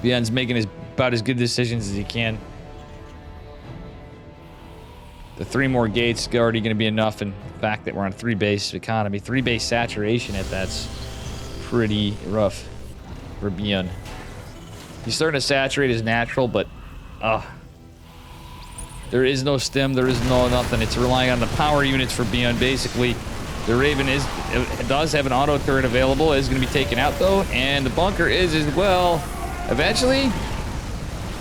Beyond's making about as good decisions as he can. The 3 more gates are already going to be enough, and the fact that we're on 3-base economy, 3-base saturation at that's pretty rough for Beyond. He's starting to saturate as natural, but there is no stem, there is no nothing. It's relying on the power units for Beyond. Basically, the Raven does have an auto turret available. It is going to be taken out though, and the bunker is as well. Eventually,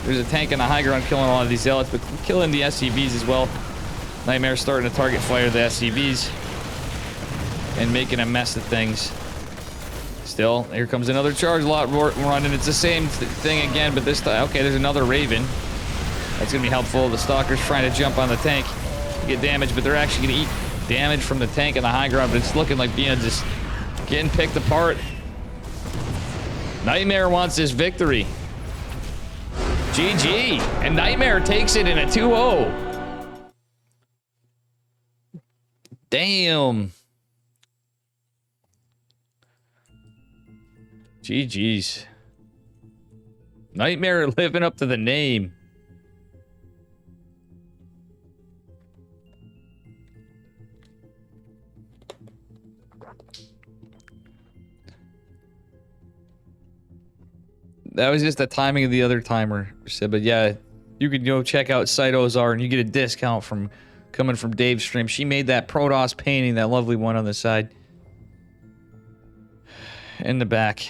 there's a tank on the high ground killing a lot of these zealots, but killing the SCVs as well. Nightmare's starting to target fire the SCVs and making a mess of things. Still, here comes another charge lot running. It's the same thing again, but this time, okay, there's another Raven. That's gonna be helpful. The Stalker's trying to jump on the tank to get damage, but they're actually gonna eat damage from the tank on the high ground, but it's looking like Beyond's just getting picked apart. Nightmare wants this victory. GG, and Nightmare takes it in a 2-0. Damn. GG's. Nightmare living up to the name. That was just the timing of the other timer. But yeah, you can go check out Site Ozar and you get a discount from coming from Dave's stream. She made that Protoss painting, that lovely one on the side. In the back.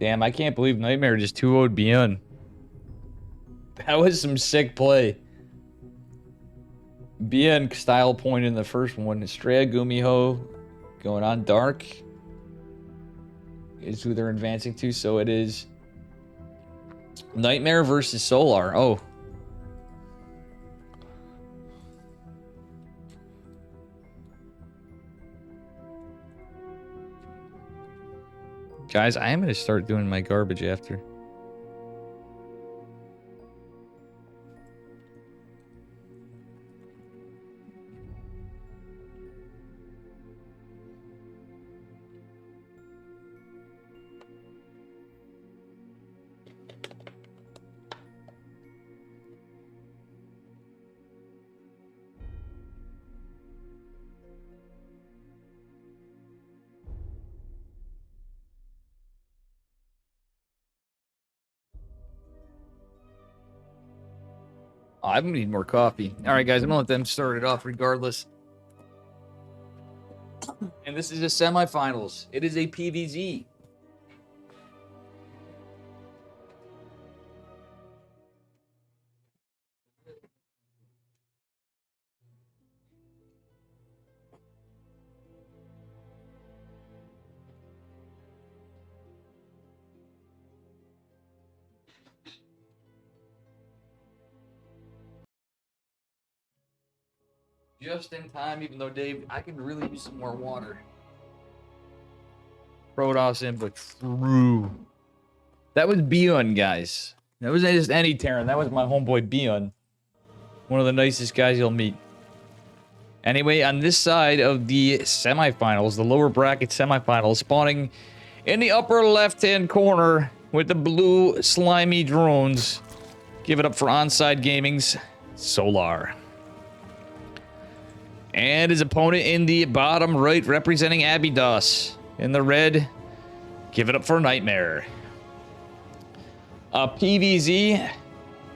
Damn, I can't believe Nightmare just 2-0'd Beyond. That was some sick play. Beyond style point in the first one. Estrella Gumiho going on Dark is who they're advancing to, so it is Nightmare versus Solar. Oh. Guys, I am going to start doing my garbage after. Oh, I'm gonna need more coffee. All right, guys, I'm gonna let them start it off regardless. And this is the semifinals. It is a PVZ. Just in time, even though Dave, I could really use some more water. Protoss input true. That was Beyond, guys. That wasn't just any Terran. That was my homeboy Beyond. One of the nicest guys you'll meet. Anyway, on this side of the semifinals, the lower bracket semifinals, spawning in the upper left-hand corner with the blue slimy drones. Give it up for Onside Gaming's Solar. And his opponent in the bottom right, representing Abydos. In the red, give it up for Nightmare. PVZ,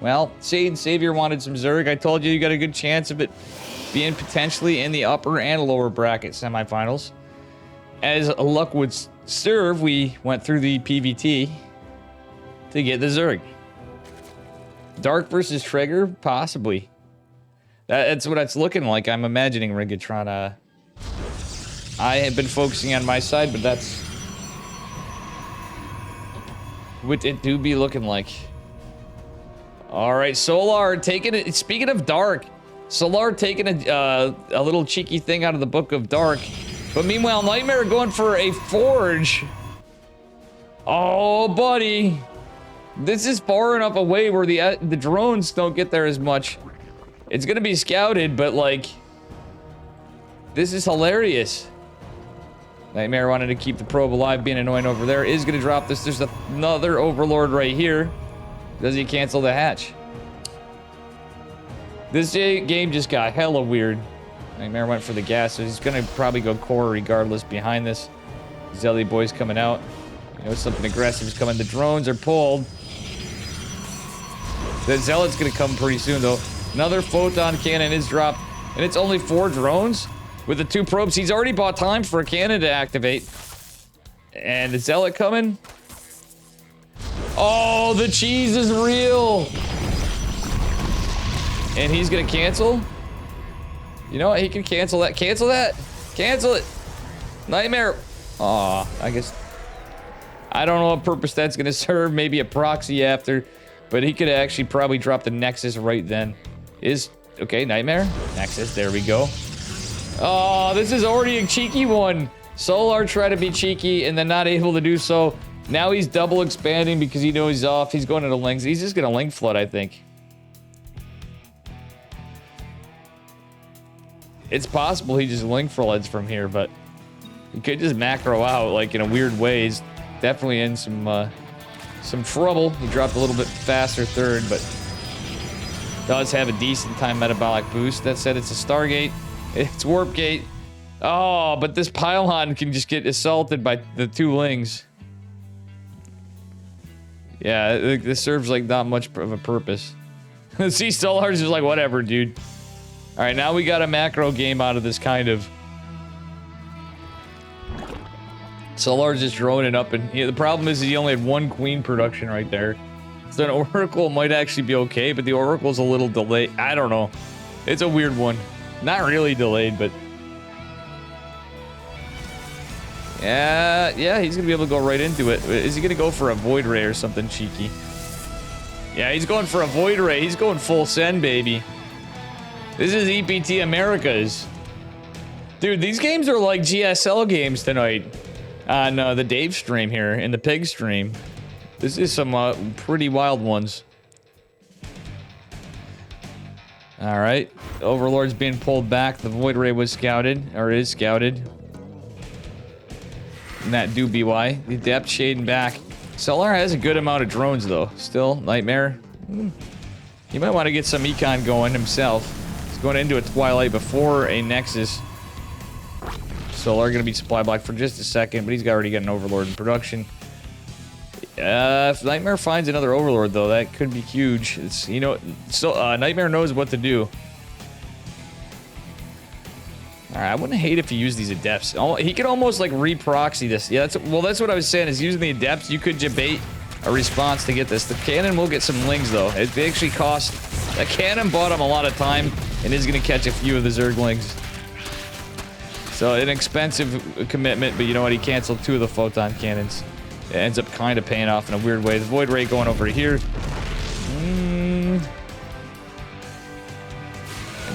well, Satan Savior wanted some Zerg. I told you got a good chance of it being potentially in the upper and lower bracket semifinals. As luck would serve, we went through the PVT to get the Zerg. Dark versus Trigger, possibly. That's what it's looking like. I'm imagining Rigatron. I have been focusing on my side, but that's what it do be looking like. All right, Solar taking it. Speaking of Dark, Solar taking a little cheeky thing out of the Book of Dark, but meanwhile, Nightmare going for a Forge. Oh, buddy, this is far enough away where the drones don't get there as much. It's gonna be scouted, but like, this is hilarious. Nightmare wanted to keep the probe alive, being annoying over there. Is gonna drop this. There's another Overlord right here. Does he cancel the hatch? This game just got hella weird. Nightmare went for the gas, so he's gonna probably go core regardless behind this. Zelly boys coming out. You know, something aggressive is coming. The drones are pulled. The Zealot's gonna come pretty soon, though. Another photon cannon is dropped, and it's only 4 drones with the 2 probes. He's already bought time for a cannon to activate. And the Zealot coming. Oh, the cheese is real. And he's gonna cancel. You know what? He can cancel that. Cancel that. Cancel it. Nightmare. Aw, I guess. I don't know what purpose that's gonna serve. Maybe a proxy after. But he could actually probably drop the Nexus right then. Okay, Nightmare. Nexus, there we go. Oh, this is already a cheeky one. Solar tried to be cheeky and then not able to do so. Now he's double expanding because he knows he's off. He's going into links. He's just going to link flood, I think. It's possible he just link floods from here, but he could just macro out like in a weird way. He's definitely in some trouble. He dropped a little bit faster third, but does have a decent time metabolic boost. That said, it's a Stargate. It's Warp Gate. Oh, but this pylon can just get assaulted by the 2 lings. Yeah, this serves like not much of a purpose. See, Solar's just like, whatever, dude. All right, now we got a macro game out of this, kind of. Solar's just droning up, and the problem is he only had 1 queen production right there. So an Oracle might actually be okay, but the Oracle's a little delayed. I don't know. It's a weird one. Not really delayed, but... Yeah, he's gonna be able to go right into it. Is he gonna go for a Void Ray or something cheeky? Yeah, he's going for a Void Ray. He's going full send, baby. This is EPT Americas. Dude, these games are like GSL games tonight. On the Dave stream here, in the Pig stream. This is some pretty wild ones. Alright. Overlord's being pulled back. The Void Ray was scouted, or is scouted. And that do be why. The depth shading back. Solar has a good amount of drones, though. Still, Nightmare. He might want to get some econ going himself. He's going into a Twilight before a Nexus. Solar going to be supply blocked for just a second, but he's already got an Overlord in production. If Nightmare finds another Overlord, though, that could be huge. It's, you know, so Nightmare knows what to do. Alright, I wouldn't hate if he used these Adepts. He could almost, like, re-proxy this. Yeah, that's what I was saying, is using the Adepts, you could debate a response to get this. The cannon will get some lings, though. It actually cost... That cannon bought him a lot of time, and is going to catch a few of the Zerglings. So, an expensive commitment, but you know what? He canceled 2 of the Photon Cannons. It ends up kind of paying off in a weird way. The Void Ray going over here.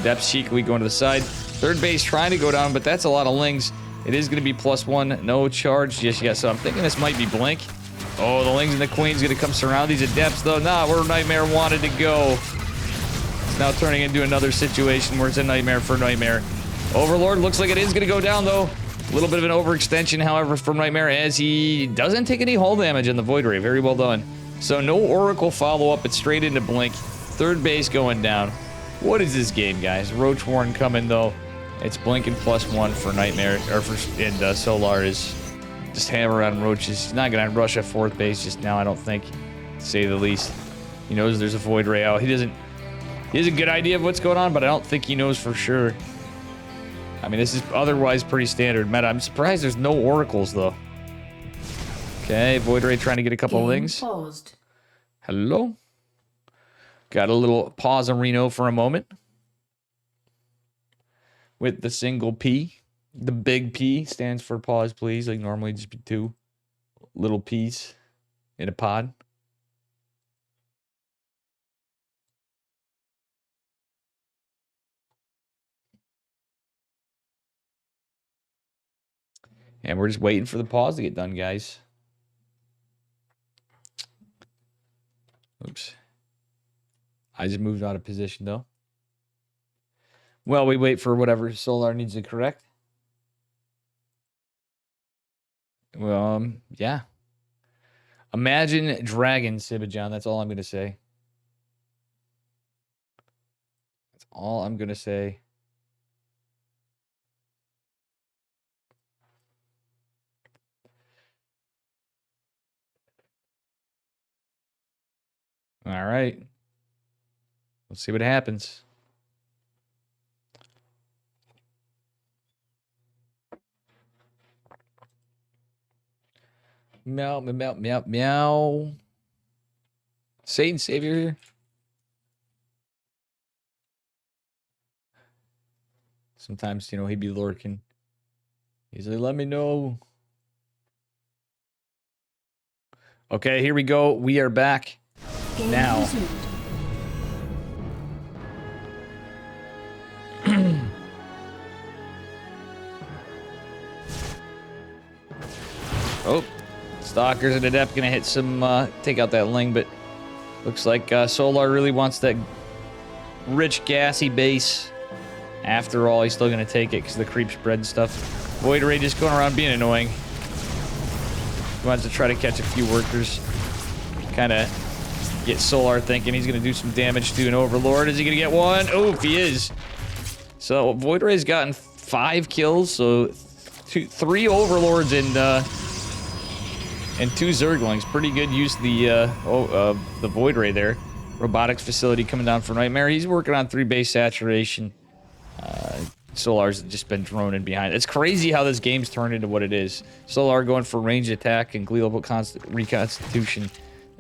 Depth cheekily going to the side. Third base trying to go down, but that's a lot of lings. It is going to be +1. No charge just yet, so I'm thinking this might be Blink. Oh, the lings and the queen's going to come surround these Adepts, though. Nah, where Nightmare wanted to go. It's now turning into another situation where it's a Nightmare for Nightmare. Overlord looks like it is going to go down, though. A little bit of an overextension, however, from Nightmare, as he doesn't take any hull damage in the Void Ray. Very well done. So no Oracle follow-up, but straight into Blink. Third base going down. What is this game, guys? Roach Warren coming, though. It's blinking +1 for Nightmare, or for, and Solar is just hammer on Roaches. He's not going to rush a 4th base just now, I don't think, to say the least. He knows there's a Void Ray out. He has a good idea of what's going on, but I don't think he knows for sure. I mean, this is otherwise pretty standard meta. I'm surprised there's no Oracles, though. Okay, Void Ray trying to get a couple of lings. Paused. Hello? Got a little pause on Reno for a moment. With the single P. The big P stands for pause, please. Like normally just be 2 little P's in a pod. And we're just waiting for the pause to get done, guys. Oops. I just moved out of position, though. Well, we wait for whatever Solar needs to correct. Well, yeah. Imagine Dragons, Sibajan. That's all I'm going to say. That's all I'm going to say. All right. Let's see what happens. Meow, meow, meow, meow. Satan Savior here. Sometimes, you know, he'd be lurking. He's like, let me know. Okay, here we go. We are back. Game Now. resumed. Oh, Stalkers and Adept gonna hit some, take out that Ling, but looks like Solar really wants that rich, gassy base. After all, he's still gonna take it because the creep spread and stuff. Void Ray just going around being annoying. He wants to try to catch a few workers. Kind of get Solar thinking he's gonna do some damage to an Overlord. Is he gonna get one? Oh, if he is. So Void Ray's gotten 5 kills, so 3 Overlords and 2 Zerglings. Pretty good use of the Void Ray there. Robotics facility coming down for Nightmare. He's working on 3 base saturation. Solar's just been droning behind. It's crazy how this game's turned into what it is. Solar going for range attack and glial reconstitution,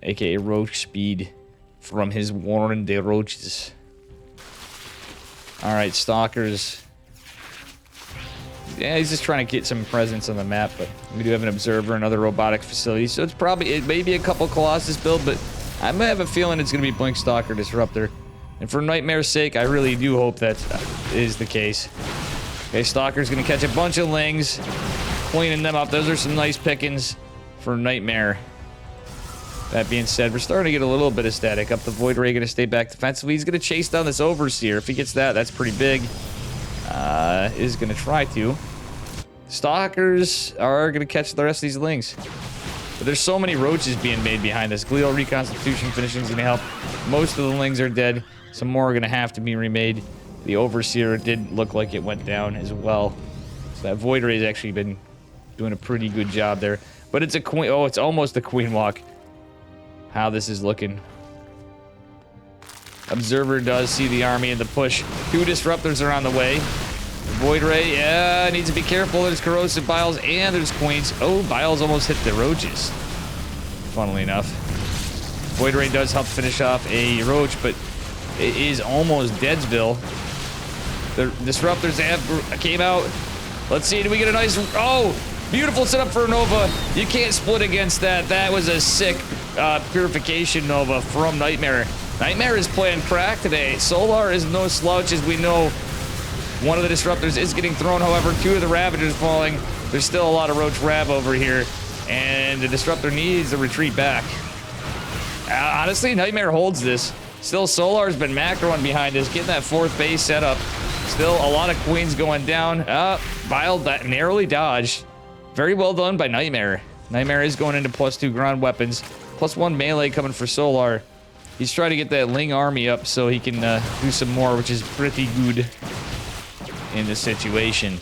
aka roach speed, from his Warren de Roaches. Alright, Stalkers. Yeah, he's just trying to get some presence on the map, but we do have an observer and other robotic facilities, so it may be a couple Colossus build, but I might have a feeling it's going to be Blink Stalker Disruptor. And for Nightmare's sake, I really do hope that is the case. Okay, Stalker's going to catch a bunch of lings, cleaning them up. Those are some nice pickings for Nightmare. That being said, we're starting to get a little bit of static up. The Void Ray going to stay back defensively. He's going to chase down this Overseer. If he gets that, that's pretty big. Is going to try to. Stalkers are going to catch the rest of these lings. But there's so many roaches being made behind this. Glial reconstitution finishing is going to help. Most of the lings are dead. Some more are going to have to be remade. The Overseer did look like it went down as well. So that Void Ray has actually been doing a pretty good job there. But it's a queen. Oh, it's almost a queen walk. How this is looking. Observer does see the army and the push. 2 disruptors are on the way. Void Ray, yeah, needs to be careful. There's corrosive biles and there's queens. Oh, biles almost hit the roaches. Funnily enough. Void Ray does help finish off a roach, but it is almost Deadsville. The disruptors came out. Let's see, do we get a nice... Oh, beautiful setup for a Nova. You can't split against that. That was a sick purification Nova from Nightmare. Nightmare is playing crack today. Solar is no slouch, as we know. One of the disruptors is getting thrown, however, 2 of the Ravagers falling. There's still a lot of Roach Rav over here, and the disruptor needs to retreat back. Honestly, Nightmare holds this. Still, Solar's been macroing behind us, getting that 4th base set up. Still, a lot of queens going down. Bile narrowly dodged. Very well done by Nightmare. Nightmare is going into +2 ground weapons. +1 melee coming for Solar. He's trying to get that Ling army up so he can do some more, which is pretty good in this situation.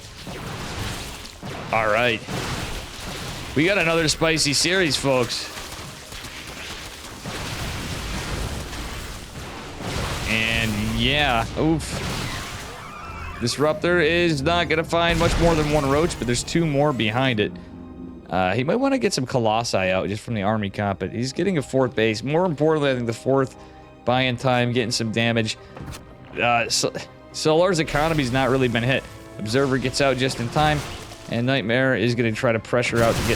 All right. We got another spicy series, folks. And yeah, oof. Disruptor is not going to find much more than 1 roach, but there's 2 more behind it. He might want to get some Colossi out just from the army comp, but he's getting a 4th base. More importantly, I think the 4th buy-in time, getting some damage. Solar's economy's not really been hit. Observer gets out just in time, and Nightmare is going to try to pressure out to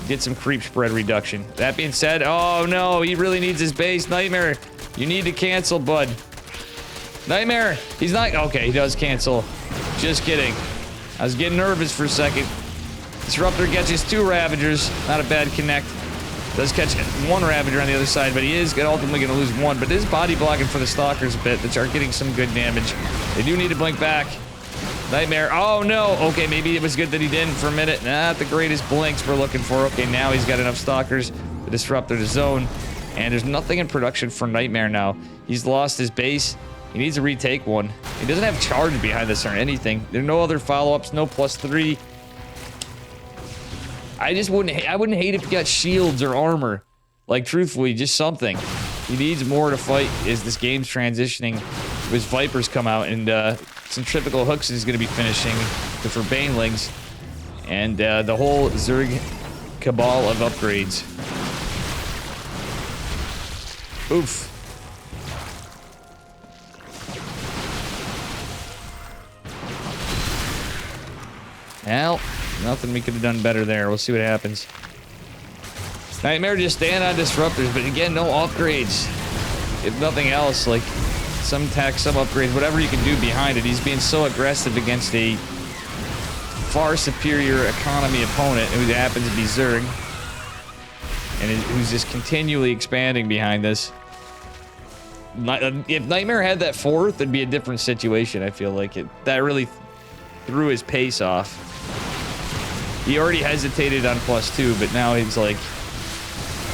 get some creep spread reduction. That being said, oh no, he really needs his base. Nightmare, you need to cancel, bud. Nightmare, he's not... Okay, he does cancel. Just kidding. I was getting nervous for a second. Disruptor catches 2 Ravagers. Not a bad connect. Does catch 1 Ravager on the other side, but he is ultimately going to lose 1. But it is body blocking for the Stalkers a bit, which are getting some good damage. They do need to blink back. Nightmare. Oh, no. Okay, maybe it was good that he didn't for a minute. Not the greatest blinks we're looking for. Okay, now he's got enough Stalkers to disrupt the zone. And there's nothing in production for Nightmare now. He's lost his base. He needs to retake 1. He doesn't have charge behind this or anything. There are no other follow-ups, no +3. I wouldn't hate if he got shields or armor. Like, truthfully, just something. He needs more to fight as this game's transitioning. His Vipers come out, and Centrifugal Hooks is going to be finishing for Banelings. And the whole Zerg cabal of upgrades. Oof. Well, nothing we could have done better there. We'll see what happens. Nightmare just staying on disruptors, but again, no upgrades. If nothing else, like some tech, some upgrades, whatever you can do behind it. He's being so aggressive against a far superior economy opponent who happens to be Zerg. And who's just continually expanding behind this. If Nightmare had that 4th, it'd be a different situation, I feel like. That really threw his pace off. He already hesitated on +2, but now he's like...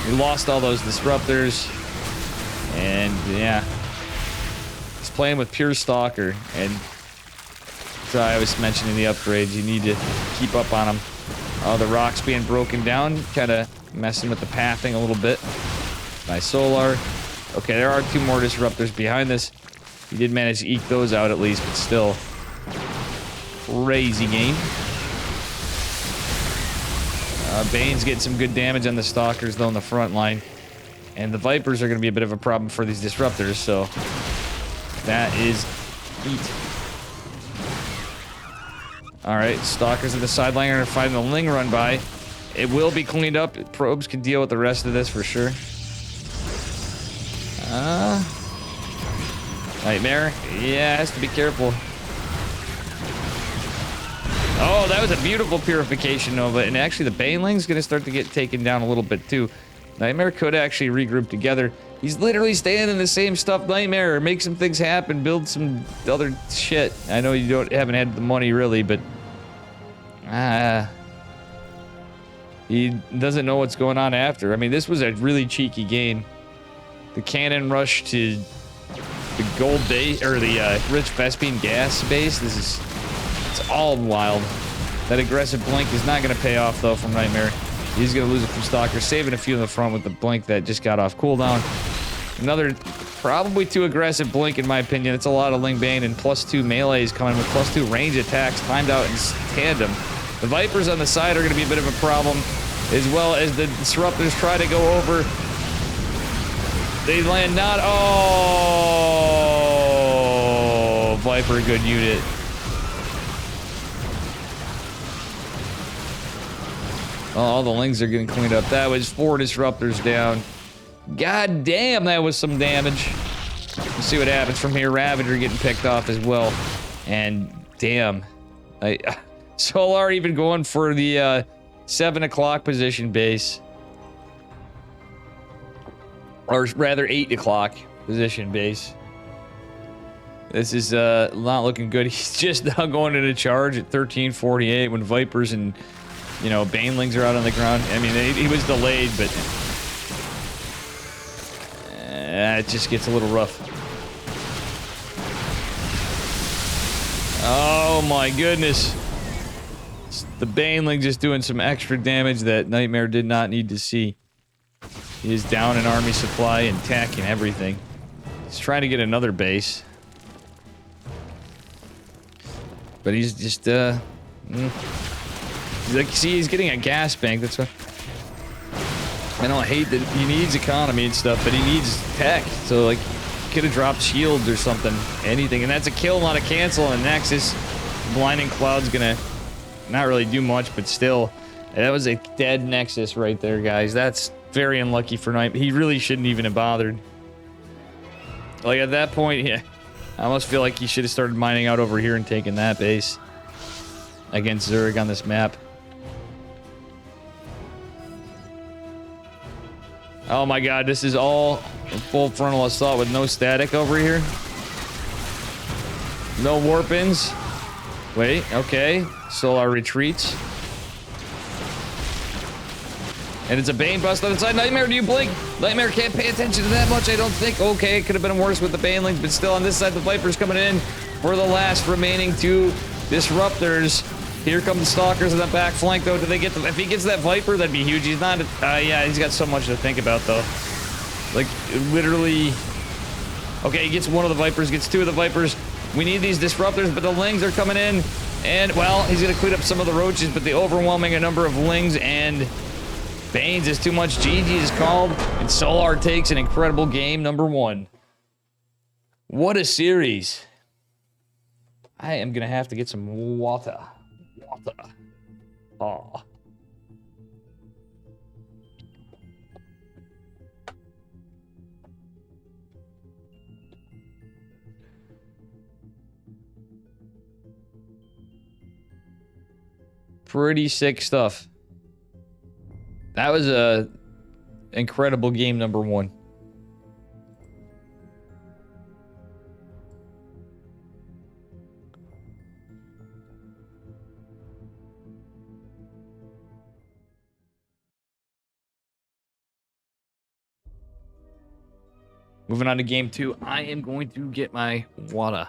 He lost all those disruptors. And, yeah. He's playing with pure Stalker. And so I was mentioning the upgrades. You need to keep up on them. Oh, the rock's being broken down. Kind of messing with the pathing a little bit. By Solar. Okay, there are 2 more disruptors behind this. He did manage to eke those out at least, but still. Crazy game. Bane's getting some good damage on the Stalkers, though, in the front line. And the Vipers are going to be a bit of a problem for these Disruptors, so... That is heat. Alright, Stalkers at the sideline are fighting the Ling run by. It will be cleaned up. Probes can deal with the rest of this for sure. Nightmare. Yeah, has to be careful. Oh, that was a beautiful purification Nova. And actually, the Baneling's going to start to get taken down a little bit too. Nightmare could actually regroup together. He's literally staying in the same stuff, Nightmare. Make some things happen. Build some other shit. I know you haven't had the money really, but... he doesn't know what's going on after. I mean, this was a really cheeky game. The cannon rush to the gold base, or the rich Vespine gas base. It's all wild. That aggressive blink is not going to pay off though from Nightmare. He's going to lose it from Stalker, saving a few in the front with the blink that just got off cooldown. Another probably too aggressive blink in my opinion. It's a lot of Ling Bane, and +2 melees coming with +2 range attacks timed out in tandem. The Vipers on the side are going to be a bit of a problem, as well as the Disruptors try to go over. They land not. Oh, Viper, good unit. Oh, all the Lings are getting cleaned up. That was 4 Disruptors down. God damn, that was some damage. Let's see what happens from here. Ravager getting picked off as well. And damn. Solar even going for the 7 o'clock position base. Or rather 8 o'clock position base. This is not looking good. He's just now going into charge at 13:48 when Vipers and, you know, Banelings are out on the ground. I mean, he was delayed, but it just gets a little rough. Oh my goodness. The Baneling just doing some extra damage that Nightmare did not need to see. He is down in army supply and attacking everything. He's trying to get another base. But he's just, like, see, he's getting a gas bank. That's what... I don't hate that he needs economy and stuff, but he needs tech. So, like, could have dropped shields or something. Anything. And that's a kill, not a cancel. And Nexus, Blinding Cloud's gonna not really do much, but still. That was a dead Nexus right there, guys. That's very unlucky for Night. He really shouldn't even have bothered. Like, at that point, yeah, I almost feel like he should have started mining out over here and taken that base against Zerg on this map. Oh my god, this is all full frontal assault with no static over here. No warp-ins. Wait, okay. Solar retreats. And it's a Bane bust on the side. Nightmare, do you blink? Nightmare can't pay attention to that much, I don't think. Okay, it could have been worse with the Banelings, but still on this side, the Viper's coming in for the last remaining 2 Disruptors. Here come the Stalkers in the back flank, though. Do they get the... If he gets that Viper, that'd be huge. He's not... yeah, he's got so much to think about, though. Like, literally... Okay, he gets 1 of the Vipers, gets 2 of the Vipers. We need these Disruptors, but the Lings are coming in. And, well, he's gonna clean up some of the Roaches, but the overwhelming number of Lings and Banes is too much. GG is called, and Solar takes an incredible game number 1. What a series. I am gonna have to get some water. Oh. Pretty sick stuff. That was a incredible game number 1. Moving on to game 2, I am going to get my water.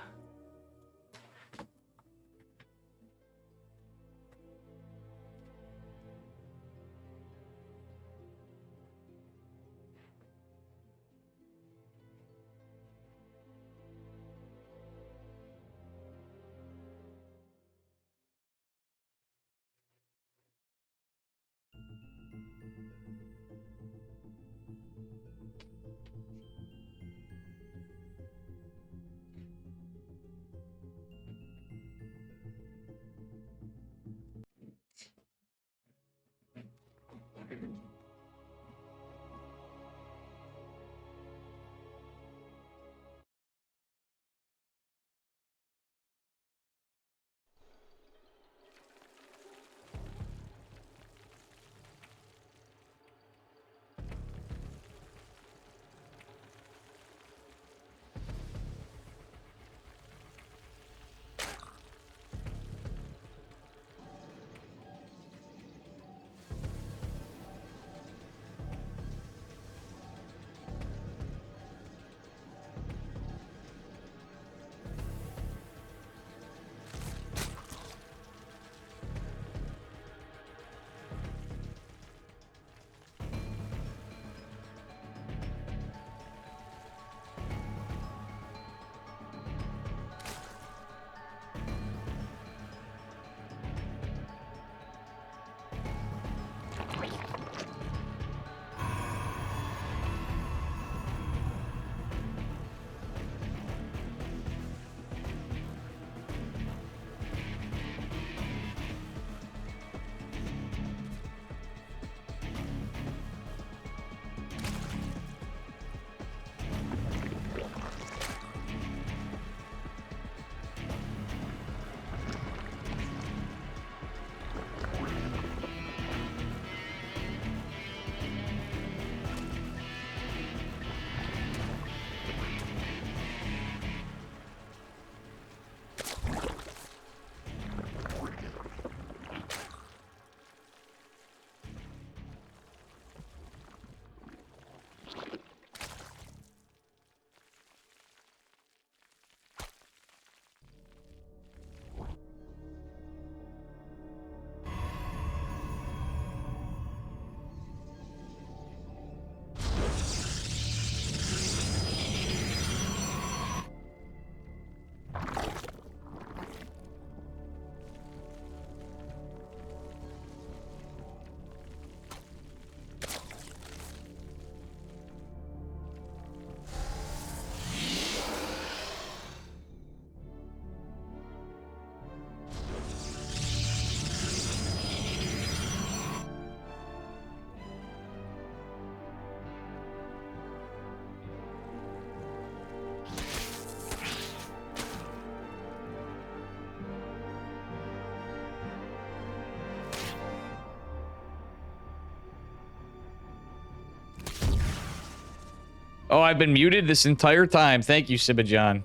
Oh, I've been muted this entire time. Thank you, Sibajan.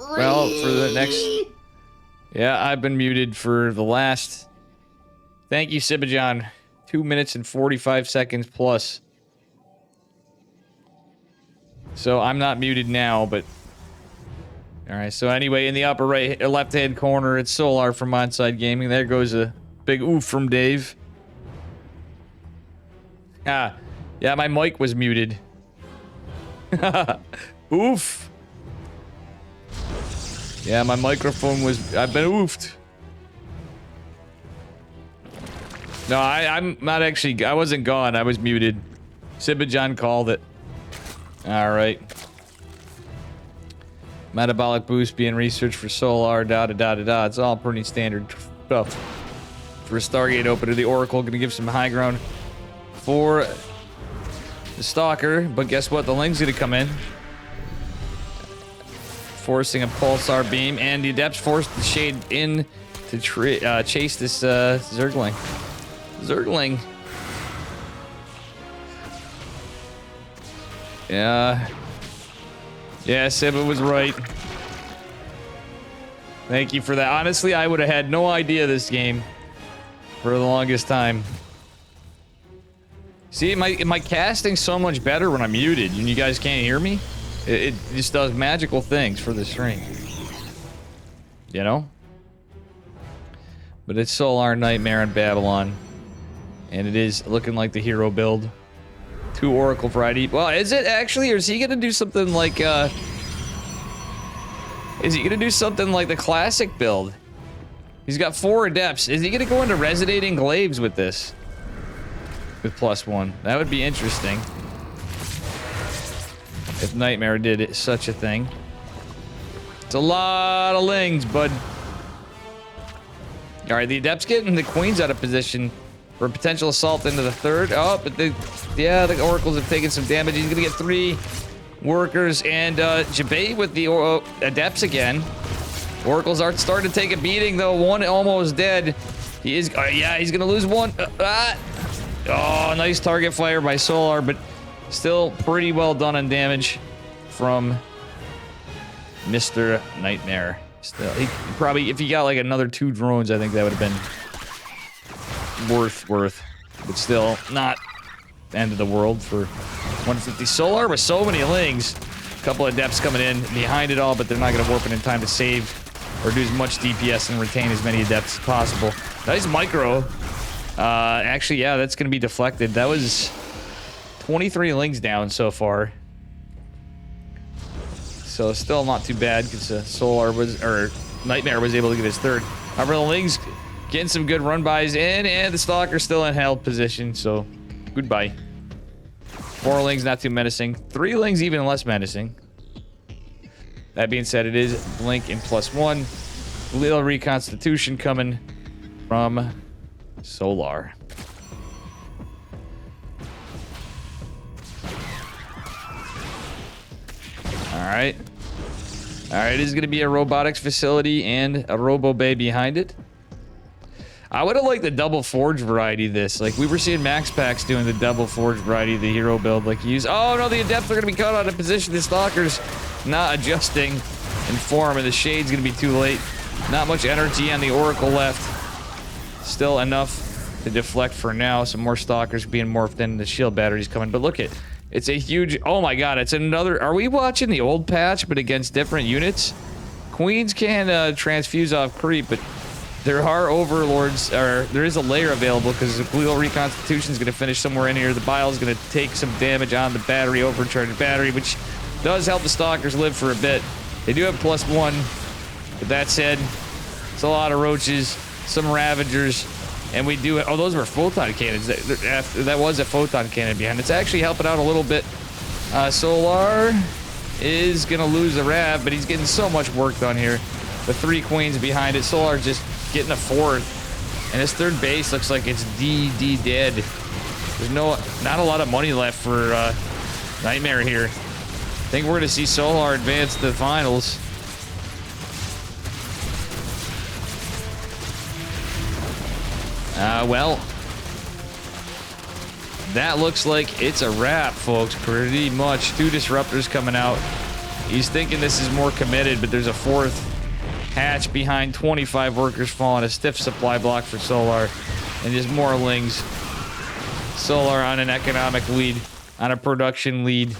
Well, for the next... Yeah, I've been muted for the last... Thank you, Sibajan. 2 minutes and 45 seconds plus. So I'm not muted now, but... Alright, so anyway, in the upper right, left-hand corner, it's Solar from Onside Gaming. There goes a big oof from Dave. Ah, yeah, my mic was muted. Oof. Yeah, my microphone was... I've been oofed. No, I'm not actually... I wasn't gone. I was muted. Sibajan called it. Alright. Metabolic boost being researched for Solar, da-da-da-da-da. It's all pretty standard stuff. For a Stargate opener, the Oracle gonna give some high ground for the Stalker. But guess what? The Ling's gonna come in. Forcing a Pulsar beam. And the Adepts forced the Shade in to chase this Zergling. Zergling. Yeah. Yeah, Siba was right. Thank you for that. Honestly, I would have had no idea this game for the longest time. See, my casting's so much better when I'm muted and you guys can't hear me. It just does magical things for the stream. You know? But it's Solar, Nightmare, and Babylon. And it is looking like the hero build. 2 Oracle variety. Well, is it actually, or is he gonna do something like, is he gonna do something like the classic build? He's got 4 Adepts. Is he gonna go into Resonating Glaives with this? With +1. That would be interesting. If Nightmare did such a thing. It's a lot of Lings, bud. Alright, the Adept's getting the Queens out of position for a potential assault into the 3rd. Oh, but the Oracles have taken some damage. He's gonna get 3 workers, and Jabay with the Adepts again. Oracles are starting to take a beating, though. 1 almost dead. He is, yeah, he's gonna lose 1. Oh, nice target fire by Solar, but still pretty well done on damage from Mr. Nightmare. Still, he probably, if he got like another 2 drones, I think that would have been worth, but still not end of the world for 150. Solar with so many Lings. A couple of Adepts coming in behind it all, but they're not going to warp it in time to save or do as much DPS and retain as many Adepts as possible. Nice micro. Actually, yeah, that's going to be deflected. That was 23 Lings down so far. So still not too bad because Solar was, or Nightmare was able to get his 3rd. However, the Lings getting some good run-bys in, and the Stalker's still in held position, so goodbye. 4 Lings, not too menacing. 3 Lings, even less menacing. That being said, it is Blink and +1. Little reconstitution coming from Solar. Alright. Alright, this is going to be a robotics facility and a robo bay behind it. I would have liked the double forge variety of this. Like, we were seeing Max Packs doing the double forge variety of the hero build. Like, use. Oh, no, the Adepts are going to be caught out of position. The Stalker's not adjusting in form, and the Shade's going to be too late. Not much energy on the Oracle left. Still enough to deflect for now. Some more Stalkers being morphed in. The shield batteries coming. But look at it's a huge. Oh my god, it's another. Are we watching the old patch, but against different units? Queens can transfuse off creep, but there are overlords, or there is a layer available because the Blue Reconstitution is going to finish somewhere in here. The Bile is going to take some damage on the battery, overcharged battery, which does help the Stalkers live for a bit. They do have +1, but that said, it's a lot of roaches, some Ravagers, and we do. Oh, those were photon cannons. That was a photon cannon behind. It's actually helping out a little bit. Solar is going to lose the Rav, but he's getting so much work done here. The 3 Queens behind it. Solar just getting a 4th, and his 3rd base looks like it's dead. There's not a lot of money left for Nightmare here. I think we're gonna see Solar advance to the finals. Well, that looks like it's a wrap, folks. Pretty much. 2 disruptors coming out. He's thinking this is more committed, but there's a 4th hatch behind 25 workers falling. A stiff supply block for Solar. And just more lings. Solar on an economic lead. On a production lead.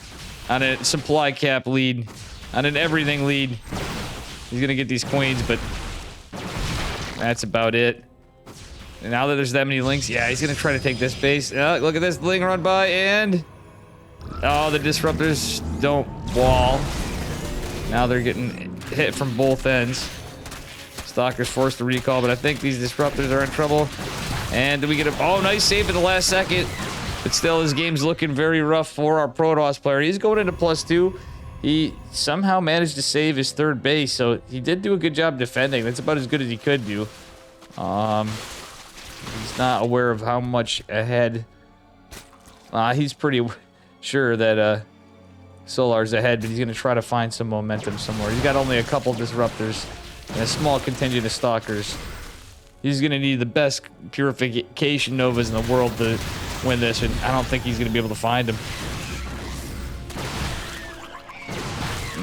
On a supply cap lead. On an everything lead. He's going to get these queens, but that's about it. And now that there's that many links, yeah, he's going to try to take this base. Look at this ling run by, and... Oh, the disruptors don't wall. Now they're getting hit from both ends. Stalker's forced to recall, but I think these disruptors are in trouble. And do we get a... Oh, nice save at the last second. But still, his game's looking very rough for our Protoss player. He's going into +2. He somehow managed to save his 3rd base, so he did do a good job defending. That's about as good as he could do. He's not aware of how much ahead. He's pretty sure that Solar's ahead, but he's going to try to find some momentum somewhere. He's got only a couple disruptors and a small contingent of stalkers. He's going to need the best purification novas in the world to win this, and I don't think he's going to be able to find them.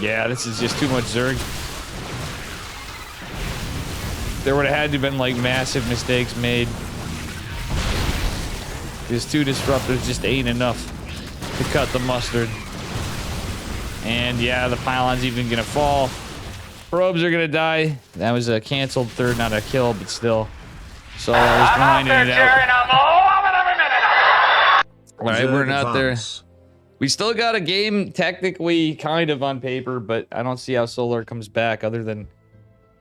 Yeah, this is just too much Zerg. There would have had to have been like massive mistakes made. These 2 disruptors just ain't enough to cut the mustard. And yeah, the pylon's even gonna fall. Probes are gonna die. That was a canceled 3rd, not a kill, but still. So I was grinding it out. Alright, we're not there. We still got a game technically kind of on paper, but I don't see how Solar comes back other than...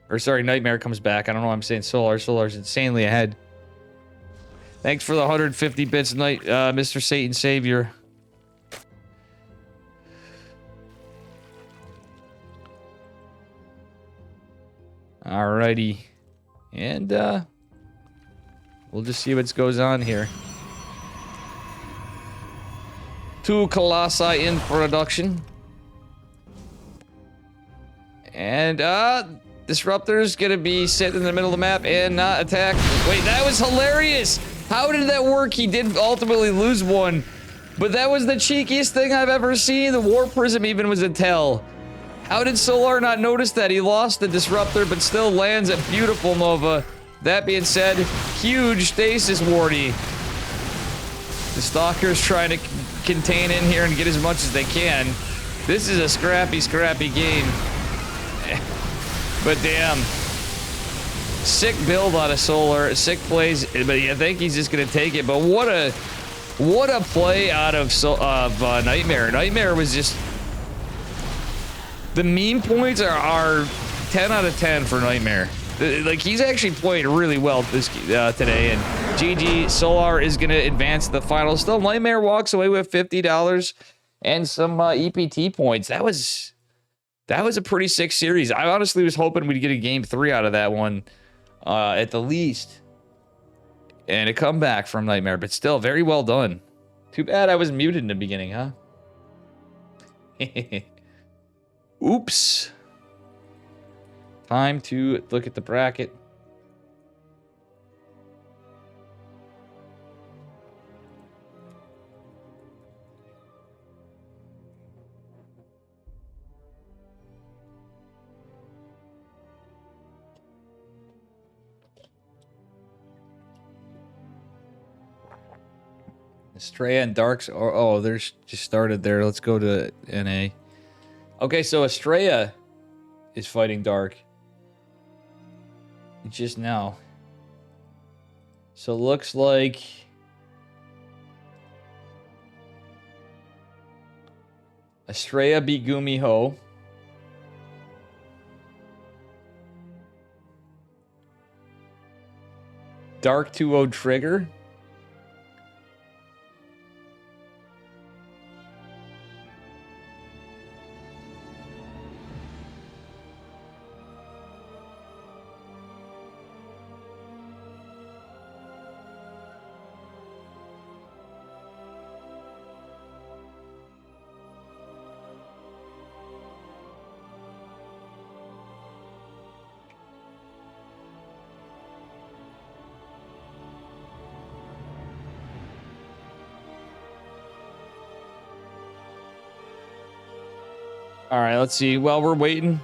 Or sorry, Nightmare comes back. I don't know why I'm saying Solar. Solar's insanely ahead. Thanks for the 150 bits, Mr. Satan Savior. Alrighty. And, we'll just see what goes on here. 2 Colossi in production. And, Disruptor's gonna be sitting in the middle of the map and not attack. Wait, that was hilarious! How did that work? He did ultimately lose one. But that was the cheekiest thing I've ever seen. The War Prism even was a tell. How did Solar not notice that? He lost the Disruptor, but still lands a beautiful Nova. That being said, huge stasis wardy. The Stalker's trying to contain in here and get as much as they can. This is a scrappy, scrappy game. But damn. Sick build out of Solar, sick plays, but I think he's just gonna take it. But what a play out of Nightmare. Nightmare was just... The meme points are 10 out of 10 for Nightmare. Like, he's actually played really well today, and GG, Solar is gonna advance to the finals. Still, Nightmare walks away with $50 and some EPT points. That was a pretty sick series. I honestly was hoping we'd get a game 3 out of that one, at the least. And a comeback from Nightmare, but still, very well done. Too bad I was muted in the beginning, huh? Oops. Time to look at the bracket. Estrella and Darks. Oh, they're just started there. Let's go to NA. Okay, so Estrella is fighting Dark. Just now. So looks like Estrella beat Gumiho. Dark 2-0 Trigger. All right, let's see. While we're waiting.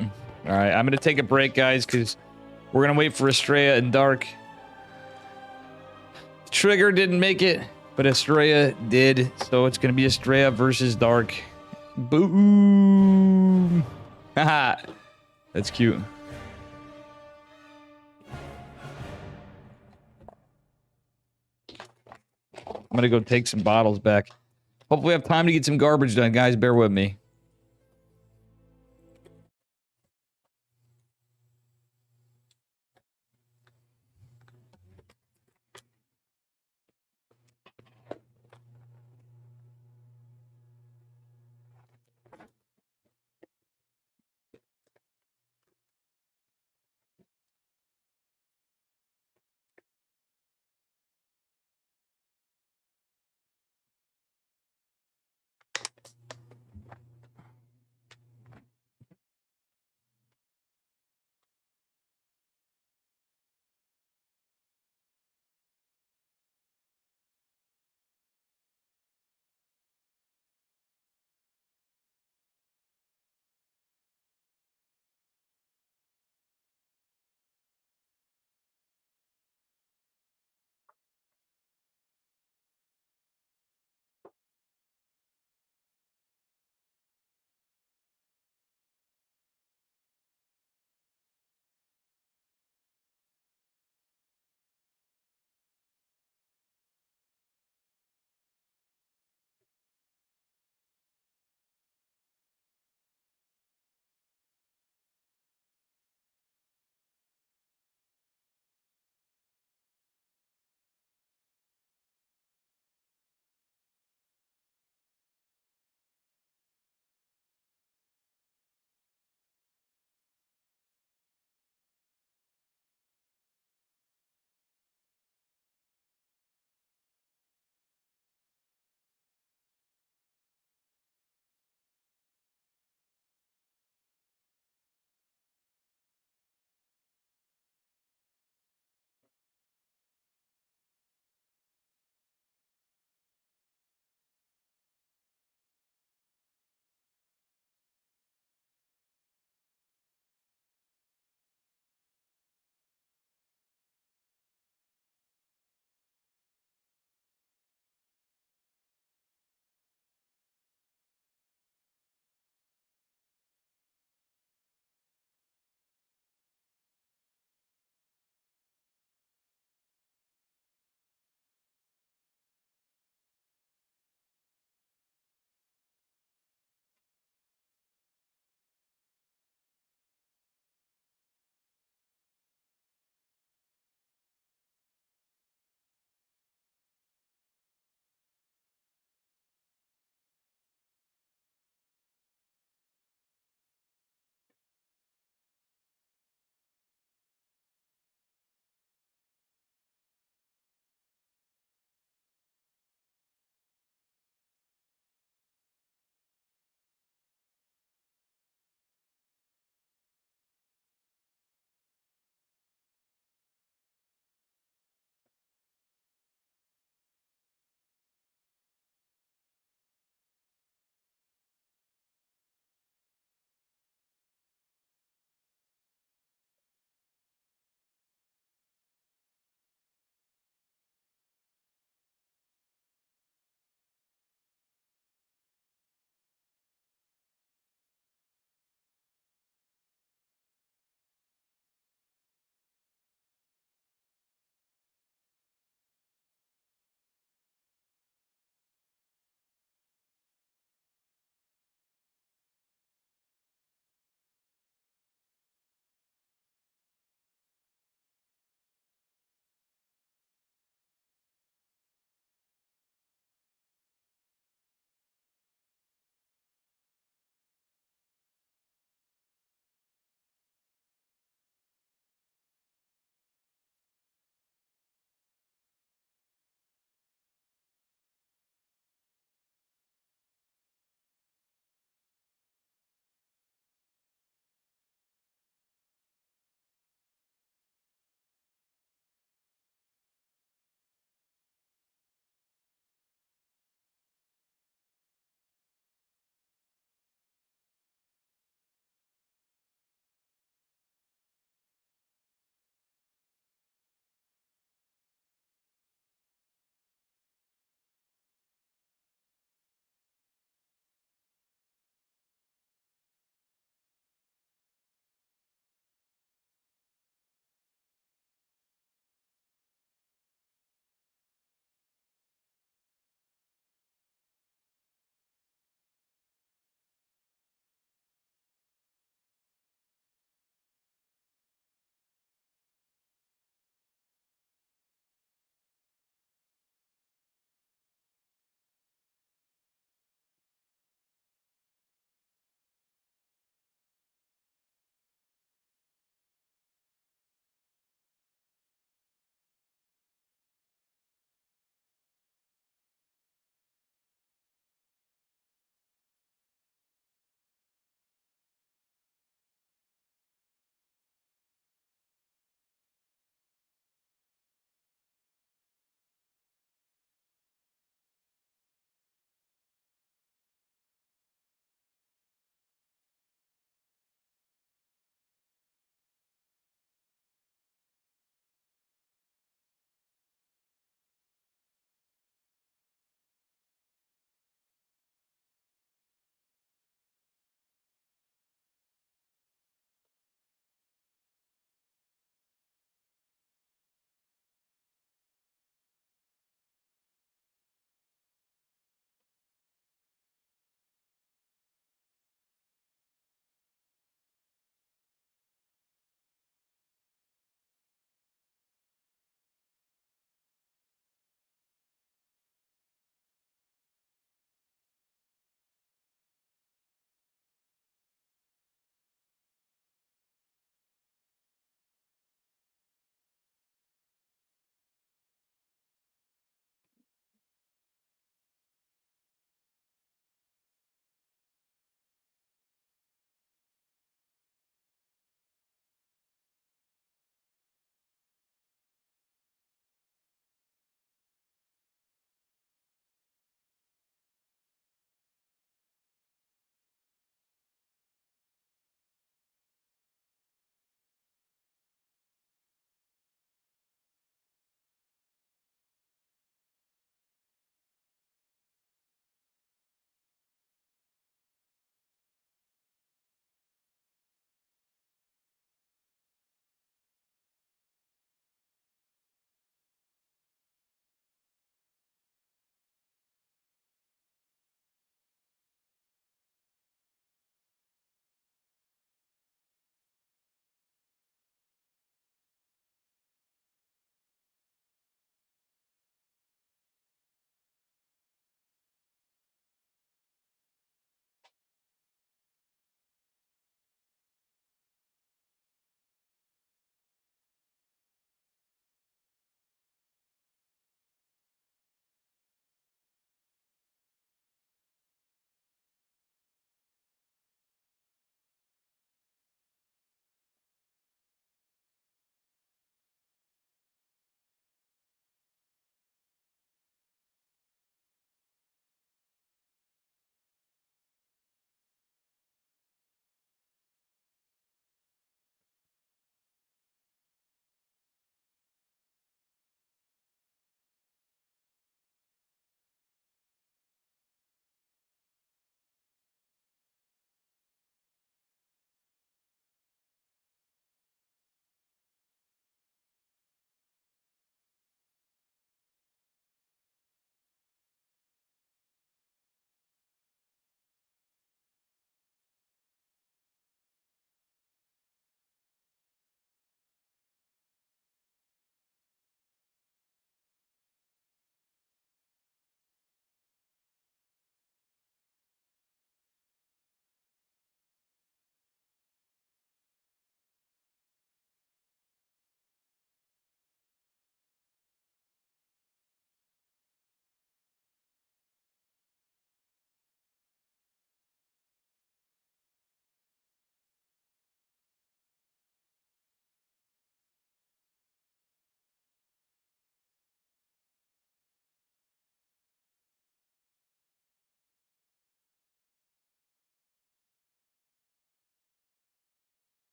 All right, I'm going to take a break, guys, because we're going to wait for Estrella and Dark. Trigger didn't make it, but Estrella did. So it's going to be Estrella versus Dark. Boom. Haha. That's cute. I'm going to go take some bottles back. Hopefully we have time to get some garbage done, guys. Bear with me.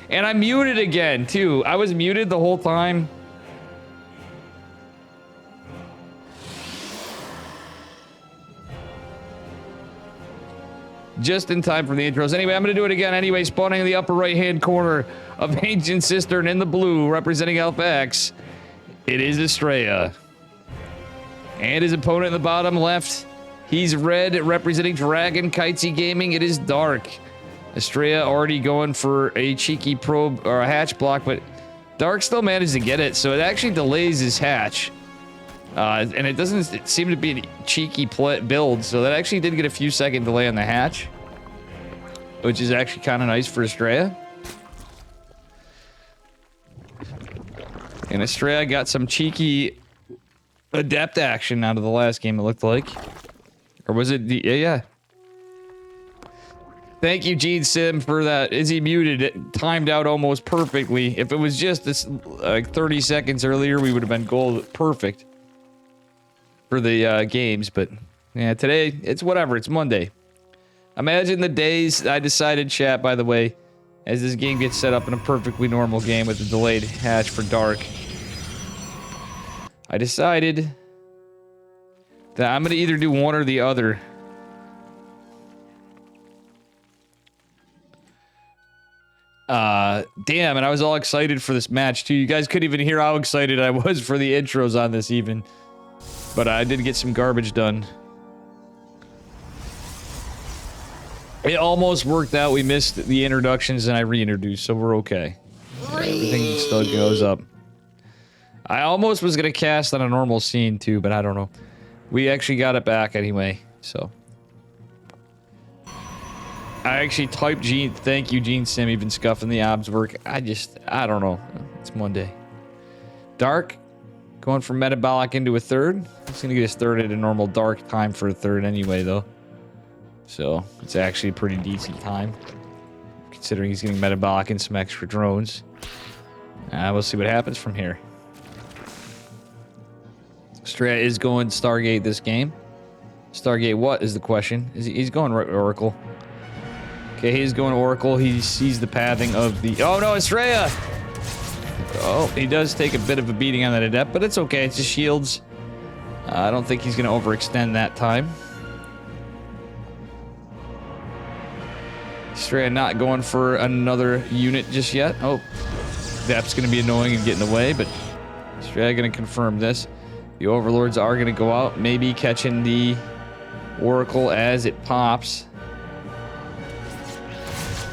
And I'm muted again, too. I was muted the whole time. Just in time for the intros. Anyway, I'm going to do it again anyway. Spawning in the upper right-hand corner of Ancient Cistern in the blue, representing Alpha X. It is Estrella. And his opponent in the bottom left, he's red, representing Dragon Kitesy Gaming. It is Dark. Estrella already going for a cheeky probe or a hatch block, but Dark still managed to get it, so it actually delays his hatch. And it doesn't seem to be a cheeky build, so that actually did get a few second delay on the hatch, which is actually kind of nice for Estrella. And Estrella got some cheeky adept action out of the last game, it looked like. Or was it the... Yeah. Thank you, Gene Sim, for that. Is he muted? It timed out almost perfectly. If it was just this, like 30 seconds earlier, we would have been gold perfect for the games. But yeah, today, it's whatever. It's Monday. Imagine the days I decided, chat, by the way, as this game gets set up in a perfectly normal game with a delayed hatch for Dark. I decided that I'm going to either do one or the other. Damn, and I was all excited for this match too. You guys couldn't even hear how excited I was for the intros on this even. But I did get some garbage done. It almost worked out. We missed the introductions and I reintroduced, so we're okay. Yeah, everything still goes up. I almost was gonna cast on a normal scene too, but I don't know. We actually got it back anyway, so. I actually typed Gene, thank you Gene Sim, even scuffing the obs work. I don't know. It's Monday. Dark, going from metabolic into a third. He's gonna get his third at a normal Dark time for a third anyway though. So, it's actually a pretty decent time. Considering he's getting metabolic and some extra drones. We'll see what happens from here. Estrella is going Stargate this game. Stargate what is the question? He's going Oracle. Okay, he's going Oracle. He sees the pathing of the... Oh no, Estrella! Oh, he does take a bit of a beating on that Adept, but it's okay. It's just shields. I don't think he's going to overextend that time. Estrella not going for another unit just yet. Oh, Adept's going to be annoying and get in the way, but Estrella going to confirm this. The Overlords are going to go out, maybe catching the Oracle as it pops.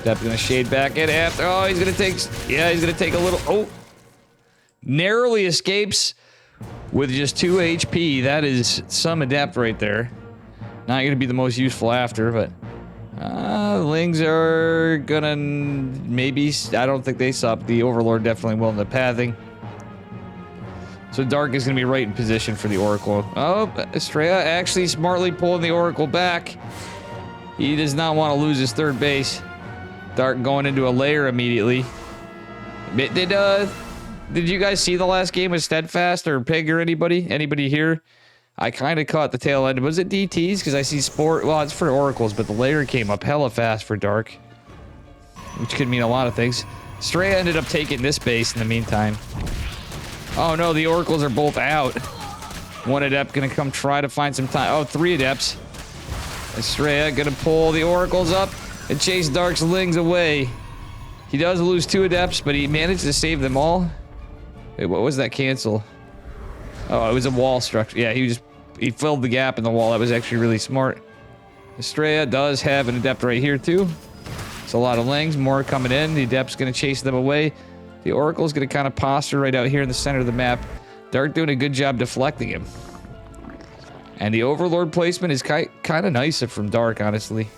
Adept's going to shade back in after. Oh, he's going to take... Yeah, he's going to take a little... Oh! Narrowly escapes with just 2 HP. That is some Adept right there. Not going to be the most useful after, but... Lings are gonna... Maybe... I don't think they stop. The Overlord definitely will in the pathing. So Dark is going to be right in position for the Oracle. Oh, Estrella actually smartly pulling the Oracle back. He does not want to lose his third base. Dark going into a lair immediately. Did you guys see the last game with Steadfast or Pig or anybody? Anybody here? I kind of caught the tail end. Was it DTs? Because I see Sport... Well, it's for Oracles, but the lair came up hella fast for Dark. Which could mean a lot of things. Estrella ended up taking this base in the meantime. Oh no, the Oracles are both out. One Adept gonna come try to find some time. Oh, 3 Adepts. Estrella gonna pull the Oracles up and chase Dark's Lings away. He does lose 2 Adepts, but he managed to save them all. Wait, what was that cancel? Oh, it was a wall structure. Yeah, he filled the gap in the wall. That was actually really smart. Estrella does have an Adept right here too. It's a lot of Lings, more coming in. The Adept's gonna chase them away. The Oracle's gonna kind of posture right out here in the center of the map. Dark doing a good job deflecting him. And the Overlord placement is kind of nice from Dark, honestly.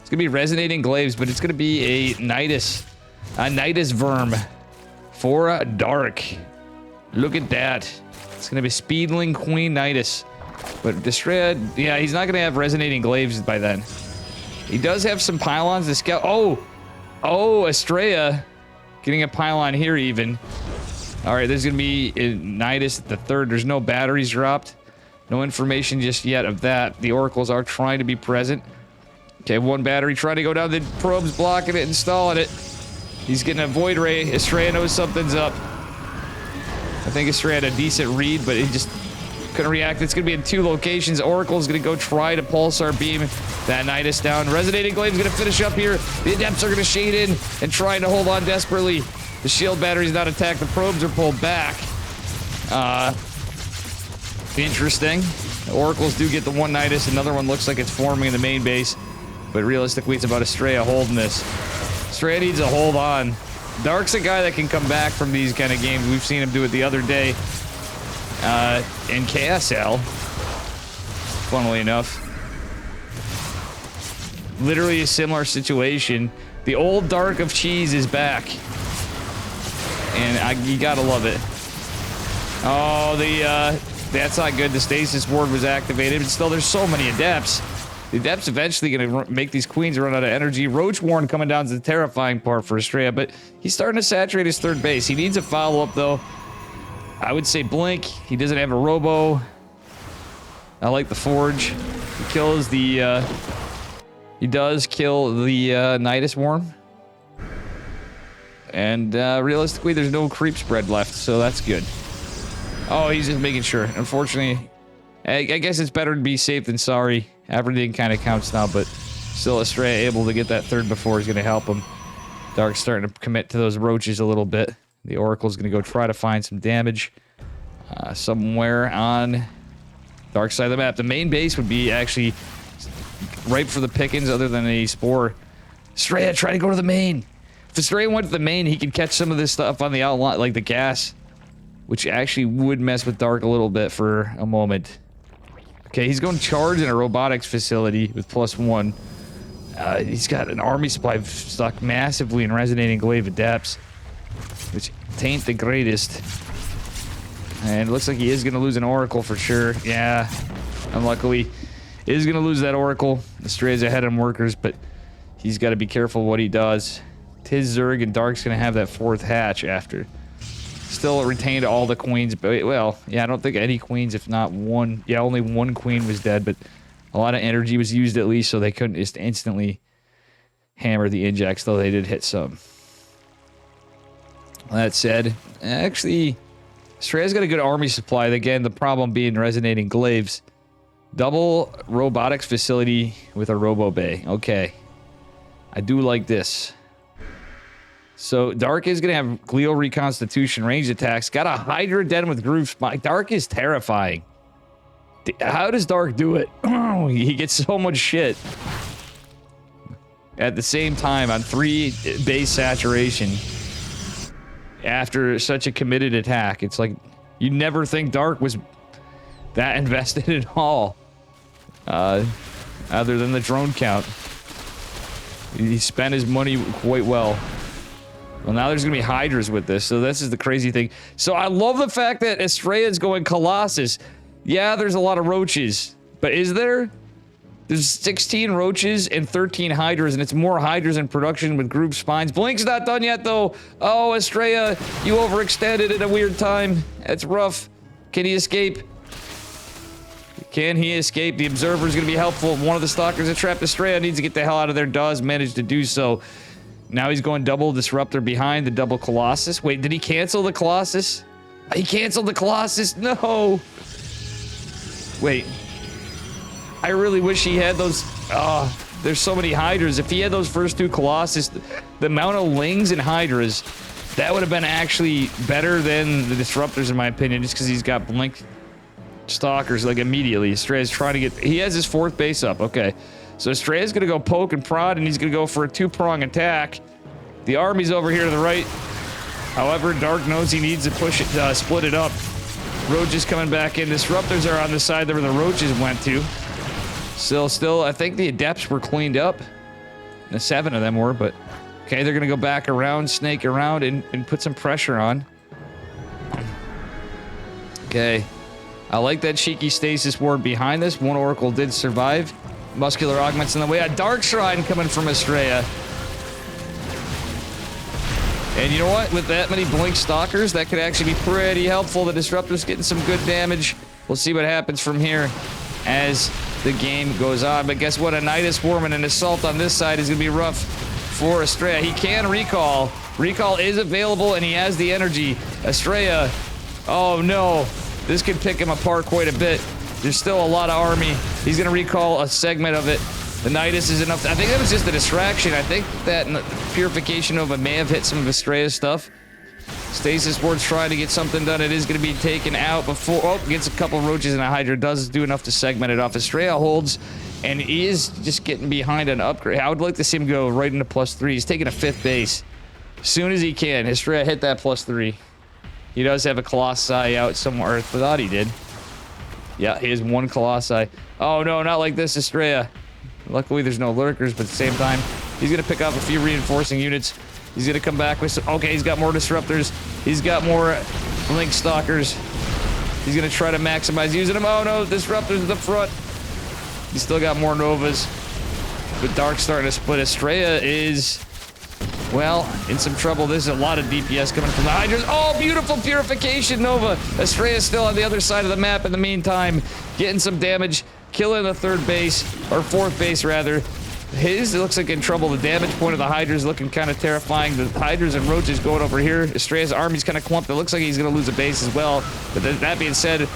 It's gonna be Resonating Glaives, but it's gonna be a Nidus Verm for Dark. Look at that. It's gonna be Speedling Queen Nidus. But Estrella, yeah, he's not gonna have Resonating Glaives by then. He does have some pylons to scout. Oh, Estrella getting a pylon here even. All right, there's gonna be Nidus at the third. There's no batteries dropped. No information just yet of that. The Oracles are trying to be present. Okay, 1 battery trying to go down. The probe's blocking it, installing it. He's getting a Void Ray. Estrella knows something's up. I think Estrella had a decent read, but he just couldn't react. It's going to be in 2 locations. Oracle's going to go try to Pulsar Beam that Nidus down. Resonating Glade's going to finish up here. The Adepts are going to shade in and trying to hold on desperately. The shield battery's not attacked. The probes are pulled back. Interesting. The Oracles do get the one Nidus. Another one looks like it's forming in the main base. But realistically, it's about Estrella holding this. Estrella needs to hold on. Dark's a guy that can come back from these kind of games. We've seen him do it the other day in KSL, funnily enough. Literally a similar situation. The old Dark of Cheese is back. And you gotta love it. Oh, that's not good. The Stasis Ward was activated, but still there's so many Adepts. The Adepts eventually gonna make these Queens run out of energy. Roach Warren coming down is the terrifying part for Estrella, but he's starting to saturate his third base. He needs a follow-up, though. I would say Blink. He doesn't have a Robo. I like the Forge. He kills the, he does kill the, Nidus Worm. And, realistically, there's no creep spread left, so that's good. Oh, he's just making sure. Unfortunately, I guess it's better to be safe than sorry. Everything kind of counts now, but still Estrella able to get that third before is going to help him. Dark's starting to commit to those roaches a little bit. The Oracle's going to go try to find some damage somewhere on Dark side of the map. The main base would be actually ripe for the pickings other than a Spore. Estrella, try to go to the main. If Estrella went to the main, he could catch some of this stuff on the outline, like the gas, which actually would mess with Dark a little bit for a moment. Okay, he's going charge in a robotics facility with +1. He's got an army supply stuck massively in Resonating Glaive Adepts, which tain't the greatest. And it looks like he is going to lose an Oracle for sure. Yeah, unluckily, is going to lose that Oracle. Estrella's ahead on workers, but he's got to be careful what he does. Tiz, Zerg, and Dark's going to have that 4th hatch after. Still retained all the queens, but well, yeah, I don't think any queens, if not one. Yeah, only one queen was dead, but a lot of energy was used at least, so they couldn't just instantly hammer the injects, though they did hit some. That said, actually, Estrella's got a good army supply. Again, the problem being Resonating Glaives. Double robotics facility with a Robo Bay. Okay. I do like this. So Dark is going to have Glio Reconstitution, ranged attacks. Got a Hydra Den with Groove Spine. Dark is terrifying. How does Dark do it? He gets so much shit. At the same time, on 3 base saturation. After such a committed attack. It's like, you never think Dark was that invested at all. Other than the drone count. He spent his money quite well. Well, now there's going to be Hydras with this, so this is the crazy thing. So I love the fact that Estrella is going Colossus. Yeah, there's a lot of roaches, but is there? There's 16 roaches and 13 Hydras, and it's more Hydras in production with Groove Spines. Blink's not done yet, though. Oh, Estrella, you overextended at a weird time. That's rough. Can he escape? Can he escape? The Observer's going to be helpful. One of the Stalkers that trapped Estrella needs to get the hell out of there. Does manage to do so. Now he's going double Disruptor behind the double Colossus. Wait, did he cancel the Colossus? He canceled the Colossus. No. Wait. I really wish he had those. There's so many Hydras. If he had those first 2 Colossus, the amount of Lings and Hydras, that would have been actually better than the Disruptors, in my opinion, just because he's got Blink Stalkers like immediately. Estrella's trying to get. He has his 4th base up. Okay. So Estrella's going to go poke and prod, and he's going to go for a 2-prong attack. The army's over here to the right. However, Dark knows he needs to push it, split it up. Roaches coming back in. Disruptors are on the side where the Roaches went to. Still, I think the Adepts were cleaned up. The 7 of them were, but... Okay, they're going to go back around, snake around, and put some pressure on. Okay. I like that cheeky Stasis Ward behind this. One Oracle did survive. Muscular Augments in the way. A Dark Shrine coming from Estrella. And you know what? With that many Blink Stalkers, that could actually be pretty helpful. The Disruptor's getting some good damage. We'll see what happens from here as the game goes on. But guess what? A Nidus Worm and an Assault on this side is going to be rough for Estrella. He can recall. Recall is available, and he has the energy. Estrella, oh no. This could pick him apart quite a bit. There's still a lot of army. He's going to recall a segment of it. The Nidus is enough. I think that was just a distraction. I think that Purification Nova may have hit some of Estrella's stuff. Stasis Ward's trying to get something done. It is going to be taken out before... Oh, gets a couple roaches and a Hydra. Does do enough to segment it off. Estrella holds, and he is just getting behind an upgrade. I would like to see him go right into +3. He's taking a 5th base. As soon as he can. Estrella hit that +3. He does have a Colossi out somewhere. I thought he did. Yeah, he has 1 Colossi. Oh, no, not like this, Estrella. Luckily, there's no lurkers, but at the same time, he's going to pick up a few reinforcing units. He's going to come back with some... Okay, he's got more disruptors. He's got more link stalkers. He's going to try to maximize using them. Oh, no, disruptors at the front. He's still got more Novas. But Dark's starting to split. Estrella is... Well, in some trouble. There's a lot of DPS coming from the Hydras. Oh, beautiful Purification Nova. Estrella's still on the other side of the map in the meantime. Getting some damage. Killing the 3rd base. Or 4th base, rather. His looks like in trouble. The damage point of the Hydras looking kind of terrifying. The Hydras and Roaches going over here. Estrella's army's kind of clumped. It looks like he's going to lose a base as well. But that being said,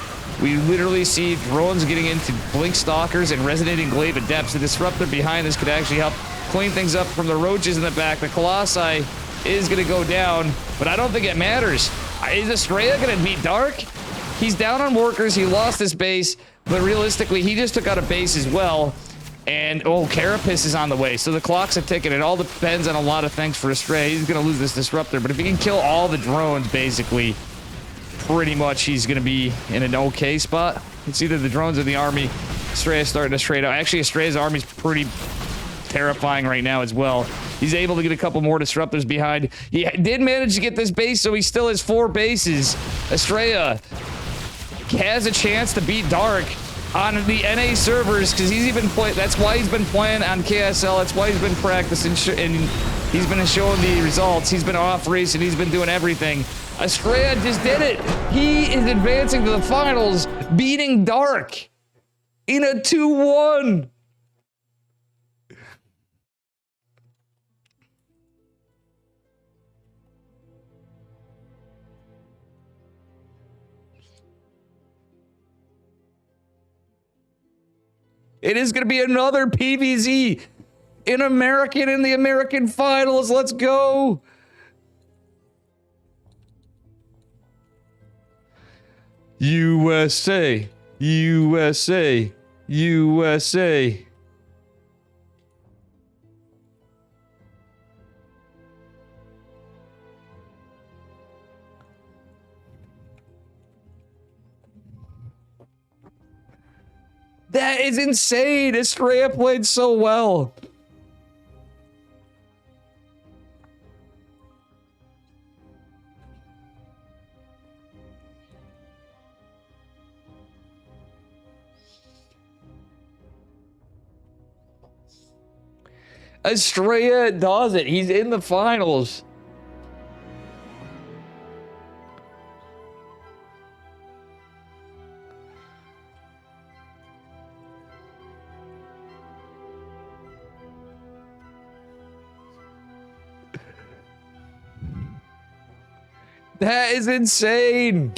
we literally see drones getting into Blink Stalkers and Resonating Glaive Adepts. The Disruptor behind this could actually help clean things up from the Roaches in the back. The Colossi is going to go down, but I don't think it matters. Is Estrella going to beat Dark? He's down on workers. He lost his base, but realistically, he just took out a base as well. And, oh, Carapace is on the way. So the clock's a ticking. It all depends on a lot of things for Estrella. He's going to lose this Disruptor, but if he can kill all the drones, basically, pretty much he's going to be in an okay spot. It's either the drones or the army. Estrella's starting to trade out. Actually, Estrella's army's pretty terrifying right now as well. He's able to get a couple more disruptors behind. He did manage to get this base, so he still has 4 bases. Estrella has a chance to beat Dark on the NA servers, because he's even playing. That's why he's been playing on KSL. That's why he's been practicing, and he's been showing the results. He's been off racing. He's been doing everything. Estrella just did it. He is advancing to the finals, beating Dark in a 2-1. It is going to be another PVZ. An American in the American finals. Let's go. USA. USA. USA. That is insane. Estrella played so well. Estrella does it. He's in the finals. That is insane.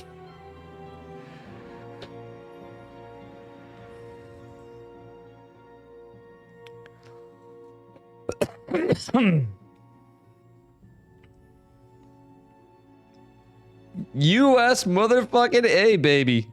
US motherfucking A, baby.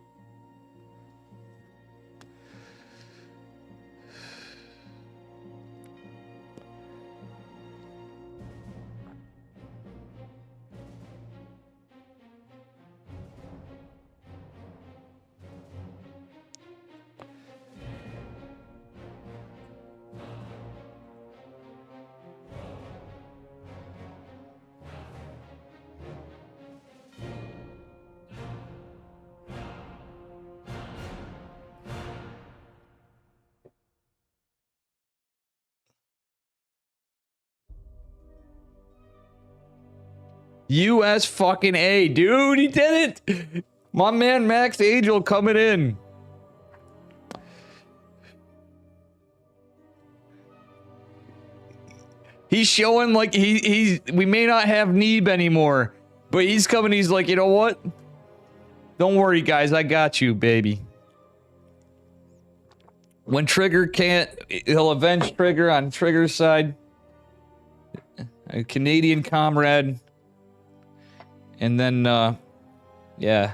US fucking A, dude, he did it. My man Max Angel coming in. He's showing like we may not have Neeb anymore, but he's coming. He's like, you know what? Don't worry, guys. I got you, baby. When Trigger can't, he'll avenge Trigger on Trigger's side. A Canadian comrade. And then, yeah.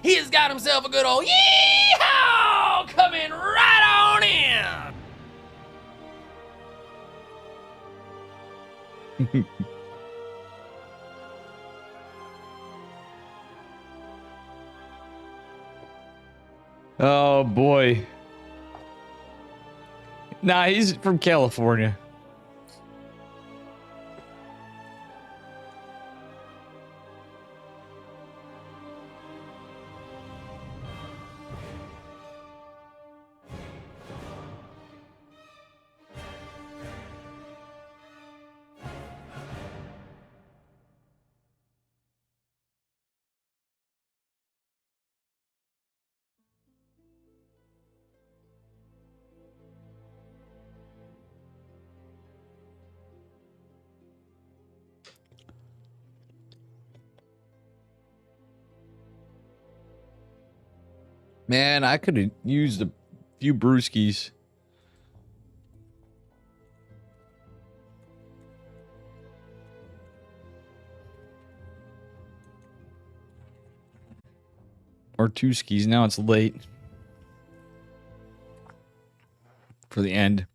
He's got himself a good old yeehaw coming right on in. Oh boy. Nah, he's from California. Man, I could have used a few brewskis. Or two skis. Now it's late. For the end.